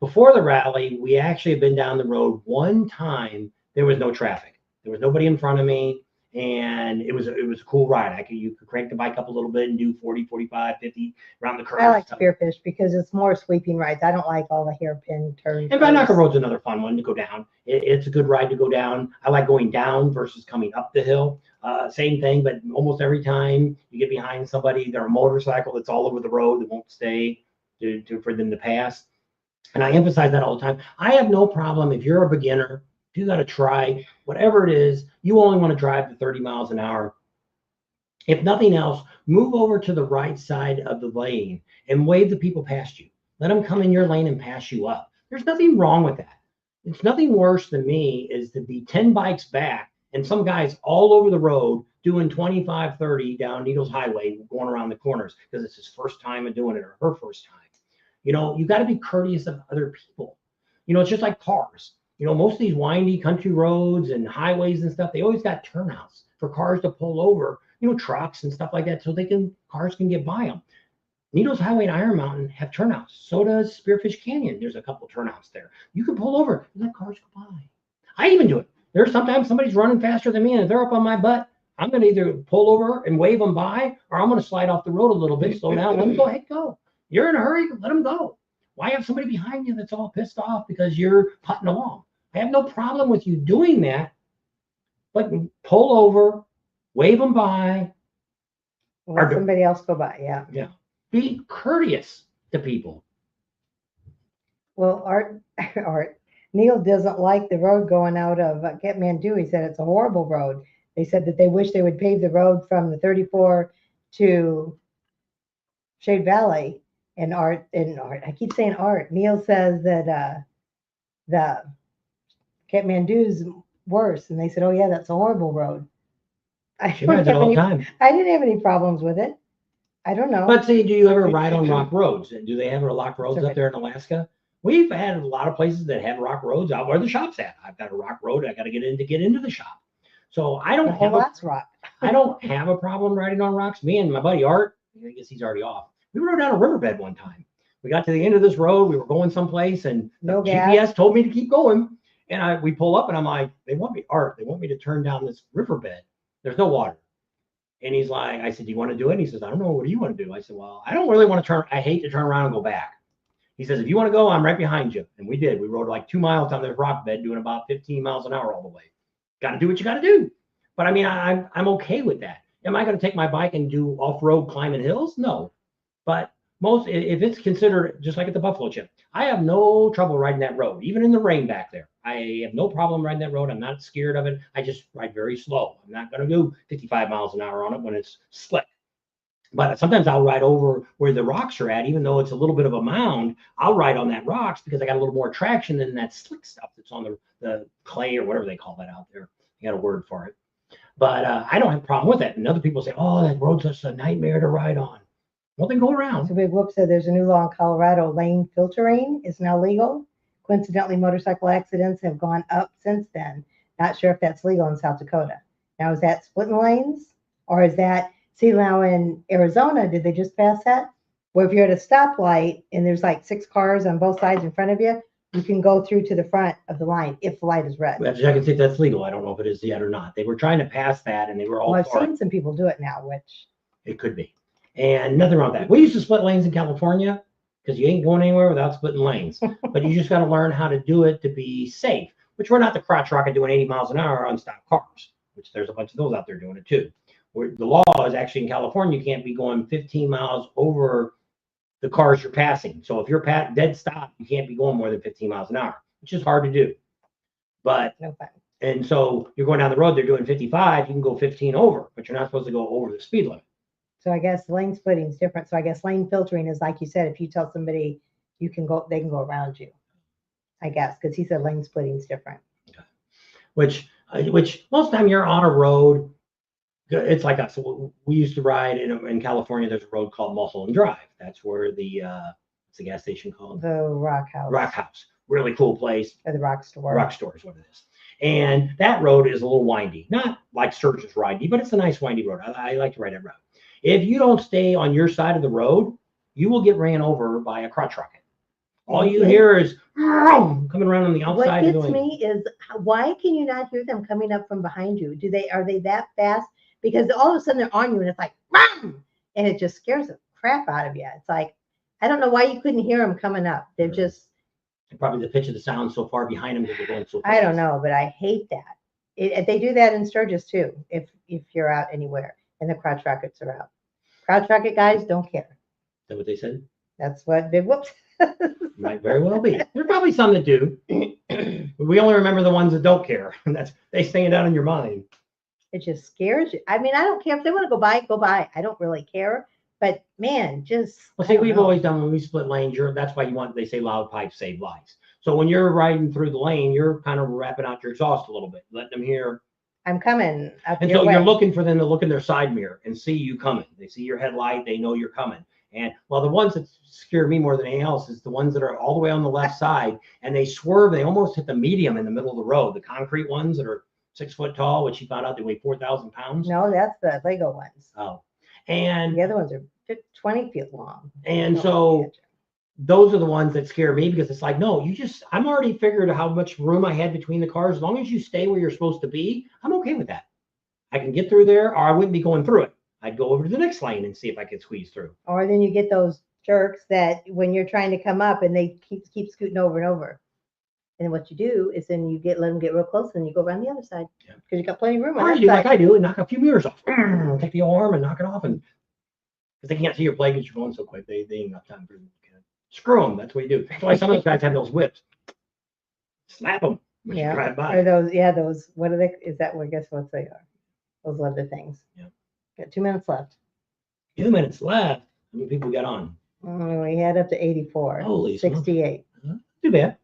before the rally, we actually had been down the road one time. There was no traffic. There was nobody in front of me. And it was a cool ride. You could crank the bike up a little bit and do 40, 45, 50 around the curve. I like Spearfish because it's more sweeping rides. I don't like all the hairpin turns. And Binocker Road's another fun one to go down. It's a good ride to go down. I like going down versus coming up the hill. Same thing, but almost every time you get behind somebody, they're a motorcycle that's all over the road that won't stay for them to pass. And I emphasize that all the time. I have no problem if you're a beginner. If you got to try whatever it is, you only want to drive to 30 miles an hour. If nothing else, move over to the right side of the lane and wave the people past you. Let them come in your lane and pass you up. There's nothing wrong with that. It's nothing worse than me is to be 10 bikes back and some guys all over the road doing 25, 30 down Needles Highway, going around the corners because it's his first time of doing it or her first time. You got to be courteous of other people. It's just like cars. Most of these windy country roads and highways and stuff, they always got turnouts for cars to pull over, trucks and stuff like that, so cars can get by them. Needles Highway and Iron Mountain have turnouts. So does Spearfish Canyon. There's a couple turnouts there. You can pull over and let cars go by. I even do it. There's sometimes somebody's running faster than me, and if they're up on my butt, I'm going to either pull over and wave them by, or I'm going to slide off the road a little bit, slow down, let them go ahead, go. You're in a hurry, let them go. Why have somebody behind you that's all pissed off because you're putting along? I have no problem with you doing that, but pull over, wave them by. Let somebody else go by, yeah. Yeah. Be courteous to people. Well, Art, Neil doesn't like the road going out of Kathmandu. He said it's a horrible road. They said that they wish they would pave the road from the 34 to Shade Valley. And Art, I keep saying Art. Neil says that the Kathmandu's worse. And they said, oh, yeah, that's a horrible road. She rides it all the time. I didn't have any problems with it. I don't know. But see, do you ever ride on rock roads? And do they have rock roads up there in Alaska? We've had a lot of places that have rock roads out where the shop's at. I've got a rock road. I got to get into the shop. So I don't have I don't have a problem riding on rocks. Me and my buddy Art, I guess he's already off. We rode down a riverbed one time. We got to the end of this road. We were going someplace, and the GPS told me to keep going. And we pull up, and I'm like, they want me to turn down this riverbed. There's no water. And he's like, I said, do you want to do it? And he says, I don't know. What do you want to do? I said, well, I don't really want to turn. I hate to turn around and go back. He says, if you want to go, I'm right behind you. And we did. We rode like 2 miles down this rock bed, doing about 15 miles an hour all the way. Got to do what you got to do. But I mean, I'm okay with that. Am I going to take my bike and do off-road climbing hills? No. But if it's considered just like at the Buffalo Chip, I have no trouble riding that road, even in the rain back there. I have no problem riding that road. I'm not scared of it. I just ride very slow. I'm not going to go 55 miles an hour on it when it's slick. But sometimes I'll ride over where the rocks are at, even though it's a little bit of a mound. I'll ride on that rocks because I got a little more traction than that slick stuff that's on the clay or whatever they call that out there. I got a word for it. But I don't have a problem with it. And other people say, oh, that road's just a nightmare to ride on. Well, then go around. So Big Whoop said there's a new law in Colorado. Lane filtering is now legal. Coincidentally, motorcycle accidents have gone up since then. Not sure if that's legal in South Dakota. Now, is that splitting lanes? Or is that, see now in Arizona, did they just pass that? Where if you're at a stoplight and there's like 6 cars on both sides in front of you, you can go through to the front of the line if the light is red. I can see if that's legal. I don't know if it is yet or not. They were trying to pass that, and they were all. Well, I've seen some people do it now, which it could be, and nothing wrong with that. We used to split lanes in California because you ain't going anywhere without splitting lanes. But you just got to learn how to do it to be safe. Which we're not the crotch rocket doing 80 miles an hour on stopped cars. Which there's a bunch of those out there doing it too. Where the law is actually in California, you can't be going 15 miles over the cars you're passing. So if you're dead stop, you can't be going more than 15 miles an hour, which is hard to do. But and so you're going down the road, they're doing 55, you can go 15 over, but you're not supposed to go over the speed limit. So I guess lane splitting is different. So I guess lane filtering is like you said, if you tell somebody you can go, they can go around you. I guess because he said lane splitting is different. Okay. Which most of the time you're on a road. It's like us. We used to ride in California. There's a road called Mulholland Drive. That's where what's the gas station called? The Rock House. Rock House. Really cool place. Or the Rock Store. Rock Store is what it is. And that road is a little windy. Not like Sturgis windy, but it's a nice windy road. I like to ride that road. If you don't stay on your side of the road, you will get ran over by a crotch rocket. All you hear is coming around on the outside. What gets me is why can you not hear them coming up from behind you? Are they that fast? Because all of a sudden they're on you and it's like, and it just scares the crap out of you. It's like, I don't know why you couldn't hear them coming up. They're just. Probably the pitch of the sound so far behind them that they're going so fast. I don't know, but I hate that. They do that in Sturgis too, if you're out anywhere and the crotch rockets are out. Crotch rocket guys don't care. Is that what they said? That's what Big Whoops. Might very well be. There's probably some that do. We only remember the ones that don't care. They stand out in your mind. It just scares you. I mean, I don't care if they want to go by. I don't really care. But man, well, see, we've always done when we split lanes. That's why they say loud pipes save lives. So when you're riding through the lane, you're kind of wrapping out your exhaust a little bit, letting them hear. I'm coming up. And so you're looking for them to look in their side mirror and see you coming. They see your headlight. They know you're coming. And well, the ones that scare me more than anything else is the ones that are all the way on the left side and they swerve. They almost hit the medium in the middle of the road. The concrete ones that are 6 foot tall, which he found out they weigh 4,000 pounds. No, that's the Lego ones. Oh, and the other ones are 20 feet long. And so those are the ones that scare me because it's like, no, I'm already figured how much room I had between the cars. As long as you stay where you're supposed to be, I'm okay with that. I can get through there, or I wouldn't be going through it. I'd go over to the next lane and see if I could squeeze through. Or then you get those jerks that when you're trying to come up and they keep scooting over and over. And what you do is then let them get real close and you go around the other side because you got plenty of room. Or you do like I do and knock a few mirrors off. Take the arm and knock it off, and because they can't see your plate because you're going so quick, they ain't got time for it. Screw them. That's what you do. That's why some of those guys have those whips. Slap them. Yeah. Drive by. Or those. What are they? Is that what? Guess what they are? Those leather things. Yeah. Got 2 minutes left. 2 minutes left. How many people got on? We had up to 84. Holy 68. Too bad.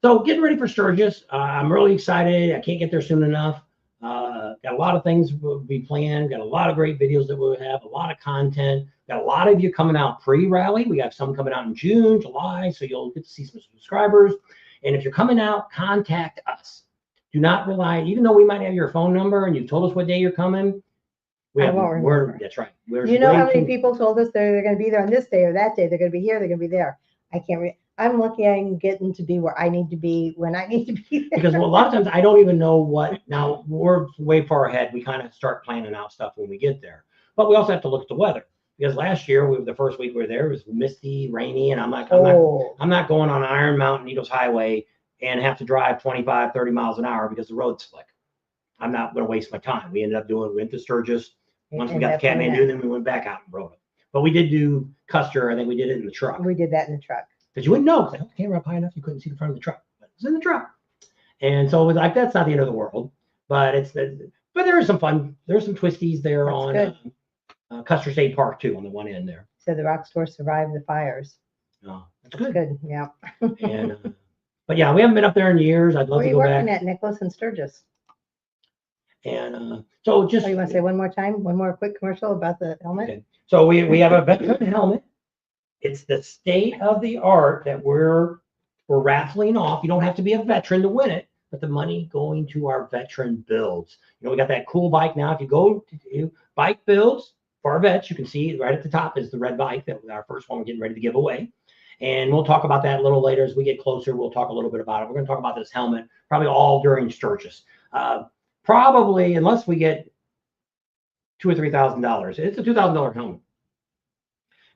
So getting ready for Sturgis. I'm really excited. I can't get there soon enough. Got a lot of things we'll be planned. Got a lot of great videos that we'll have. A lot of content. Got a lot of you coming out pre-rally. We have some coming out in June, July. So you'll get to see some subscribers. And if you're coming out, contact us. Do not rely, even though we might have your phone number and you've told us what day you're coming. I won't remember. That's right. You know how many people told us they're going to be there on this day or that day? They're going to be here. They're going to be there. I can't. I'm lucky I'm getting to be where I need to be when I need to be there. Because a lot of times I don't even know what. Now we're way far ahead. We kind of start planning out stuff when we get there. But we also have to look at the weather. Because last year, the first week we were there, it was misty, rainy, and I'm like, I'm not going on Iron Mountain Needles Highway and have to drive 25, 30 miles an hour because the road's slick. I'm not going to waste my time. We went to Sturgis. Once we got the Kathmandu, then we went back out and rode it. But we did do Custer. I think we did it in the truck. We did that in the truck. Because you wouldn't know, because I held the camera up high enough you couldn't see the front of the truck. But it was in the truck. And so it was like, that's not the end of the world. But there is some fun. There's some twisties there That's on Custer State Park, too, on the one end there. So the rock store survived the fires. Oh, that's good. Good, yeah. And but yeah, we haven't been up there in years. I'd love to go back. Where are you working at, Nicholas and Sturgis? And so just. Oh, you want to say one more time? One more quick commercial about the helmet? Okay. So we have a veteran helmet. It's the state of the art that we're raffling off. You don't have to be a veteran to win it, but the money going to our veteran builds. We got that cool bike now. If you go to bike builds for our vets, you can see right at the top is the red bike. That was our first one we're getting ready to give away. And we'll talk about that a little later as we get closer. We'll talk a little bit about it. We're going to talk about this helmet probably all during Sturgis. Probably, unless we get $2,000 or $3,000. It's a $2,000 helmet.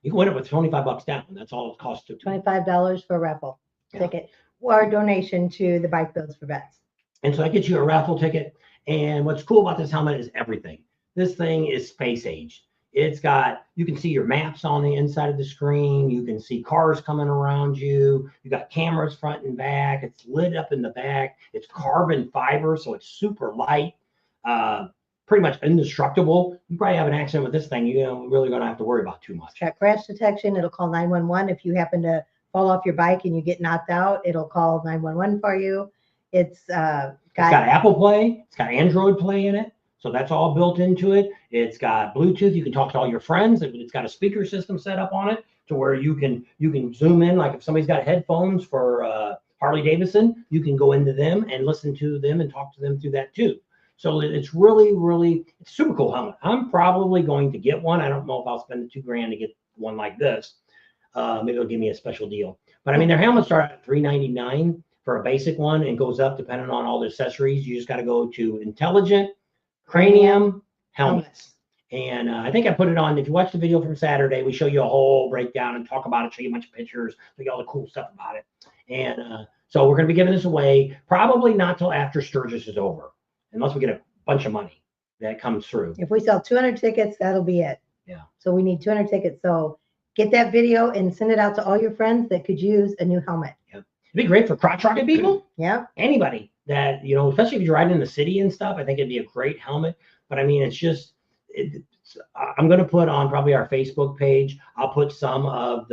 You can win it with $25 down. That's all it costs to. $25 for a raffle ticket or donation to the bike builds for vets. And so that gets you a raffle ticket. And what's cool about this helmet is everything. This thing is space age. You can see your maps on the inside of the screen. You can see cars coming around you. You got cameras front and back. It's lit up in the back. It's carbon fiber, so it's super light. Pretty much indestructible. You probably have an accident with this thing, you're really going to have to worry about too much. It's got crash detection. It'll call 911 if you happen to fall off your bike and you get knocked out. It'll call 911 for you. It's got Apple Play. It's got Android Play in it. So that's all built into it. It's got Bluetooth. You can talk to all your friends. It's got a speaker system set up on it to where you can zoom in. Like if somebody's got headphones for Harley Davidson, you can go into them and listen to them and talk to them through that too. So it's really, really, it's a super cool helmet. I'm probably going to get one. I don't know if I'll spend the $2,000 to get one like this. Maybe they'll give me a special deal. But I mean, their helmets start at $399 for a basic one and goes up depending on all the accessories. You just got to go to Intelligent Cranium Helmets. And I think I put it on. If you watch the video from Saturday, we show you a whole breakdown and talk about it, show you a bunch of pictures, show you all the cool stuff about it. And so we're going to be giving this away probably not till after Sturgis is over, unless we get a bunch of money that comes through. If we sell 200 tickets, that'll be it. Yeah. So we need 200 tickets. So get that video and send it out to all your friends that could use a new helmet. Yeah. It'd be great for crotch rocket people. Yeah. Anybody that, especially if you're riding in the city and stuff, I think it'd be a great helmet. But I mean, I'm going to put on probably our Facebook page. I'll put some of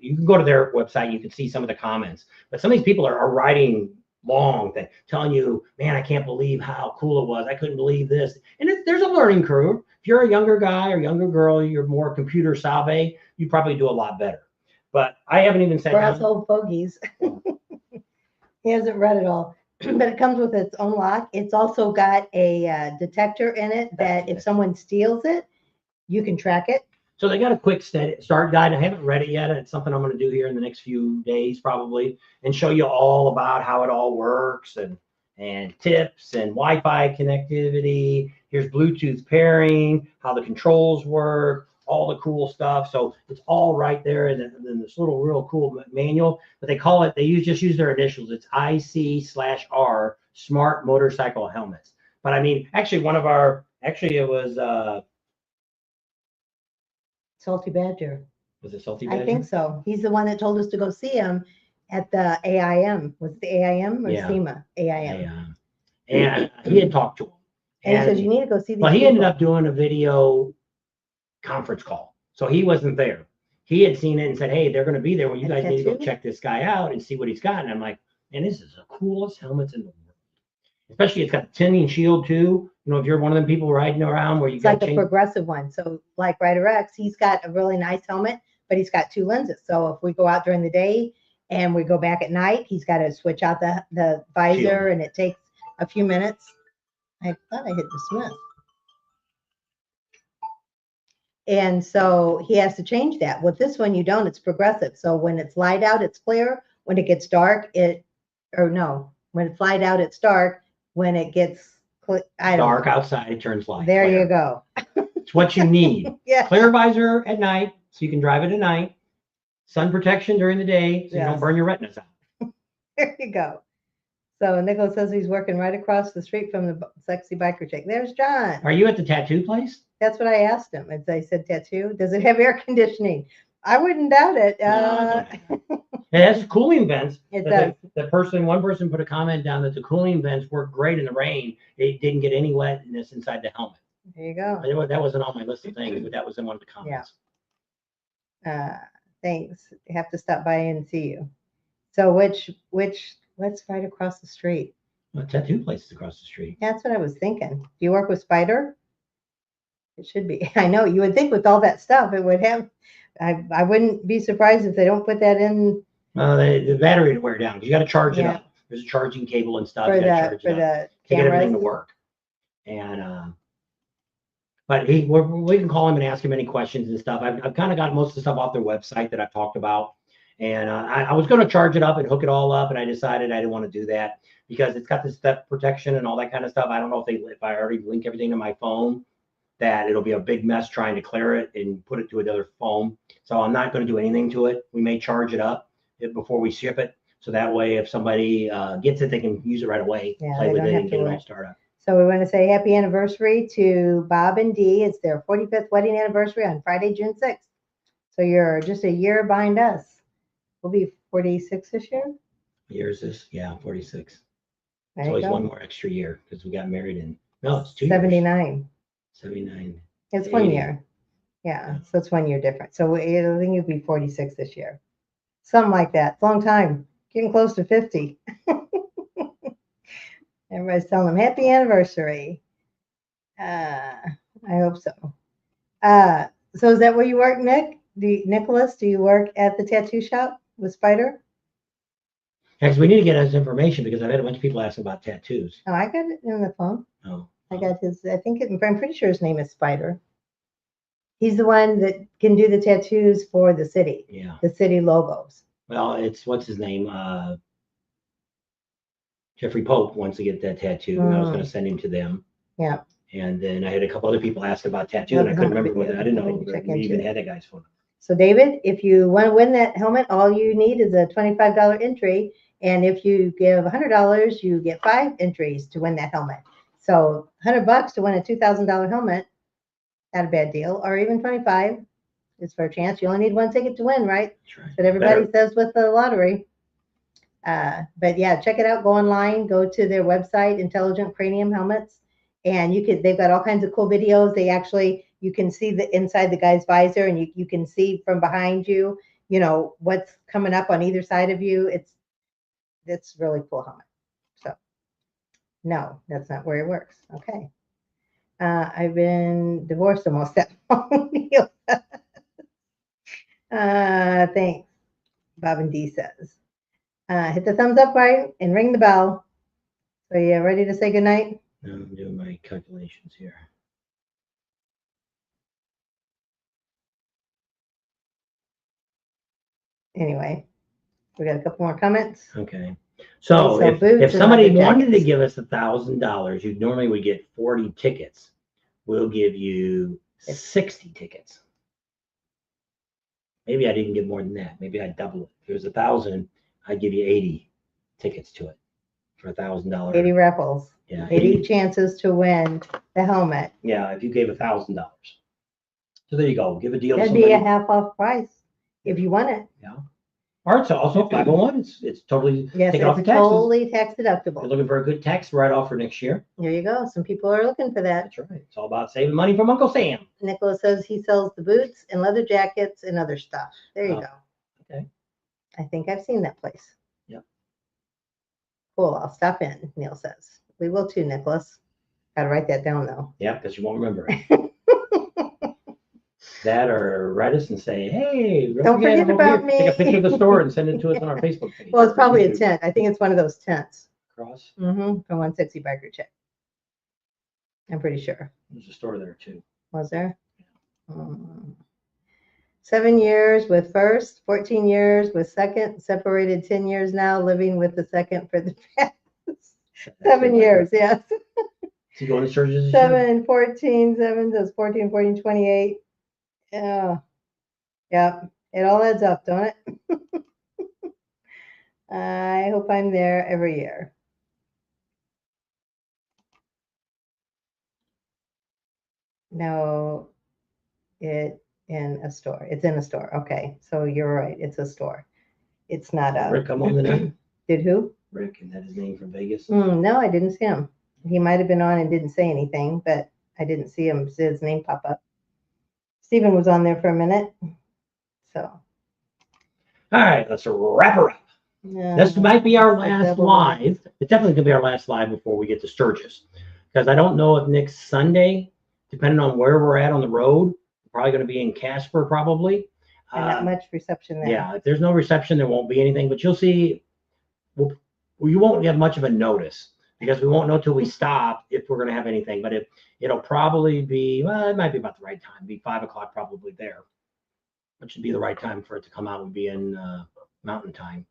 you can go to their website. You can see some of the comments. But some of these people are writing long thing, telling you, man, I can't believe how cool it was. I couldn't believe this. And there's a learning curve. If you're a younger guy or younger girl, you're more computer savvy, you probably do a lot better. But I haven't even said. For us old fogies. He hasn't read it all. But it comes with its own lock. It's also got a detector in it that if someone steals it, you can track it. So they got a quick start guide. I haven't read it yet. It's something I'm going to do here in the next few days probably, and show you all about how it all works and tips and Wi-Fi connectivity. Here's Bluetooth pairing, how the controls work, all the cool stuff. So it's all right there in this little real cool manual. But they call it, just use their initials. It's IC/R, Smart Motorcycle Helmets. But I mean, actually it was Salty Badger. Was it Salty Badger? I think so. He's the one that told us to go see him at the AIM. Was it the AIM or Yeah. SEMA? AIM. And he had talked to him. And he says, you need to go see these Well, he people. ended up doing a video conference call. So he wasn't there. He had seen it and said, hey, they're going to be there. Well, you guys need to go check this guy out and see what he's got. And I'm like, man, this is the coolest helmets in the world. Especially it's got the tinting shield too. You know, if you're one of them people riding around where you got like a progressive one. So like Rider X, he's got a really nice helmet, but he's got 2 lenses. So if we go out during the day and we go back at night, he's got to switch out the visor shield. And it takes a few minutes. I thought I hit dismiss. And so he has to change that. With this one, you don't. It's progressive. So when it's light out, it's clear. When it gets dark, when it's light out, it's dark. When it gets dark outside, it turns light. There you go. It's what you need. Yeah. Clear visor at night, so you can drive it at night. Sun protection during the day, so you don't burn your retinas out. There you go. So Nicholas says he's working right across the street from the sexy biker chick. There's John. Are you at the tattoo place? That's what I asked him. As I said, tattoo. Does it have air conditioning? I wouldn't doubt it. It has cooling vents. It does. One person put a comment down that the cooling vents work great in the rain. It didn't get any wetness inside the helmet. There you go. That wasn't on my list of things, but that was in one of the comments. Yeah. Thanks. I have to stop by and see you. So what's right across the street? Well, tattoo place is across the street. That's what I was thinking. Do you work with Spider? It should be. I know. You would think with all that stuff, it would have. I wouldn't be surprised if they don't put that in. The battery would wear down. You got to charge it up. There's a charging cable and stuff. For you got to charge it up to get everything to work. And but we can call him and ask him any questions and stuff. I've kind of got most of the stuff off their website that I've talked about. And I was going to charge it up and hook it all up, and I decided I didn't want to do that because it's got the step protection and all that kind of stuff. I don't know if I already link everything to my phone, that it'll be a big mess trying to clear it and put it to another phone. So I'm not going to do anything to it. We may charge it up before we ship it, so that way if somebody gets it, they can use it right away, play with it, and get it all started up. So we want to say happy anniversary to Bob and Dee. It's their 45th wedding anniversary on Friday, June 6th. So you're just a year behind us. We'll be 46 this year. Years is 46. There it's always one more extra year because we got married in it's 2 79. Years. 79. It's 1 year. Yeah, so it's 1 year different. So I think you'll be 46 this year. Something like that. It's a long time. Getting close to 50. Everybody's telling them happy anniversary. I hope so. So is that where you work, Nick? Nicholas, do you work at the tattoo shop with Spider? Actually, we need to get his information because I've had a bunch of people ask about tattoos. Oh, I got it in the phone. Oh. I got his, I'm pretty sure his name is Spider. He's the one that can do the tattoos for the city. Yeah. The city logos. Well, what's his name? Jeffrey Pope wants to get that tattoo. I was going to send him to them. Yeah. And then I had a couple other people ask about tattoo, and I couldn't remember whether I didn't know we even had that guy's phone. So David, if you want to win that helmet, all you need is a $25 entry. And if you give $100, you get 5 entries to win that helmet. So $100 to win a $2,000 helmet, not a bad deal. Or even 25 is for a chance. You only need 1 ticket to win, right? That's right. But everybody says with the lottery. But yeah, check it out. Go online. Go to their website, Intelligent Cranium Helmets, and they've got all kinds of cool videos. You can see the inside the guy's visor, and you can see from behind you, what's coming up on either side of you. It's really cool helmet. So no, that's not where it works. Okay. I've been divorced almost that long. Thanks. Bob and Dee says. Hit the thumbs up button and ring the bell. So you ready to say goodnight? No, I'm doing my calculations here. Anyway, we got a couple more comments. Okay. So sell boots if and somebody leather wanted to jackets. give us $1,000, you normally would get 40 tickets. We'll give you 60 tickets. Maybe I'd even give more than that. Maybe I'd double it. If it was 1,000, I'd give you 80 tickets to it for $1,000. 80 raffles. Yeah, 80 chances to win the helmet. Yeah, if you gave $1,000. So there you go. Give a deal to That'd somebody. be a half off price if you want it. Yeah. Or it's also 501. It's totally Yes, take it off your it's taxes. totally tax If you're deductible. looking for a good tax write-off for next year. There you go. Some people are looking for that. That's right. It's all about saving money from Uncle Sam. Nicholas says he sells the boots and leather jackets and other stuff. There you go. Okay. I think I've seen that place. Yep. Cool. I'll stop in, Neil says. We will too, Nicholas. Got to write that down though. Yeah, because you won't remember it. That or write us and say, hey, Don't forget about me. Take a picture of the store and send it to us on our Facebook page. Well, it's probably a tent. I think it's one of those tents. Cross. From 160 Biker Check. I'm pretty sure. There's a store there too. Was there? 7 years with first, 14 years with second, separated 10 years now, living with the second for the past 7 years. Yes. Is he going to Sturgis? 7, 14, 7, that's 14, 14, 28. Yeah. Yep. It all adds up, don't it? I hope I'm there every year. No, in a store. It's in a store. Okay. So you're right. It's a store. It's not a. Rick come on the night? Did who? Rick, and that his name from Vegas? No, I didn't see him. He might have been on and didn't say anything, but I didn't see him, see his name pop up. Stephen was on there for a minute. So. All right, let's wrap her up. This might be our last live. It's definitely going to be our last live before we get to Sturgis. Because I don't know if next Sunday, depending on where we're at on the road, we're probably going to be in Casper probably. And not much reception there. Yeah, if there's no reception, there won't be anything. But you'll see, you won't have much of a notice. Because we won't know till we stop if we're going to have anything. But it'll probably be, well, it might be about the right time. It'd be 5 o'clock probably there. Which would be the right time for it to come out and be in mountain time.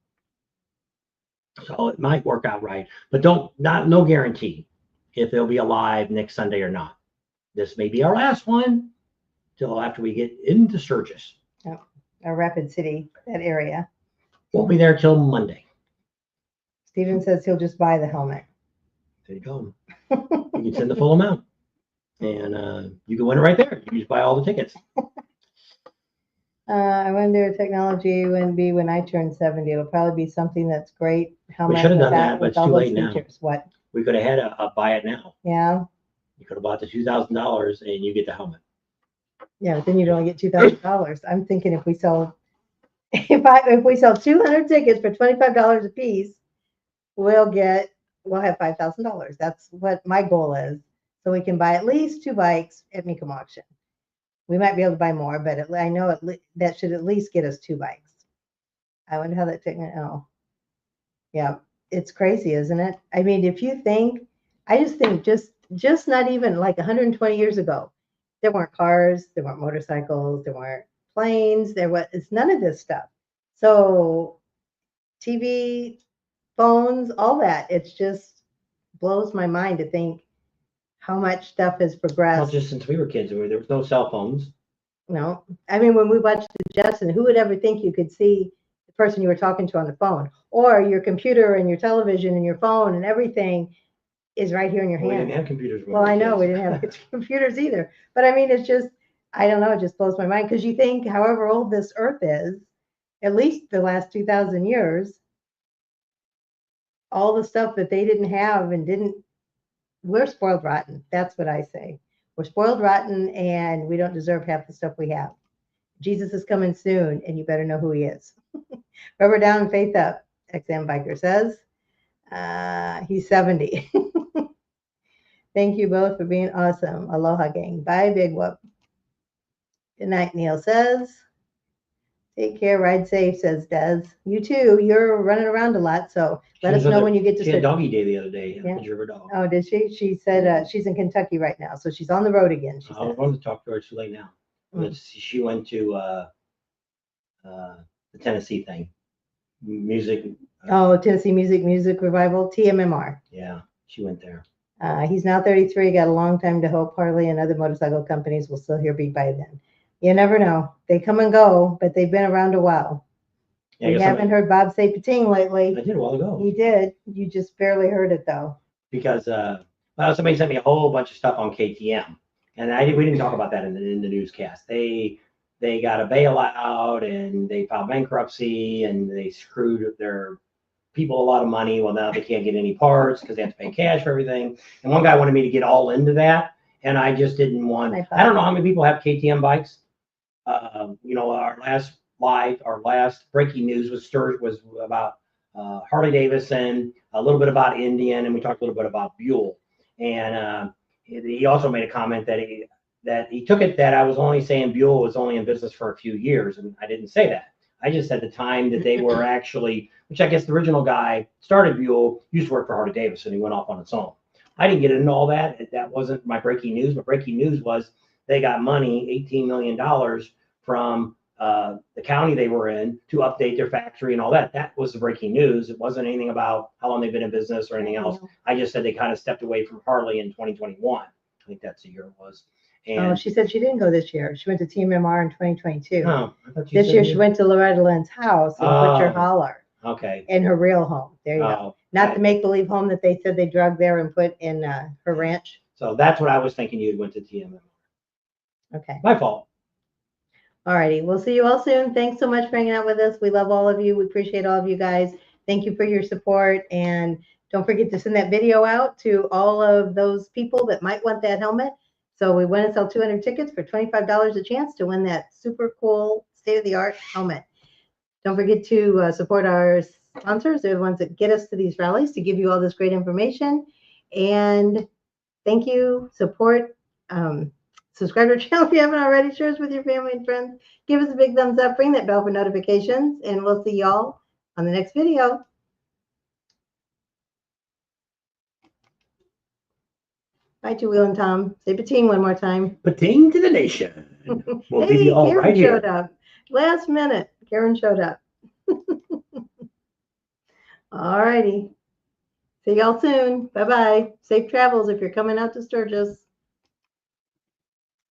So it might work out right. But no guarantee if it'll be alive next Sunday or not. This may be our last one till after we get into Sturgis. Oh, or Rapid City, that area. Won't be there till Monday. Stephen says he'll just buy the helmet. There you go. You can send the full amount. And you can win it right there. You can just buy all the tickets. I wonder technology would be when I turn 70. It'll probably be something that's great. We should have done that, but it's too late now. What? We could have had a buy it now. Yeah. You could have bought the $2,000 and you get the helmet. Yeah, but then you'd only get $2,000. I'm thinking if we sell 200 tickets for $25 a piece, we'll have $5,000. That's what my goal is. So we can buy at least 2 bikes at Mecum Auction. We might be able to buy more, but I know that should at least get us 2 bikes. I wonder how that yeah, it's crazy, isn't it? I mean, if you think, I just think just not even like 120 years ago, there weren't cars, there weren't motorcycles, there weren't planes, it's none of this stuff. So TV, phones, all that, it just blows my mind to think how much stuff has progressed. Well, just since we were kids, there was no cell phones. No, I mean, when we watched the Jetsons, who would ever think you could see the person you were talking to on the phone, or your computer and your television and your phone and everything is right here in your hand. We didn't have computers. Well, I know we didn't have computers either, but I mean, it's just, I don't know, it just blows my mind because you think, however old this earth is, at least the last 2,000 years, all the stuff that they didn't have and we're spoiled rotten. That's what I say. We're spoiled rotten and we don't deserve half the stuff we have. Jesus is coming soon and you better know who he is. Rubber down and faith up, XM Biker says. He's 70. Thank you both for being awesome. Aloha gang. Bye, big whoop. Good night, Neil says. Take care, ride safe, says Des. You too. You're running around a lot, so let us know when you get to. She had doggy day the other day. Yeah. Picture of her dog. Oh, did she? She said she's in Kentucky right now, so she's on the road again. I was going to talk to her. It's too late now. She went to the Tennessee thing, music. Oh, Tennessee Music Revival, TMMR. Yeah, she went there. He's now 33, got a long time to hope Harley and other motorcycle companies will still be by then. You never know. They come and go, but they've been around a while. Yeah, we haven't heard Bob say pating lately. I did a while ago. He did. You just barely heard it, though. Because well, somebody sent me a whole bunch of stuff on KTM, and we didn't talk about that in the newscast. They got a bailout, and they filed bankruptcy, and they screwed their people a lot of money. Well, now they can't get any parts because they have to pay cash for everything. And one guy wanted me to get all into that, and I just didn't want. I don't know how many people have KTM bikes. You know, our last breaking news was about Harley Davidson, a little bit about Indian, and we talked a little bit about Buell. And he also made a comment that he took it that I was only saying Buell was only in business for a few years, and I didn't say that. I just said the time that they were actually, which I guess the original guy started Buell, used to work for Harley Davidson. He went off on its own. I didn't get into all that. That wasn't my breaking news. My breaking news was they got money, $18 million from the county they were in to update their factory and all that. That was the breaking news. It wasn't anything about how long they've been in business or anything else. I just said they kind of stepped away from Harley in 2021. I think that's the year it was. And she said she didn't go this year. She went to TMMR in 2022. Oh, this year she went to Loretta Lynn's house in Butcher Holler. Okay. In her real home. There you go. Not the make-believe home that they said they drugged there and put in her ranch. So that's what I was thinking you went to TMMR. Okay. My fault. All righty. We'll see you all soon. Thanks so much for hanging out with us. We love all of you. We appreciate all of you guys. Thank you for your support. And don't forget to send that video out to all of those people that might want that helmet. So we want to sell 200 tickets for $25 a chance to win that super cool state-of-the-art helmet. Don't forget to support our sponsors. They're the ones that get us to these rallies to give you all this great information. And thank you. Support. Subscribe to our channel if you haven't already. Share us with your family and friends. Give us a big thumbs up. Ring that bell for notifications. And we'll see y'all on the next video. Bye, Two Wheel and Tom. Say pating one more time. Pating to the nation. We'll hey, give you all Karen right showed here. up. Last minute, Karen showed up. All righty. See y'all soon. Bye-bye. Safe travels if you're coming out to Sturgis.